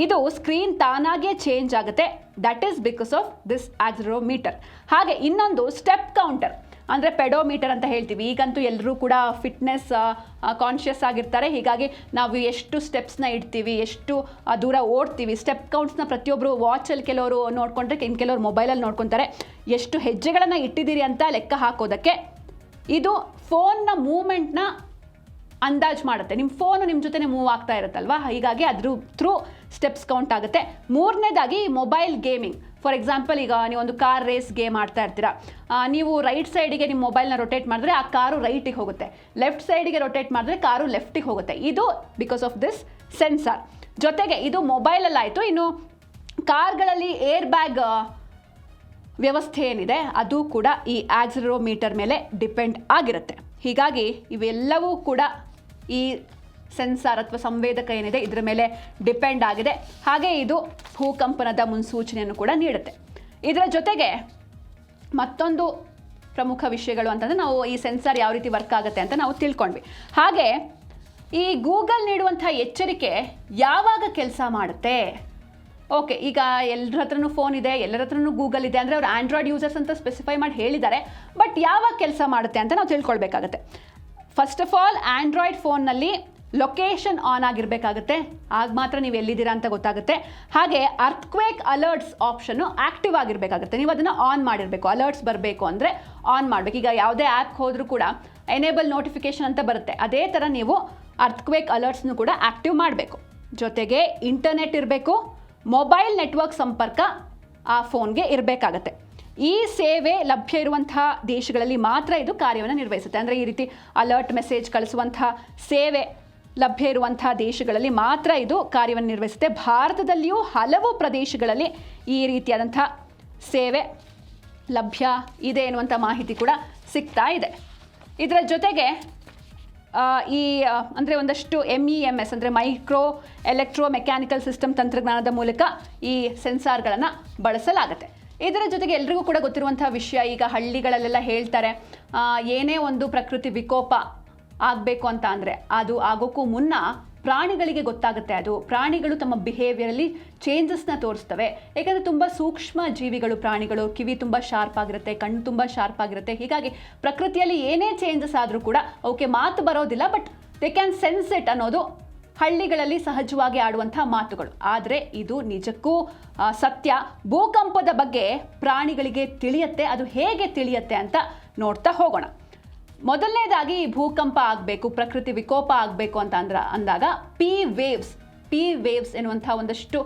ಇದು ಸ್ಕ್ರೀನ್ ತಾನಾಗಿಯೇ ಚೇಂಜ್ ಆಗುತ್ತೆ. That is because of this accelerometer. ಹಾಗೆ ಇನ್ನೊಂದು ಸ್ಟೆಪ್ ಕೌಂಟರ್ ಅಂದರೆ ಪೆಡೋಮೀಟರ್ ಅಂತ ಹೇಳ್ತೀವಿ. ಈಗಂತೂ ಎಲ್ಲರೂ ಕೂಡ ಫಿಟ್ನೆಸ್ ಕಾನ್ಷಿಯಸ್ ಆಗಿರ್ತಾರೆ. ಹೀಗಾಗಿ ನಾವು ಎಷ್ಟು ಸ್ಟೆಪ್ಸ್ನ ಇಡ್ತೀವಿ, ಎಷ್ಟು ದೂರ ಓಡ್ತೀವಿ, ಸ್ಟೆಪ್ ಕೌಂಟ್ಸ್ನ ಪ್ರತಿಯೊಬ್ಬರು ವಾಚಲ್ಲಿ ಕೆಲವರು ನೋಡ್ಕೊಂಡ್ರೆ ಇನ್ನು ಕೆಲವರು ಮೊಬೈಲಲ್ಲಿ ನೋಡ್ಕೊತಾರೆ. ಎಷ್ಟು ಹೆಜ್ಜೆಗಳನ್ನು ಇಟ್ಟಿದ್ದೀರಿ ಅಂತ ಲೆಕ್ಕ ಹಾಕೋದಕ್ಕೆ ಇದು ಫೋನ್ನ ಮೂವ್ಮೆಂಟ್ನ ಅಂದಾಜು ಮಾಡುತ್ತೆ. ನಿಮ್ಮ ಫೋನು ನಿಮ್ಮ ಜೊತೆ ಮೂವ್ ಆಗ್ತಾ ಇರುತ್ತಲ್ವಾ, ಹೀಗಾಗಿ ಅದ್ರ ಥ್ರೂ ಸ್ಟೆಪ್ಸ್ ಕೌಂಟ್ ಆಗುತ್ತೆ. ಮೂರನೇದಾಗಿ ಮೊಬೈಲ್ ಗೇಮಿಂಗ್. ಫಾರ್ ಎಕ್ಸಾಂಪಲ್ ಈಗ ನೀವೊಂದು ಕಾರ್ ರೇಸ್ ಗೇಮ್ ಆಡ್ತಾ ಇರ್ತೀರ, ನೀವು ರೈಟ್ ಸೈಡಿಗೆ ನಿಮ್ಮ ಮೊಬೈಲ್ನ ರೊಟೇಟ್ ಮಾಡಿದ್ರೆ ಆ ಕಾರು ರೈಟಿಗೆ ಹೋಗುತ್ತೆ, ಲೆಫ್ಟ್ ಸೈಡಿಗೆ ರೊಟೇಟ್ ಮಾಡಿದ್ರೆ ಕಾರು ಲೆಫ್ಟಿಗೆ ಹೋಗುತ್ತೆ. ಇದು ಬಿಕಾಸ್ ಆಫ್ ದಿಸ್ ಸೆನ್ಸಾರ್. ಜೊತೆಗೆ ಇದು ಮೊಬೈಲಲ್ಲಿ ಆಯಿತು. ಇನ್ನು ಕಾರ್ಗಳಲ್ಲಿ ಏರ್ ಬ್ಯಾಗ್ ವ್ಯವಸ್ಥೆ ಏನಿದೆ ಅದು ಕೂಡ ಈ ಆಕ್ಸಿಲರೋಮೀಟರ್ ಮೇಲೆ ಡಿಪೆಂಡ್ ಆಗಿರುತ್ತೆ. ಹೀಗಾಗಿ ಇವೆಲ್ಲವೂ ಕೂಡ ಈ ಸೆನ್ಸಾರ್ ಅಥವಾ ಸಂವೇದಕ ಏನಿದೆ ಇದರ ಮೇಲೆ ಡಿಪೆಂಡ್ ಆಗಿದೆ. ಹಾಗೆ ಇದು ಭೂಕಂಪನದ ಮುನ್ಸೂಚನೆಯನ್ನು ಕೂಡ ನೀಡುತ್ತೆ. ಇದರ ಜೊತೆಗೆ ಮತ್ತೊಂದು ಪ್ರಮುಖ ವಿಷಯಗಳು ಅಂತಂದರೆ ನಾವು ಈ ಸೆನ್ಸಾರ್ ಯಾವ ರೀತಿ ವರ್ಕ್ ಆಗುತ್ತೆ ಅಂತ ನಾವು ತಿಳ್ಕೊಂಡ್ವಿ. ಹಾಗೆ ಈ ಗೂಗಲ್ ನೀಡುವಂಥ ಎಚ್ಚರಿಕೆ ಯಾವಾಗ ಕೆಲಸ ಮಾಡುತ್ತೆ? ಓಕೆ, ಈಗ ಎಲ್ಲರ ಹತ್ರನೂ ಫೋನ್ ಇದೆ, ಎಲ್ಲರ ಹತ್ರನೂ ಗೂಗಲ್ ಇದೆ ಅಂದರೆ ಅವ್ರು ಆಂಡ್ರಾಯ್ಡ್ ಯೂಸರ್ಸ್ ಅಂತ ಸ್ಪೆಸಿಫೈ ಮಾಡಿ ಹೇಳಿದ್ದಾರೆ. ಬಟ್ ಯಾವಾಗ ಕೆಲಸ ಮಾಡುತ್ತೆ ಅಂತ ನಾವು ತಿಳ್ಕೊಳ್ಬೇಕಾಗತ್ತೆ. ಫಸ್ಟ್ ಆಫ್ ಆಲ್ ಆಂಡ್ರಾಯ್ಡ್ ಫೋನ್ನಲ್ಲಿ ಲೊಕೇಶನ್ ಆನ್ ಆಗಿರಬೇಕಾಗುತ್ತೆ, ಆಗ ಮಾತ್ರ ನೀವು ಎಲ್ಲಿದ್ದೀರಾ ಅಂತ ಗೊತ್ತಾಗುತ್ತೆ. ಹಾಗೆ ಅರ್ಥ್ಕ್ವೇಕ್ ಅಲರ್ಟ್ಸ್ ಆಪ್ಷನ್ನು ಆ್ಯಕ್ಟಿವ್ ಆಗಿರಬೇಕಾಗುತ್ತೆ, ನೀವು ಅದನ್ನು ಆನ್ ಮಾಡಿರಬೇಕು. ಅಲರ್ಟ್ಸ್ ಬರಬೇಕು ಅಂದರೆ ಆನ್ ಮಾಡಬೇಕು. ಈಗ ಯಾವುದೇ ಆ್ಯಪ್ ಹೋದರೂ ಕೂಡ ಎನೇಬಲ್ ನೋಟಿಫಿಕೇಷನ್ ಅಂತ ಬರುತ್ತೆ, ಅದೇ ಥರ ನೀವು ಅರ್ಥ್ಕ್ವೇಕ್ ಅಲರ್ಟ್ಸ್ನು ಕೂಡ ಆ್ಯಕ್ಟಿವ್ ಮಾಡಬೇಕು. ಜೊತೆಗೆ ಇಂಟರ್ನೆಟ್ ಇರಬೇಕು, ಮೊಬೈಲ್ ನೆಟ್ವರ್ಕ್ ಸಂಪರ್ಕ ಆ ಫೋನ್ಗೆ ಇರಬೇಕಾಗತ್ತೆ. ಈ ಸೇವೆ ಲಭ್ಯ ಇರುವಂತಹ ದೇಶಗಳಲ್ಲಿ ಮಾತ್ರ ಇದು ಕಾರ್ಯವನ್ನು ನಿರ್ವಹಿಸುತ್ತೆ. ಅಂದರೆ ಈ ರೀತಿ ಅಲರ್ಟ್ ಮೆಸೇಜ್ ಕಳಿಸುವಂತಹ ಸೇವೆ ಲಭ್ಯ ಇರುವಂತಹ ದೇಶಗಳಲ್ಲಿ ಮಾತ್ರ ಇದು ಕಾರ್ಯವನ್ನು ನಿರ್ವಹಿಸುತ್ತೆ. ಭಾರತದಲ್ಲಿಯೂ ಹಲವು ಪ್ರದೇಶಗಳಲ್ಲಿ ಈ ರೀತಿಯಾದಂಥ ಸೇವೆ ಲಭ್ಯ ಇದೆ ಎನ್ನುವಂಥ ಮಾಹಿತಿ ಕೂಡ ಸಿಗ್ತಾ ಇದೆ. ಇದರ ಜೊತೆಗೆ ಅಂದರೆ ಒಂದಷ್ಟು MEMS ಅಂದರೆ ಮೈಕ್ರೋ ಎಲೆಕ್ಟ್ರೋ ಮೆಕ್ಯಾನಿಕಲ್ ಸಿಸ್ಟಮ್ ತಂತ್ರಜ್ಞಾನದ ಮೂಲಕ ಈ ಸೆನ್ಸಾರ್ಗಳನ್ನು ಬಳಸಲಾಗುತ್ತೆ. ಇದರ ಜೊತೆಗೆ ಎಲ್ರಿಗೂ ಕೂಡ ಗೊತ್ತಿರುವಂಥ ವಿಷಯ, ಈಗ ಹಳ್ಳಿಗಳಲ್ಲೆಲ್ಲ ಹೇಳ್ತಾರೆ ಏನೇ ಒಂದು ಪ್ರಕೃತಿ ವಿಕೋಪ ಆಗಬೇಕು ಅಂತ ಅಂದರೆ ಅದು ಆಗೋಕ್ಕೂ ಮುನ್ನ ಪ್ರಾಣಿಗಳಿಗೆ ಗೊತ್ತಾಗುತ್ತೆ. ಅದು ಪ್ರಾಣಿಗಳು ತಮ್ಮ ಬಿಹೇವಿಯರಲ್ಲಿ ಚೇಂಜಸ್ನ ತೋರಿಸ್ತವೆ. ಯಾಕಂದರೆ ತುಂಬ ಸೂಕ್ಷ್ಮ ಜೀವಿಗಳು ಪ್ರಾಣಿಗಳು, ಕಿವಿ ತುಂಬ ಶಾರ್ಪ್ ಆಗಿರುತ್ತೆ, ಕಣ್ಣು ತುಂಬ ಶಾರ್ಪ್ ಆಗಿರುತ್ತೆ. ಹೀಗಾಗಿ ಪ್ರಕೃತಿಯಲ್ಲಿ ಏನೇ ಚೇಂಜಸ್ ಆದರೂ ಕೂಡ ಅವಕ್ಕೆ ಮಾತು ಬರೋದಿಲ್ಲ, but they can sense it ಅನ್ನೋದು ಹಳ್ಳಿಗಳಲ್ಲಿ ಸಹಜವಾಗಿ ಆಡುವಂಥ ಮಾತುಗಳು. ಆದರೆ ಇದು ನಿಜಕ್ಕೂ ಸತ್ಯ. ಭೂಕಂಪದ ಬಗ್ಗೆ ಪ್ರಾಣಿಗಳಿಗೆ ತಿಳಿಯುತ್ತೆ. ಅದು ಹೇಗೆ ತಿಳಿಯುತ್ತೆ ಅಂತ ನೋಡ್ತಾ ಹೋಗೋಣ. ಮೊದಲನೇದಾಗಿ ಭೂಕಂಪ ಆಗಬೇಕು, ಪ್ರಕೃತಿ ವಿಕೋಪ ಆಗಬೇಕು ಅಂತ ಅಂದಾಗ ಪಿ ವೇವ್ಸ್ ಎನ್ನುವಂಥ ಒಂದಷ್ಟು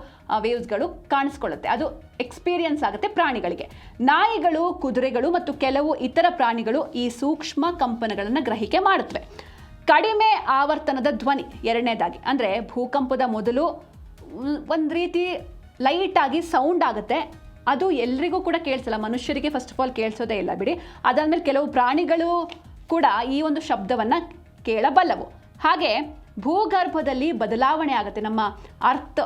ವೇವ್ಸ್ಗಳು ಕಾಣಿಸ್ಕೊಳ್ಳುತ್ತೆ. ಅದು ಎಕ್ಸ್ಪೀರಿಯನ್ಸ್ ಆಗುತ್ತೆ ಪ್ರಾಣಿಗಳಿಗೆ. ನಾಯಿಗಳು, ಕುದುರೆಗಳು ಮತ್ತು ಕೆಲವು ಇತರ ಪ್ರಾಣಿಗಳು ಈ ಸೂಕ್ಷ್ಮ ಕಂಪನಗಳನ್ನು ಗ್ರಹಿಕೆ ಮಾಡುತ್ತವೆ. ಕಡಿಮೆ ಆವರ್ತನದ ಧ್ವನಿ ಎರಡನೇದಾಗಿ, ಅಂದರೆ ಭೂಕಂಪದ ಮೊದಲು ಒಂದು ರೀತಿ ಲೈಟಾಗಿ ಸೌಂಡ್ ಆಗುತ್ತೆ. ಅದು ಎಲ್ರಿಗೂ ಕೂಡ ಕೇಳಿಸಲ್ಲ, ಮನುಷ್ಯರಿಗೆ ಫಸ್ಟ್ ಆಫ್ ಆಲ್ ಕೇಳಿಸೋದೇ ಇಲ್ಲ ಬಿಡಿ. ಅದಾದಮೇಲೆ ಕೆಲವು ಪ್ರಾಣಿಗಳು ಕೂಡ ಈ ಒಂದು ಶಬ್ದವನ್ನು ಕೇಳಬಲ್ಲವು. ಹಾಗೆ ಭೂಗರ್ಭದಲ್ಲಿ ಬದಲಾವಣೆ ಆಗುತ್ತೆ, ನಮ್ಮ ಅರ್ತ್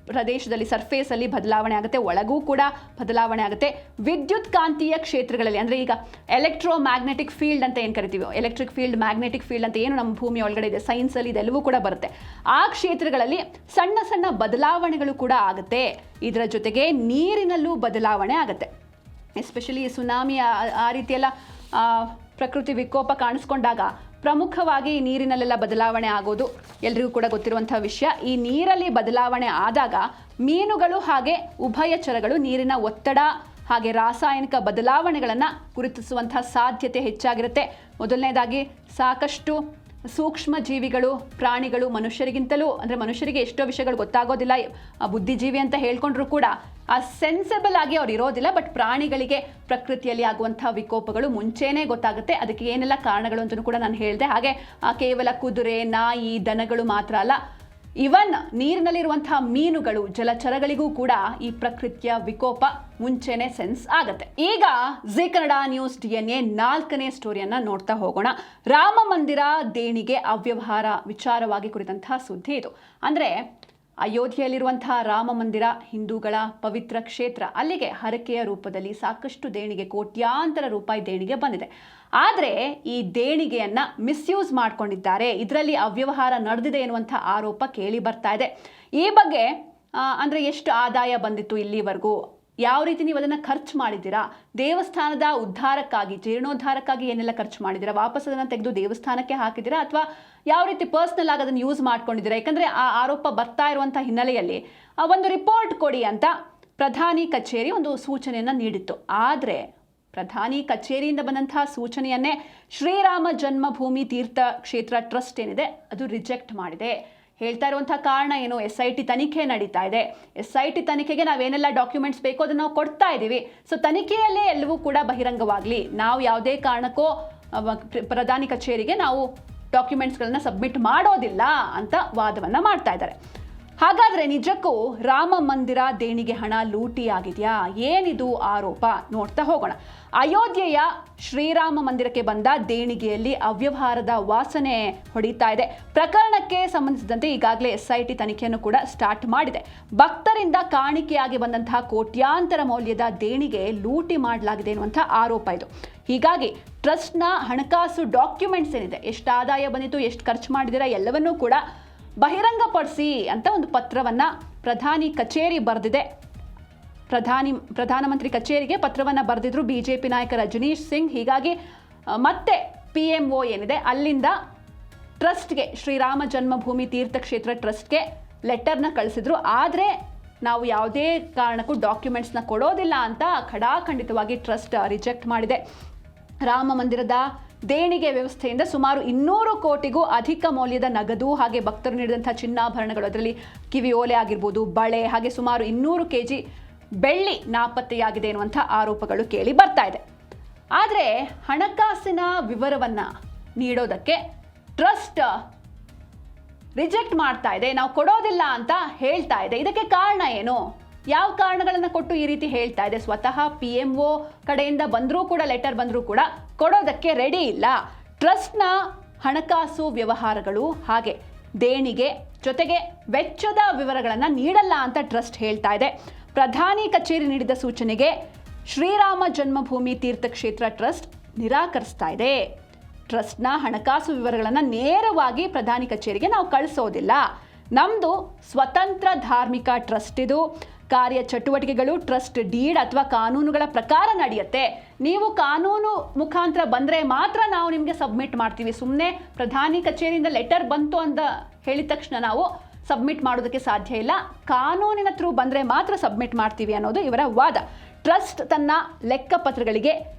ಪ್ರದೇಶದಲ್ಲಿ ಸರ್ಫೇಸಲ್ಲಿ ಬದಲಾವಣೆ ಆಗುತ್ತೆ, ಒಳಗೂ ಕೂಡ ಬದಲಾವಣೆ ಆಗುತ್ತೆ. ವಿದ್ಯುತ್ ಕಾಂತೀಯ ಕ್ಷೇತ್ರಗಳಲ್ಲಿ, ಅಂದರೆ ಈಗ ಎಲೆಕ್ಟ್ರೋ ಮ್ಯಾಗ್ನೆಟಿಕ್ ಫೀಲ್ಡ್ ಅಂತ ಏನು ಕರಿತೀವಿ, ಎಲೆಕ್ಟ್ರಿಕ್ ಫೀಲ್ಡ್, ಮ್ಯಾಗ್ನೆಟಿಕ್ ಫೀಲ್ಡ್ ಅಂತ ಏನು ನಮ್ಮ ಭೂಮಿ ಒಳಗಡೆ ಇದೆ, ಸೈನ್ಸಲ್ಲಿ ಇದೆಲ್ಲವೂ ಕೂಡ ಬರುತ್ತೆ. ಆ ಕ್ಷೇತ್ರಗಳಲ್ಲಿ ಸಣ್ಣ ಸಣ್ಣ ಬದಲಾವಣೆಗಳು ಕೂಡ ಆಗುತ್ತೆ. ಇದರ ಜೊತೆಗೆ ನೀರಿನಲ್ಲೂ ಬದಲಾವಣೆ ಆಗುತ್ತೆ. ಎಸ್ಪೆಷಲಿ ಸುನಾಮಿ ಆ ರೀತಿಯೆಲ್ಲ ಪ್ರಕೃತಿ ವಿಕೋಪ ಕಾಣಿಸ್ಕೊಂಡಾಗ ಪ್ರಮುಖವಾಗಿ ನೀರಿನಲ್ಲೆಲ್ಲ ಬದಲಾವಣೆ ಆಗೋದು ಎಲ್ರಿಗೂ ಕೂಡ ಗೊತ್ತಿರುವಂಥ ವಿಷಯ. ಈ ನೀರಲ್ಲಿ ಬದಲಾವಣೆ ಆದಾಗ ಮೀನುಗಳು ಹಾಗೆ ಉಭಯಚರಗಳು ನೀರಿನ ಒತ್ತಡ ಹಾಗೆ ರಾಸಾಯನಿಕ ಬದಲಾವಣೆಗಳನ್ನು ಗುರುತಿಸುವಂಥ ಸಾಧ್ಯತೆ ಹೆಚ್ಚಾಗಿರುತ್ತೆ. ಮೊದಲನೇದಾಗಿ ಸಾಕಷ್ಟು ಸೂಕ್ಷ್ಮ ಜೀವಿಗಳು, ಪ್ರಾಣಿಗಳು ಮನುಷ್ಯರಿಗಿಂತಲೂ, ಅಂದರೆ ಮನುಷ್ಯರಿಗೆ ಎಷ್ಟೋ ವಿಷಯಗಳು ಗೊತ್ತಾಗೋದಿಲ್ಲ, ಬುದ್ಧಿಜೀವಿ ಅಂತ ಹೇಳ್ಕೊಂಡ್ರೂ ಕೂಡ ಆ ಸೆನ್ಸೆಬಲ್ ಆಗಿ ಅವ್ರು ಇರೋದಿಲ್ಲ. ಬಟ್ ಪ್ರಾಣಿಗಳಿಗೆ ಪ್ರಕೃತಿಯಲ್ಲಿ ಆಗುವಂಥ ವಿಕೋಪಗಳು ಮುಂಚೆನೇ ಗೊತ್ತಾಗುತ್ತೆ. ಅದಕ್ಕೆ ಏನೆಲ್ಲ ಕಾರಣಗಳು ಅಂತಲೂ ಕೂಡ ನಾನು ಹೇಳಿದೆ. ಹಾಗೆ ಕೇವಲ ಕುದುರೆ, ನಾಯಿ, ದನಗಳು ಮಾತ್ರ ಅಲ್ಲ, ಇವನ್ ನೀರಿನಲ್ಲಿರುವಂತಹ ಮೀನುಗಳು, ಜಲಚರಗಳಿಗೂ ಕೂಡ ಈ ಪ್ರಕೃತಿಯ ವಿಕೋಪ ಮುಂಚೆನೆ ಸೆನ್ಸ್ ಆಗುತ್ತೆ. ಈಗ ಜಿ ಕನ್ನಡ ನ್ಯೂಸ್ DNA 4ನೇ ಸ್ಟೋರಿಯನ್ನ ನೋಡ್ತಾ ಹೋಗೋಣ. ರಾಮ ಮಂದಿರ ದೇಣಿಗೆ ಅವ್ಯವಹಾರ ವಿಚಾರವಾಗಿ ಕುರಿತಂತಹ ಸುದ್ದಿ ಇದು. ಅಂದ್ರೆ ಅಯೋಧ್ಯೆಯಲ್ಲಿರುವಂತಹ ರಾಮ ಮಂದಿರ ಹಿಂದೂಗಳ ಪವಿತ್ರ ಕ್ಷೇತ್ರ. ಅಲ್ಲಿಗೆ ಹರಕೆಯ ರೂಪದಲ್ಲಿ ಸಾಕಷ್ಟು ದೇಣಿಗೆ, ಕೋಟ್ಯಾಂತರ ರೂಪಾಯಿ ದೇಣಿಗೆ ಬಂದಿದೆ. ಆದರೆ ಈ ದೇಣಿಗೆಯನ್ನು ಮಿಸ್ಯೂಸ್ ಮಾಡ್ಕೊಂಡಿದ್ದಾರೆ, ಇದರಲ್ಲಿ ಅವ್ಯವಹಾರ ನಡೆದಿದೆ ಎನ್ನುವಂಥ ಆರೋಪ ಕೇಳಿ ಬರ್ತಾ ಇದೆ. ಈ ಬಗ್ಗೆ ಅಂದರೆ ಎಷ್ಟು ಆದಾಯ ಬಂದಿತ್ತು ಇಲ್ಲಿವರೆಗೂ, ಯಾವ ರೀತಿ ನೀವು ಅದನ್ನು ಖರ್ಚು ಮಾಡಿದ್ದೀರಾ, ದೇವಸ್ಥಾನದ ಉದ್ಧಾರಕ್ಕಾಗಿ, ಜೀರ್ಣೋದ್ಧಾರಕ್ಕಾಗಿ ಏನೆಲ್ಲ ಖರ್ಚು ಮಾಡಿದ್ದೀರಾ, ವಾಪಸ್ ಅದನ್ನು ತೆಗೆದು ದೇವಸ್ಥಾನಕ್ಕೆ ಹಾಕಿದ್ದೀರಾ ಅಥವಾ ಯಾವ ರೀತಿ ಪರ್ಸ್ನಲ್ ಆಗಿ ಅದನ್ನು ಯೂಸ್ ಮಾಡ್ಕೊಂಡಿದ್ದೀರಾ? ಯಾಕಂದರೆ ಆ ಆರೋಪ ಬರ್ತಾ ಇರುವಂಥ ಹಿನ್ನೆಲೆಯಲ್ಲಿ ಒಂದು ರಿಪೋರ್ಟ್ ಕೊಡಿ ಅಂತ ಪ್ರಧಾನಿ ಕಚೇರಿ ಒಂದು ಸೂಚನೆಯನ್ನು ನೀಡಿತ್ತು. ಆದರೆ ಪ್ರಧಾನಿ ಕಚೇರಿಯಿಂದ ಬಂದಂತಹ ಸೂಚನೆಯನ್ನೇ ಶ್ರೀರಾಮ ಜನ್ಮಭೂಮಿ ತೀರ್ಥ ಕ್ಷೇತ್ರ ಟ್ರಸ್ಟ್ ಏನಿದೆ ಅದು ರಿಜೆಕ್ಟ್ ಮಾಡಿದೆ. ಹೇಳ್ತಾ ಇರುವಂಥ ಕಾರಣ ಏನು? SIT ತನಿಖೆ ನಡೀತಾ ಇದೆ. SIT ತನಿಖೆಗೆ ನಾವೇನೆಲ್ಲ ಡಾಕ್ಯುಮೆಂಟ್ಸ್ ಬೇಕೋ ಅದನ್ನು ನಾವು ಕೊಡ್ತಾ ಇದ್ದೀವಿ. ಸೊ ತನಿಖೆಯಲ್ಲೇ ಎಲ್ಲವೂ ಕೂಡ ಬಹಿರಂಗವಾಗಲಿ, ನಾವು ಯಾವುದೇ ಕಾರಣಕ್ಕೂ ಪ್ರಧಾನಿ ಕಚೇರಿಗೆ ನಾವು ಡಾಕ್ಯುಮೆಂಟ್ಸ್ಗಳನ್ನ ಸಬ್ಮಿಟ್ ಮಾಡೋದಿಲ್ಲ ಅಂತ ವಾದವನ್ನು ಮಾಡ್ತಾ ಇದ್ದಾರೆ. ಹಾಗಾದ್ರೆ ನಿಜಕ್ಕೂ ರಾಮ ಮಂದಿರ ದೇಣಿಗೆ ಹಣ ಲೂಟಿ ಆಗಿದೆಯಾ? ಏನಿದು ಆರೋಪ? ನೋಡ್ತಾ ಹೋಗೋಣ. ಅಯೋಧ್ಯೆಯ ಶ್ರೀರಾಮ ಮಂದಿರಕ್ಕೆ ಬಂದ ದೇಣಿಗೆಯಲ್ಲಿ ಅವ್ಯವಹಾರದ ವಾಸನೆ ಹೊಡಿತಾ ಇದೆ. ಪ್ರಕರಣಕ್ಕೆ ಸಂಬಂಧಿಸಿದಂತೆ ಈಗಾಗಲೇ SIT ತನಿಖೆಯನ್ನು ಕೂಡ ಸ್ಟಾರ್ಟ್ ಮಾಡಿದೆ. ಭಕ್ತರಿಂದ ಕಾಣಿಕೆಯಾಗಿ ಬಂದಂತಹ ಕೋಟ್ಯಾಂತರ ಮೌಲ್ಯದ ದೇಣಿಗೆ ಲೂಟಿ ಮಾಡಲಾಗಿದೆ ಎನ್ನುವಂಥ ಆರೋಪ ಇದು. ಹೀಗಾಗಿ ಟ್ರಸ್ಟ್ನ ಹಣಕಾಸು ಡಾಕ್ಯುಮೆಂಟ್ಸ್ ಏನಿದೆ, ಎಷ್ಟು ಆದಾಯ ಬಂದಿತ್ತು, ಎಷ್ಟು ಖರ್ಚು ಮಾಡಿದಿರಾ, ಎಲ್ಲವನ್ನೂ ಕೂಡ ಬಹಿರಂಗಪಡಿಸಿ ಅಂತ ಒಂದು ಪತ್ರವನ್ನು ಪ್ರಧಾನಿ ಕಚೇರಿ ಬರೆದಿದೆ. ಪ್ರಧಾನಮಂತ್ರಿ ಕಚೇರಿಗೆ ಪತ್ರವನ್ನು ಬರೆದಿದ್ರು BJP ನಾಯಕ ರಜನೀಶ್ ಸಿಂಗ್. ಹೀಗಾಗಿ ಮತ್ತೆ PMO ಏನಿದೆ ಅಲ್ಲಿಂದ ಟ್ರಸ್ಟ್ಗೆ, ಶ್ರೀರಾಮ ಜನ್ಮಭೂಮಿ ತೀರ್ಥಕ್ಷೇತ್ರ ಟ್ರಸ್ಟ್ಗೆ ಲೆಟರ್ನ ಕಳಿಸಿದ್ರು. ಆದರೆ ನಾವು ಯಾವುದೇ ಕಾರಣಕ್ಕೂ ಡಾಕ್ಯುಮೆಂಟ್ಸ್ನ ಕೊಡೋದಿಲ್ಲ ಅಂತ ಖಡಾಖಂಡಿತವಾಗಿ ಟ್ರಸ್ಟ್ ರಿಜೆಕ್ಟ್ ಮಾಡಿದೆ. ರಾಮ ಮಂದಿರದ ದೇಣಿಗೆ ವ್ಯವಸ್ಥೆಯಿಂದ ಸುಮಾರು 200 ಕೋಟಿಗೂ ಅಧಿಕ ಮೌಲ್ಯದ ನಗದು ಹಾಗೆ ಭಕ್ತರು ನೀಡಿದಂಥ ಚಿನ್ನಾಭರಣಗಳು, ಅದರಲ್ಲಿ ಕಿವಿಯೋಲೆ ಆಗಿರ್ಬೋದು, ಬಳೆ, ಹಾಗೆ ಸುಮಾರು 200 kg ಬೆಳ್ಳಿ ನಾಪತ್ತೆಯಾಗಿದೆ ಎನ್ನುವಂಥ ಆರೋಪಗಳು ಕೇಳಿ ಬರ್ತಾ ಇದೆ. ಆದರೆ ಹಣಕಾಸಿನ ವಿವರವನ್ನು ನೀಡೋದಕ್ಕೆ ಟ್ರಸ್ಟ್ ರಿಜೆಕ್ಟ್ ಮಾಡ್ತಾ ಇದೆ, ನಾವು ಕೊಡೋದಿಲ್ಲ ಅಂತ ಹೇಳ್ತಾ ಇದೆ. ಇದಕ್ಕೆ ಕಾರಣ ಏನು? ಯಾವ ಕಾರಣಗಳನ್ನು ಕೊಟ್ಟು ಈ ರೀತಿ ಹೇಳ್ತಾ ಇದೆ? ಸ್ವತಃ PMO ಕಡೆಯಿಂದ ಬಂದರೂ ಕೂಡ, ಲೆಟರ್ ಬಂದರೂ ಕೂಡ ಕೊಡೋದಕ್ಕೆ ರೆಡಿ ಇಲ್ಲ. ಟ್ರಸ್ಟ್ನ ಹಣಕಾಸು ವ್ಯವಹಾರಗಳು ಹಾಗೆ ದೇಣಿಗೆ ಜೊತೆಗೆ ವೆಚ್ಚದ ವಿವರಗಳನ್ನು ನೀಡಲ್ಲ ಅಂತ ಟ್ರಸ್ಟ್ ಹೇಳ್ತಾ ಇದೆ. ಪ್ರಧಾನಿ ಕಚೇರಿ ನೀಡಿದ ಸೂಚನೆಗೆ ಶ್ರೀರಾಮ ಜನ್ಮಭೂಮಿ ತೀರ್ಥಕ್ಷೇತ್ರ ಟ್ರಸ್ಟ್ ನಿರಾಕರಿಸ್ತಾ ಇದೆ. ಟ್ರಸ್ಟ್ನ ಹಣಕಾಸು ವಿವರಗಳನ್ನು ನೇರವಾಗಿ ಪ್ರಧಾನಿ ಕಚೇರಿಗೆ ನಾವು ಕಳಿಸೋದಿಲ್ಲ. ನಮ್ಮದು ಸ್ವತಂತ್ರ ಧಾರ್ಮಿಕ ಟ್ರಸ್ಟ್, ಇದು ಕಾರ್ಯ ಚಟುವಟಿಕೆಗಳು ಟ್ರಸ್ಟ್ ಡೀಡ್ ಅಥವಾ ಕಾನೂನುಗಳ ಪ್ರಕಾರ ನಡೆಯುತ್ತೆ. ನೀವು ಕಾನೂನು ಮುಖಾಂತರ ಬಂದರೆ ಮಾತ್ರ ನಾವು ನಿಮಗೆ ಸಬ್ಮಿಟ್ ಮಾಡ್ತೀವಿ. ಸುಮ್ಮನೆ ಪ್ರಧಾನಿ ಕಚೇರಿಯಿಂದ ಲೆಟರ್ ಬಂತು ಅಂತ ಹೇಳಿದ ತಕ್ಷಣ ನಾವು ಸಬ್ಮಿಟ್ ಮಾಡೋದಕ್ಕೆ ಸಾಧ್ಯ ಇಲ್ಲ. ಕಾನೂನಿನ ಥ್ರೂ ಬಂದರೆ ಮಾತ್ರ ಸಬ್ಮಿಟ್ ಮಾಡ್ತೀವಿ ಅನ್ನೋದು ಇವರ ವಾದ. ಟ್ರಸ್ಟ್ ತನ್ನ ಲೆಕ್ಕಪತ್ರಗಳಿಗೆ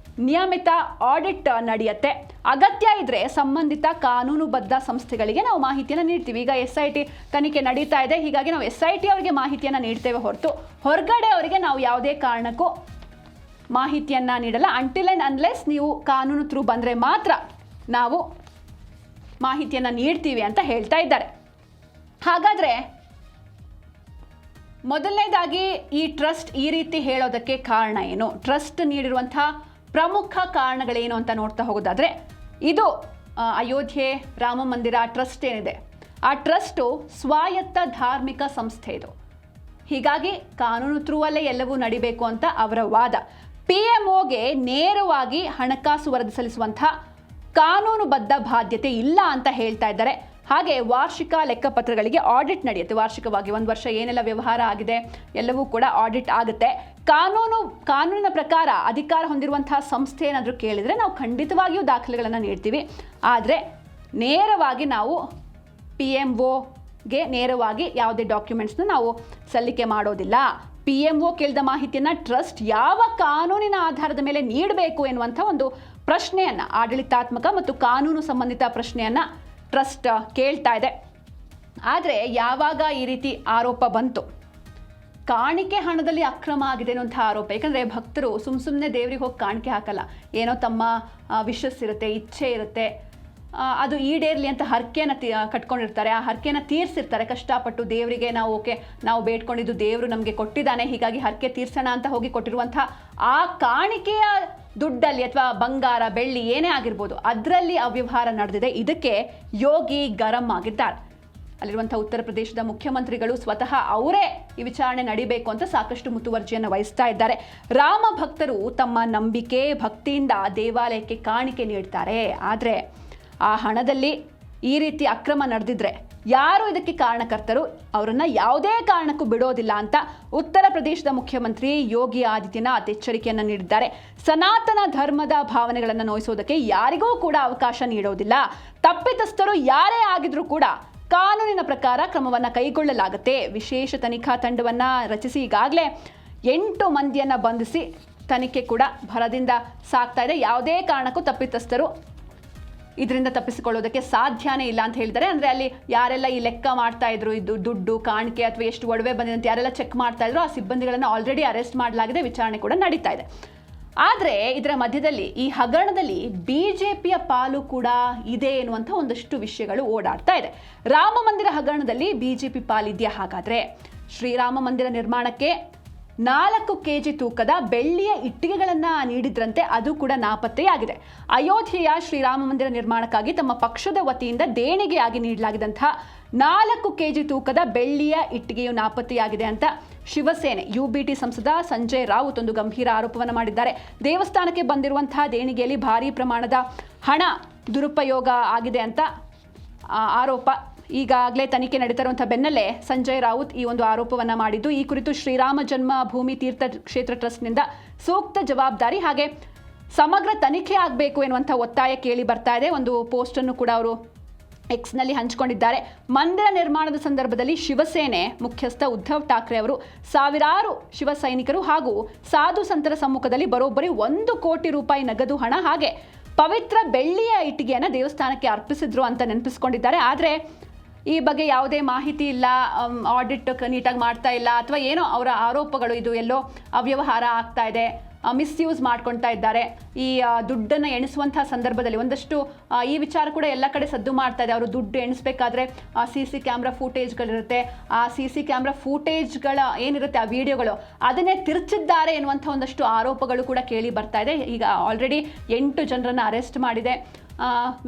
ನಿಯಮಿತ ಆಡಿಟ್ ನಡೆಯುತ್ತೆ. ಅಗತ್ಯ ಇದ್ರೆ ಸಂಬಂಧಿತ ಕಾನೂನುಬದ್ಧ ಸಂಸ್ಥೆಗಳಿಗೆ ನಾವು ಮಾಹಿತಿಯನ್ನು ನೀಡ್ತೀವಿ. ಈಗ SIT ತನಿಖೆ ನಡೀತಾ ಇದೆ, ಹೀಗಾಗಿ ನಾವು SIT ಅವರಿಗೆ ಮಾಹಿತಿಯನ್ನು ನೀಡ್ತೇವೆ ಹೊರತು ಹೊರಗಡೆ ಅವರಿಗೆ ನಾವು ಯಾವುದೇ ಕಾರಣಕ್ಕೂ ಮಾಹಿತಿಯನ್ನು ನೀಡಲ್ಲ. ಅಂಟಿಲ್ ಆ್ಯಂಡ್ ಅನ್ಲೆಸ್ ನೀವು ಕಾನೂನು ಥ್ರೂ ಬಂದರೆ ಮಾತ್ರ ನಾವು ಮಾಹಿತಿಯನ್ನು ನೀಡ್ತೀವಿ ಅಂತ ಹೇಳ್ತಾ ಇದ್ದಾರೆ. ಹಾಗಾದರೆ ಮೊದಲನೇದಾಗಿ ಈ ಟ್ರಸ್ಟ್ ಈ ರೀತಿ ಹೇಳೋದಕ್ಕೆ ಕಾರಣ ಏನು? ಟ್ರಸ್ಟ್ ನೀಡಿರುವಂಥ ಪ್ರಮುಖ ಕಾರಣಗಳೇನು ಅಂತ ನೋಡ್ತಾ ಹೋಗೋದಾದರೆ, ಇದು ಅಯೋಧ್ಯೆ ರಾಮ ಮಂದಿರ ಟ್ರಸ್ಟ್ ಏನಿದೆ, ಆ ಟ್ರಸ್ಟು ಸ್ವಾಯತ್ತ ಧಾರ್ಮಿಕ ಸಂಸ್ಥೆ ಇದು. ಹೀಗಾಗಿ ಕಾನೂನು ಥ್ರೂ ಅಲ್ಲೇ ಎಲ್ಲವೂ ನಡಿಬೇಕು ಅಂತ ಅವರ ವಾದ. PMOಗೆ ನೇರವಾಗಿ ಹಣಕಾಸು ವರದಿ ಸಲ್ಲಿಸುವಂಥ ಕಾನೂನುಬದ್ಧ ಬಾಧ್ಯತೆ ಇಲ್ಲ ಅಂತ ಹೇಳ್ತಾ ಇದ್ದಾರೆ. ಹಾಗೆ ವಾರ್ಷಿಕ ಲೆಕ್ಕಪತ್ರಗಳಿಗೆ ಆಡಿಟ್ ನಡೆಯುತ್ತೆ. ವಾರ್ಷಿಕವಾಗಿ 1 ವರ್ಷ ಏನೆಲ್ಲ ವ್ಯವಹಾರ ಆಗಿದೆ ಎಲ್ಲವೂ ಕೂಡ ಆಡಿಟ್ ಆಗುತ್ತೆ. ಕಾನೂನಿನ ಪ್ರಕಾರ ಅಧಿಕಾರ ಹೊಂದಿರುವಂತಹ ಸಂಸ್ಥೆ ಏನಾದರೂ ಕೇಳಿದರೆ ನಾವು ಖಂಡಿತವಾಗಿಯೂ ದಾಖಲೆಗಳನ್ನು ನೀಡ್ತೀವಿ. ಆದರೆ ನೇರವಾಗಿ ನಾವು PMOಗೆ ನೇರವಾಗಿ ಯಾವುದೇ ಡಾಕ್ಯುಮೆಂಟ್ಸ್ನ ನಾವು ಸಲ್ಲಿಕೆ ಮಾಡೋದಿಲ್ಲ. PMO ಕೇಳಿದ ಮಾಹಿತಿಯನ್ನು ಟ್ರಸ್ಟ್ ಯಾವ ಕಾನೂನಿನ ಆಧಾರದ ಮೇಲೆ ನೀಡಬೇಕು ಎನ್ನುವಂಥ ಒಂದು ಪ್ರಶ್ನೆಯನ್ನು, ಆಡಳಿತಾತ್ಮಕ ಮತ್ತು ಕಾನೂನು ಸಂಬಂಧಿತ ಪ್ರಶ್ನೆಯನ್ನು ಟ್ರಸ್ಟ್ ಕೇಳ್ತಾ ಇದೆ. ಆದರೆ ಯಾವಾಗ ಈ ರೀತಿ ಆರೋಪ ಬಂತು, ಕಾಣಿಕೆ ಹಣದಲ್ಲಿ ಅಕ್ರಮ ಆಗಿದೆ ಅನ್ನುವಂಥ ಆರೋಪ. ಯಾಕಂದರೆ ಭಕ್ತರು ಸುಮ್ಮನೆ ದೇವರಿಗೆ ಹೋಗಿ ಕಾಣಿಕೆ ಹಾಕಲ್ಲ. ಏನೋ ತಮ್ಮ ವಿಶಸ್ ಇರುತ್ತೆ, ಇಚ್ಛೆ ಇರುತ್ತೆ, ಅದು ಈಡೇರಲಿ ಅಂತ ಹರಕೆಯನ್ನು ಕಟ್ಕೊಂಡಿರ್ತಾರೆ. ಆ ಹರಕೆಯನ್ನು ತೀರಿಸಿರ್ತಾರೆ ಕಷ್ಟಪಟ್ಟು. ದೇವರಿಗೆ ನಾವು ಬೇಡ್ಕೊಂಡಿದ್ದು ದೇವರು ನಮಗೆ ಕೊಟ್ಟಿದ್ದಾನೆ, ಹೀಗಾಗಿ ಹರಕೆ ತೀರ್ಸೋಣ ಅಂತ ಹೋಗಿ ಕೊಟ್ಟಿರುವಂಥ ಆ ಕಾಣಿಕೆಯ ದುಡ್ಡಲ್ಲಿ ಅಥವಾ ಬಂಗಾರ ಬೆಳ್ಳಿ ಏನೇ ಆಗಿರ್ಬೋದು ಅದರಲ್ಲಿ ಅವ್ಯವಹಾರ ನಡೆದಿದೆ. ಇದಕ್ಕೆ ಯೋಗಿ ಗರಂ ಆಗಿದ್ದಾರೆ. ಅಲ್ಲಿರುವಂಥ ಉತ್ತರ ಪ್ರದೇಶದ ಮುಖ್ಯಮಂತ್ರಿಗಳು ಸ್ವತಃ ಅವರೇ ಈ ವಿಚಾರಣೆ ನಡಿಬೇಕು ಅಂತ ಸಾಕಷ್ಟು ಮುತುವರ್ಜಿಯನ್ನು ವಹಿಸ್ತಾ ಇದ್ದಾರೆ. ರಾಮ ಭಕ್ತರು ತಮ್ಮ ನಂಬಿಕೆ ಭಕ್ತಿಯಿಂದ ದೇವಾಲಯಕ್ಕೆ ಕಾಣಿಕೆ ನೀಡ್ತಾರೆ. ಆದರೆ ಆ ಹಣದಲ್ಲಿ ಈ ರೀತಿ ಅಕ್ರಮ ನಡೆದಿದ್ರೆ ಯಾರು ಇದಕ್ಕೆ ಕಾರಣಕರ್ತರು, ಅವರನ್ನು ಯಾವುದೇ ಕಾರಣಕ್ಕೂ ಬಿಡೋದಿಲ್ಲ ಅಂತ ಉತ್ತರ ಪ್ರದೇಶದ ಮುಖ್ಯಮಂತ್ರಿ ಯೋಗಿ ಆದಿತ್ಯನಾಥ್ ಎಚ್ಚರಿಕೆಯನ್ನು ನೀಡಿದ್ದಾರೆ. ಸನಾತನ ಧರ್ಮದ ಭಾವನೆಗಳನ್ನು ನೋಯಿಸೋದಕ್ಕೆ ಯಾರಿಗೂ ಕೂಡ ಅವಕಾಶ ನೀಡೋದಿಲ್ಲ. ತಪ್ಪಿತಸ್ಥರು ಯಾರೇ ಆಗಿದ್ರೂ ಕೂಡ ಕಾನೂನಿನ ಪ್ರಕಾರ ಕ್ರಮವನ್ನು ಕೈಗೊಳ್ಳಲಾಗುತ್ತೆ. ವಿಶೇಷ ತನಿಖಾ ತಂಡವನ್ನು ರಚಿಸಿ ಈಗಾಗಲೇ 8 ಮಂದಿಯನ್ನು ಬಂಧಿಸಿ ತನಿಖೆ ಕೂಡ ಭರದಿಂದ ಸಾಗ್ತಾ ಇದೆ. ಯಾವುದೇ ಕಾರಣಕ್ಕೂ ತಪ್ಪಿತಸ್ಥರು ಇದರಿಂದ ತಪ್ಪಿಸಿಕೊಳ್ಳೋದಕ್ಕೆ ಸಾಧ್ಯನೇ ಇಲ್ಲ ಅಂತ ಹೇಳಿದ್ದಾರೆ. ಅಂದರೆ ಅಲ್ಲಿ ಯಾರೆಲ್ಲ ಈ ಲೆಕ್ಕ ಮಾಡ್ತಾ ಇದ್ರು, ಇದು ದುಡ್ಡು ಕಾಣಿಕೆ ಅಥವಾ ಎಷ್ಟು ಒಡವೆ ಬಂದಿದೆ ಅಂತ ಯಾರೆಲ್ಲ ಚೆಕ್ ಮಾಡ್ತಾ ಇದ್ರು, ಆ ಸಿಬ್ಬಂದಿಗಳನ್ನು ಆಲ್ರೆಡಿ ಅರೆಸ್ಟ್ ಮಾಡಲಾಗಿದೆ. ವಿಚಾರಣೆ ಕೂಡ ನಡೀತಾ ಇದೆ. ಆದರೆ ಇದರ ಮಧ್ಯದಲ್ಲಿ ಈ ಹಗರಣದಲ್ಲಿ ಬಿಜೆಪಿಯ ಪಾಲು ಕೂಡ ಇದೆ ಎನ್ನುವಂಥ ಒಂದಷ್ಟು ವಿಷಯಗಳು ಓಡಾಡ್ತಾ ಇದೆ. ರಾಮ ಮಂದಿರ ಹಗರಣದಲ್ಲಿ ಬಿಜೆಪಿ ಪಾಲಿದೆಯಾ? ಹಾಗಾದ್ರೆ ಶ್ರೀರಾಮ ಮಂದಿರ ನಿರ್ಮಾಣಕ್ಕೆ 4 kg ತೂಕದ ಬೆಳ್ಳಿಯ ಇಟ್ಟಿಗೆಗಳನ್ನು ನೀಡಿದ್ರಂತೆ, ಅದು ಕೂಡ ನಾಪತ್ತೆಯಾಗಿದೆ. ಅಯೋಧ್ಯೆಯ ಶ್ರೀರಾಮ ಮಂದಿರ ನಿರ್ಮಾಣಕ್ಕಾಗಿ ತಮ್ಮ ಪಕ್ಷದ ವತಿಯಿಂದ ದೇಣಿಗೆಯಾಗಿ ನೀಡಲಾಗಿದ್ದಂತಹ 4 kg ತೂಕದ ಬೆಳ್ಳಿಯ ಇಟ್ಟಿಗೆಯು ನಾಪತ್ತೆಯಾಗಿದೆ ಅಂತ ಶಿವಸೇನೆ UBT ಸಂಸದ ಸಂಜಯ್ ರಾವುತ್ ಒಂದು ಗಂಭೀರ ಆರೋಪವನ್ನು ಮಾಡಿದ್ದಾರೆ. ದೇವಸ್ಥಾನಕ್ಕೆ ಬಂದಿರುವಂತಹ ದೇಣಿಗೆಯಲ್ಲಿ ಭಾರೀ ಪ್ರಮಾಣದ ಹಣ ದುರುಪಯೋಗ ಆಗಿದೆ ಅಂತ ಆರೋಪ. ಈಗಾಗಲೇ ತನಿಖೆ ನಡೀತಿರುವಂಥ ಬೆನ್ನಲ್ಲೇ ಸಂಜಯ್ ರಾವುತ್ ಈ ಒಂದು ಆರೋಪವನ್ನು ಮಾಡಿದ್ದು. ಈ ಕುರಿತು ಶ್ರೀರಾಮ ಜನ್ಮ ಭೂಮಿ ತೀರ್ಥ ಕ್ಷೇತ್ರ ಟ್ರಸ್ಟ್ನಿಂದ ಸೂಕ್ತ ಜವಾಬ್ದಾರಿ ಹಾಗೆ ಸಮಗ್ರ ತನಿಖೆ ಆಗಬೇಕು ಎನ್ನುವಂಥ ಒತ್ತಾಯ ಕೇಳಿ ಬರ್ತಾ ಇದೆ. ಒಂದು ಪೋಸ್ಟನ್ನು ಕೂಡ ಅವರು ಎಕ್ಸ್ನಲ್ಲಿ ಹಂಚಿಕೊಂಡಿದ್ದಾರೆ. ಮಂದಿರ ನಿರ್ಮಾಣದ ಸಂದರ್ಭದಲ್ಲಿ ಶಿವಸೇನೆ ಮುಖ್ಯಸ್ಥ ಉದ್ಧವ್ ಠಾಕ್ರೆ ಅವರು ಸಾವಿರಾರು ಶಿವ ಸೈನಿಕರು ಹಾಗೂ ಸಾಧು ಸಂತರ ಸಮ್ಮುಖದಲ್ಲಿ ಬರೋಬ್ಬರಿ 1 ಕೋಟಿ ರೂಪಾಯಿ ನಗದು ಹಣ ಹಾಗೆ ಪವಿತ್ರ ಬೆಳ್ಳಿಯ ಇಟ್ಟಿಗೆಯನ್ನು ದೇವಸ್ಥಾನಕ್ಕೆ ಅರ್ಪಿಸಿದ್ರು ಅಂತ ನೆನಪಿಸ್ಕೊಂಡಿದ್ದಾರೆ. ಆದರೆ ಈ ಬಗ್ಗೆ ಯಾವುದೇ ಮಾಹಿತಿ ಇಲ್ಲ, ಆಡಿಟ್ ನೀಟಾಗಿ ಮಾಡ್ತಾ ಇಲ್ಲ ಅಥವಾ ಏನೋ ಅವರ ಆರೋಪಗಳು, ಇದು ಎಲ್ಲೋ ಅವ್ಯವಹಾರ ಆಗ್ತಾ ಇದೆ, ಮಿಸ್ಯೂಸ್ ಮಾಡ್ಕೊಳ್ತಾ ಇದ್ದಾರೆ. ಈ ದುಡ್ಡನ್ನು ಎಣಿಸುವಂಥ ಸಂದರ್ಭದಲ್ಲಿ ಒಂದಷ್ಟು ಈ ವಿಚಾರ ಕೂಡ ಎಲ್ಲ ಕಡೆ ಸದ್ದು ಮಾಡ್ತಾ ಇದೆ. ಅವರು ದುಡ್ಡು ಎಣಿಸ್ಬೇಕಾದ್ರೆ CC ಕ್ಯಾಮ್ರಾ ಫೂಟೇಜ್ಗಳಿರುತ್ತೆ, ಆ CC ಕ್ಯಾಮ್ರಾ ಫೂಟೇಜ್ಗಳ ಏನಿರುತ್ತೆ ಆ ವಿಡಿಯೋಗಳು ಅದನ್ನೇ ತಿರುಚಿದ್ದಾರೆ ಎನ್ನುವಂಥ ಒಂದಷ್ಟು ಆರೋಪಗಳು ಕೂಡ ಕೇಳಿ ಬರ್ತಾ ಇದೆ. ಈಗ ಆಲ್ರೆಡಿ 8 ಜನರನ್ನು ಅರೆಸ್ಟ್ ಮಾಡಿದೆ,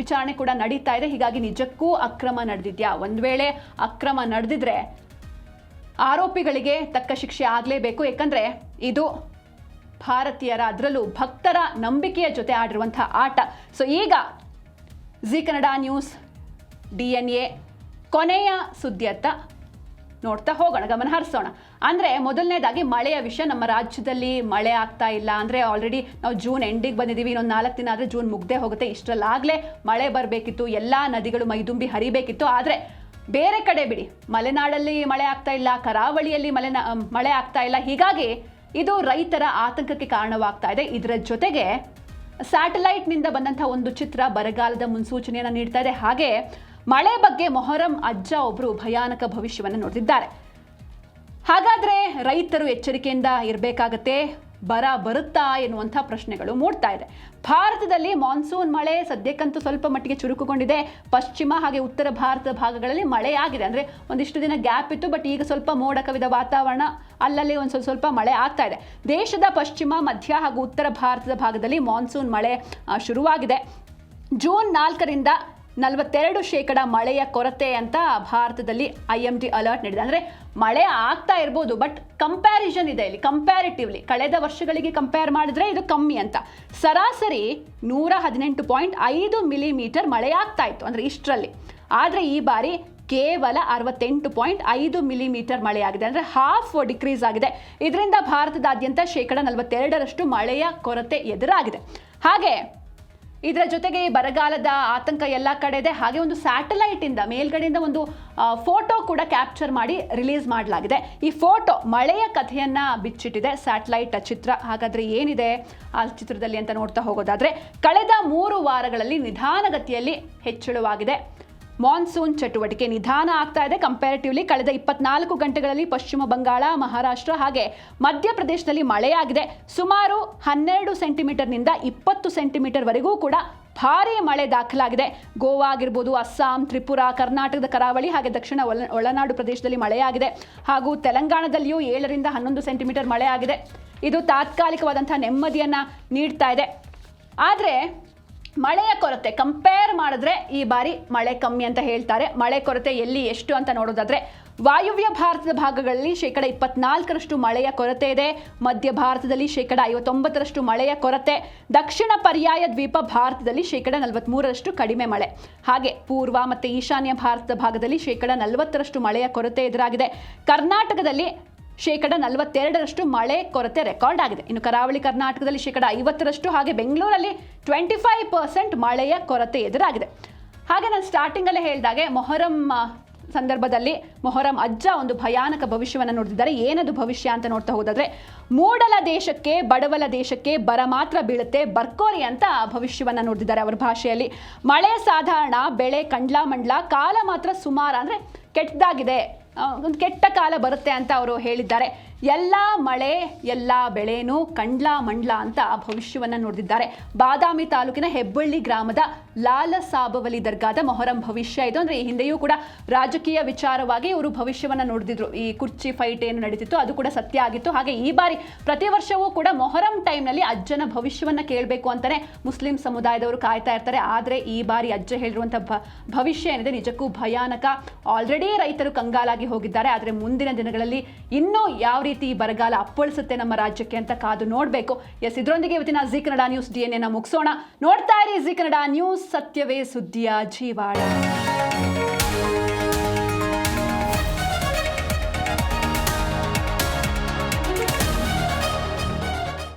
ವಿಚಾರಣೆ ಕೂಡ ನಡೀತಾ ಇದೆ. ಹೀಗಾಗಿ ನಿಜಕ್ಕೂ ಅಕ್ರಮ ನಡೆದಿದ್ಯಾ? ಒಂದು ವೇಳೆ ಅಕ್ರಮ ನಡೆದಿದ್ರೆ ಆರೋಪಿಗಳಿಗೆ ತಕ್ಕ ಶಿಕ್ಷೆ ಆಗಲೇಬೇಕು. ಯಾಕಂದರೆ ಇದು ಭಾರತೀಯರ, ಅದರಲ್ಲೂ ಭಕ್ತರ ನಂಬಿಕೆಯ ಜೊತೆ ಆಡಿರುವಂಥ ಆಟ. ಸೊ ಈಗ ಜಿ ಕನ್ನಡ ನ್ಯೂಸ್ DNA ಕೊನೆಯ ಸುದ್ದಿಯತ್ತ ನೋಡ್ತಾ ಹೋಗೋಣ, ಗಮನ ಹರಿಸೋಣ. ಅಂದರೆ ಮೊದಲನೇದಾಗಿ ಮಳೆಯ ವಿಷಯ. ನಮ್ಮ ರಾಜ್ಯದಲ್ಲಿ ಮಳೆ ಆಗ್ತಾ ಇಲ್ಲ. ಅಂದರೆ ಆಲ್ರೆಡಿ ನಾವು ಜೂನ್ ಎಂಡಿಗೆ ಬಂದಿದ್ದೀವಿ, ಇನ್ನೊಂದು 4 ದಿನ ಆದರೆ ಜೂನ್ ಮುಗ್ದೇ ಹೋಗುತ್ತೆ. ಇಷ್ಟರಲ್ಲಾಗಲೇ ಮಳೆ ಬರಬೇಕಿತ್ತು, ಎಲ್ಲ ನದಿಗಳು ಮೈದುಂಬಿ ಹರಿಬೇಕಿತ್ತು. ಆದರೆ ಬೇರೆ ಕಡೆ ಬಿಡಿ, ಮಲೆನಾಡಲ್ಲಿ ಮಳೆ ಆಗ್ತಾ ಇಲ್ಲ, ಕರಾವಳಿಯಲ್ಲಿ ಮಳೆ ಆಗ್ತಾ ಇಲ್ಲ. ಹೀಗಾಗಿ ಇದು ರೈತರ ಆತಂಕಕ್ಕೆ ಕಾರಣವಾಗ್ತಾ ಇದೆ. ಇದರ ಜೊತೆಗೆ ಸ್ಯಾಟಲೈಟ್ನಿಂದ ಬಂದಂಥ ಒಂದು ಚಿತ್ರ ಬರಗಾಲದ ಮುನ್ಸೂಚನೆಯನ್ನು ನೀಡ್ತಾ ಇದೆ. ಹಾಗೆ ಮಳೆ ಬಗ್ಗೆ ಮೊಹರಂ ಅಜ್ಜ ಒಬ್ಬರು ಭಯಾನಕ ಭವಿಷ್ಯವನ್ನು ನೋಡಿದ್ದಾರೆ. ಹಾಗಾದರೆ ರೈತರು ಎಚ್ಚರಿಕೆಯಿಂದ ಇರಬೇಕಾಗತ್ತೆ. ಬರ ಬರುತ್ತಾ ಎನ್ನುವಂಥ ಪ್ರಶ್ನೆಗಳು ಮೂಡ್ತಾ ಇದೆ. ಭಾರತದಲ್ಲಿ ಮಾನ್ಸೂನ್ ಮಳೆ ಸದ್ಯಕ್ಕಂತೂ ಸ್ವಲ್ಪ ಮಟ್ಟಿಗೆ ಚುರುಕುಗೊಂಡಿದೆ. ಪಶ್ಚಿಮ ಹಾಗೆ ಉತ್ತರ ಭಾರತದ ಭಾಗಗಳಲ್ಲಿ ಮಳೆ ಆಗಿದೆ. ಅಂದರೆ ಒಂದಿಷ್ಟು ದಿನ ಗ್ಯಾಪ್ ಇತ್ತು, ಬಟ್ ಈಗ ಸ್ವಲ್ಪ ಮೋಡ ಕವಿದ ವಾತಾವರಣ, ಅಲ್ಲಲ್ಲಿ ಒಂದು ಸ್ವಲ್ಪ ಮಳೆ ಆಗ್ತಾ ಇದೆ. ದೇಶದ ಪಶ್ಚಿಮ, ಮಧ್ಯ ಹಾಗೂ ಉತ್ತರ ಭಾರತದ ಭಾಗದಲ್ಲಿ ಮಾನ್ಸೂನ್ ಮಳೆ ಶುರುವಾಗಿದೆ. ಜೂನ್ 4ರಿಂದ 42% ಮಳೆಯ ಕೊರತೆ ಅಂತ ಭಾರತದಲ್ಲಿ IMD ಅಲರ್ಟ್ ನೀಡಿದೆ. ಅಂದರೆ ಮಳೆ ಆಗ್ತಾ ಇರ್ಬೋದು, ಬಟ್ ಕಂಪ್ಯಾರಿಸನ್ ಇದೆ ಇಲ್ಲಿ. ಕಂಪ್ಯಾರಿಟಿವ್ಲಿ ಕಳೆದ ವರ್ಷಗಳಿಗೆ ಕಂಪೇರ್ ಮಾಡಿದ್ರೆ ಇದು ಕಮ್ಮಿ ಅಂತ. ಸರಾಸರಿ 118.5 ಮಿಲಿಮೀಟರ್ ಮಳೆ ಆಗ್ತಾ ಇತ್ತು ಅಂದರೆ ಇಷ್ಟರಲ್ಲಿ. ಆದರೆ ಈ ಬಾರಿ ಕೇವಲ 68.5 ಮಿಲಿಮೀಟರ್ ಮಳೆಯಾಗಿದೆ. ಅಂದರೆ ಹಾಫ್ ಡಿಕ್ರೀಸ್ ಆಗಿದೆ. ಇದರಿಂದ ಭಾರತದಾದ್ಯಂತ 42% ಮಳೆಯ ಕೊರತೆ ಎದುರಾಗಿದೆ. ಹಾಗೆ ಇದರ ಜೊತೆಗೆ ಬರಗಾಲದ ಆತಂಕ ಎಲ್ಲ ಕಡೆ ಇದೆ. ಹಾಗೆ ಒಂದು ಸ್ಯಾಟಲೈಟಿಂದ ಮೇಲ್ಗಡೆಯಿಂದ ಒಂದು ಫೋಟೋ ಕೂಡ ಕ್ಯಾಪ್ಚರ್ ಮಾಡಿ ರಿಲೀಸ್ ಮಾಡಲಾಗಿದೆ. ಈ ಫೋಟೋ ಮಳೆಯ ಕಥೆಯನ್ನು ಬಿಚ್ಚಿಟ್ಟಿದೆ, ಸ್ಯಾಟಲೈಟ್ ಚಿತ್ರ. ಹಾಗಾದರೆ ಏನಿದೆ ಆ ಚಿತ್ರದಲ್ಲಿ ಅಂತ ನೋಡ್ತಾ ಹೋಗೋದಾದರೆ, ಕಳೆದ 3 ವಾರಗಳಲ್ಲಿ ನಿಧಾನಗತಿಯಲ್ಲಿ ಹೆಚ್ಚಳವಾಗಿದೆ. ಮಾನ್ಸೂನ್ ಚಟುವಟಿಕೆ ನಿಧಾನ ಆಗ್ತಾ ಇದೆ ಕಂಪ್ಯಾರಿಟಿವ್ಲಿ. ಕಳೆದ 24 ಗಂಟೆಗಳಲ್ಲಿ ಪಶ್ಚಿಮ ಬಂಗಾಳ, ಮಹಾರಾಷ್ಟ್ರ ಹಾಗೆ ಮಧ್ಯಪ್ರದೇಶದಲ್ಲಿ ಮಳೆಯಾಗಿದೆ. ಸುಮಾರು 12 ಸೆಂಟಿಮೀಟರ್ನಿಂದ 20 ಸೆಂಟಿಮೀಟರ್ವರೆಗೂ ಕೂಡ ಭಾರೀ ಮಳೆ ದಾಖಲಾಗಿದೆ. ಗೋವಾ ಆಗಿರ್ಬೋದು, ಅಸ್ಸಾಂ, ತ್ರಿಪುರಾ, ಕರ್ನಾಟಕದ ಕರಾವಳಿ ಹಾಗೆ ದಕ್ಷಿಣ ಒಳನಾಡು ಪ್ರದೇಶದಲ್ಲಿ ಮಳೆಯಾಗಿದೆ. ಹಾಗೂ ತೆಲಂಗಾಣದಲ್ಲಿಯೂ 7ರಿಂದ 11 ಸೆಂಟಿಮೀಟರ್ ಮಳೆಯಾಗಿದೆ. ಇದು ತಾತ್ಕಾಲಿಕವಾದಂಥ ನೆಮ್ಮದಿಯನ್ನು ನೀಡ್ತಾ ಇದೆ. ಆದರೆ ಮಳೆಯ ಕೊರತೆ ಕಂಪೇರ್ ಮಾಡಿದ್ರೆ ಈ ಬಾರಿ ಮಳೆ ಕಮ್ಮಿ ಅಂತ ಹೇಳ್ತಾರೆ. ಮಳೆ ಕೊರತೆ ಎಲ್ಲಿ ಎಷ್ಟು ಅಂತ ನೋಡೋದಾದ್ರೆ, ವಾಯುವ್ಯ ಭಾರತದ ಭಾಗಗಳಲ್ಲಿ 24% ಮಳೆಯ ಕೊರತೆ ಇದೆ. ಮಧ್ಯ ಭಾರತದಲ್ಲಿ 59% ಮಳೆಯ ಕೊರತೆ. ದಕ್ಷಿಣ ಪರ್ಯಾಯ ದ್ವೀಪ ಭಾರತದಲ್ಲಿ 43% ಕಡಿಮೆ ಮಳೆ. ಹಾಗೆ ಪೂರ್ವ ಮತ್ತು ಈಶಾನ್ಯ ಭಾರತದ ಭಾಗದಲ್ಲಿ 40% ಮಳೆಯ ಕೊರತೆ ಎದುರಾಗಿದೆ. ಕರ್ನಾಟಕದಲ್ಲಿ 42% ಮಳೆ ಕೊರತೆ ರೆಕಾರ್ಡ್ ಆಗಿದೆ. ಇನ್ನು ಕರಾವಳಿ ಕರ್ನಾಟಕದಲ್ಲಿ 50% ಹಾಗೆ ಬೆಂಗಳೂರಲ್ಲಿ 25% ಮಳೆಯ ಕೊರತೆ ಎದುರಾಗಿದೆ. ಹಾಗೆ ನಾನು ಸ್ಟಾರ್ಟಿಂಗಲ್ಲೇ ಹೇಳಿದಾಗೆ ಮೊಹರಂ ಸಂದರ್ಭದಲ್ಲಿ ಮೊಹರಂ ಅಜ್ಜ ಒಂದು ಭಯಾನಕ ಭವಿಷ್ಯವನ್ನು ನೋಡ್ತಿದ್ದಾರೆ. ಏನದು ಭವಿಷ್ಯ ಅಂತ ನೋಡ್ತಾ ಹೋದಾದ್ರೆ, ಮೂಡಲ ದೇಶಕ್ಕೆ ಬಡವಲ ದೇಶಕ್ಕೆ ಬರ ಮಾತ್ರ ಬೀಳುತ್ತೆ ಬರ್ಕೋರಿ ಅಂತ ಭವಿಷ್ಯವನ್ನು ನೋಡ್ತಿದ್ದಾರೆ ಅವರ ಭಾಷೆಯಲ್ಲಿ. ಮಳೆ ಸಾಧಾರಣ, ಬೆಳೆ ಕಂಡ್ಲಾ ಮಂಡ್ಲಾ, ಕಾಲ ಮಾತ್ರ ಸುಮಾರು, ಅಂದರೆ ಕೆಟ್ಟದಾಗಿದೆ, ಒಂದು ಕೆಟ್ಟ ಕಾಲ ಬರುತ್ತೆ ಅಂತ ಅವರು ಹೇಳಿದ್ದಾರೆ. ಎಲ್ಲ ಮಳೆ ಎಲ್ಲ ಬೆಳೆನೂ ಕಂಡ್ಲ ಮಂಡ್ಲ ಅಂತ ಭವಿಷ್ಯವನ್ನು ನುಡಿದಿದ್ದಾರೆ. ಬಾದಾಮಿ ತಾಲೂಕಿನ ಹೆಬ್ಬಳ್ಳಿ ಗ್ರಾಮದ ಲಾಲ ಸಾಬವಲಿ ದರ್ಗಾದ ಮೊಹರಂ ಭವಿಷ್ಯ ಇದು. ಅಂದರೆ ಈ ಹಿಂದೆಯೂ ಕೂಡ ರಾಜಕೀಯ ವಿಚಾರವಾಗಿ ಇವರು ಭವಿಷ್ಯವನ್ನು ನುಡಿದಿದ್ರು. ಈ ಕುರ್ಚಿ ಫೈಟ್ ಏನು ನಡೀತಿತ್ತು ಅದು ಕೂಡ ಸತ್ಯ ಆಗಿತ್ತು. ಹಾಗೆ ಈ ಬಾರಿ ಪ್ರತಿ ವರ್ಷವೂ ಕೂಡ ಮೊಹರಂ ಟೈಮ್ನಲ್ಲಿ ಅಜ್ಜನ ಭವಿಷ್ಯವನ್ನು ಕೇಳಬೇಕು ಅಂತಾನೆ ಮುಸ್ಲಿಂ ಸಮುದಾಯದವರು ಕಾಯ್ತಾ ಇರ್ತಾರೆ. ಆದರೆ ಈ ಬಾರಿ ಅಜ್ಜ ಹೇಳಿರುವಂಥ ಭವಿಷ್ಯ ಏನಿದೆ ನಿಜಕ್ಕೂ ಭಯಾನಕ. ಆಲ್ರೆಡಿ ರೈತರು ಕಂಗಾಲಾಗಿ ಹೋಗಿದ್ದಾರೆ. ಆದರೆ ಮುಂದಿನ ದಿನಗಳಲ್ಲಿ ಇನ್ನೂ ಯಾವ ರೀತಿ ಬರಗಾಲ ಅಪ್ಪಳಿಸುತ್ತೆ ನಮ್ಮ ರಾಜ್ಯಕ್ಕೆ ಅಂತ ಕಾದು ನೋಡಬೇಕು. ಇದರೊಂದಿಗೆ ಇವತ್ತಿನ ಜಿ ಕನ್ನಡ ನ್ಯೂಸ್ DNA ಮುಗಿಸೋಣ. ನೋಡ್ತಾ ಇರಿ ಜಿ ಕನ್ನಡ ನ್ಯೂಸ್, ಸತ್ಯವೇ ಸುದ್ದಿಯ ಜೀವಾಳ.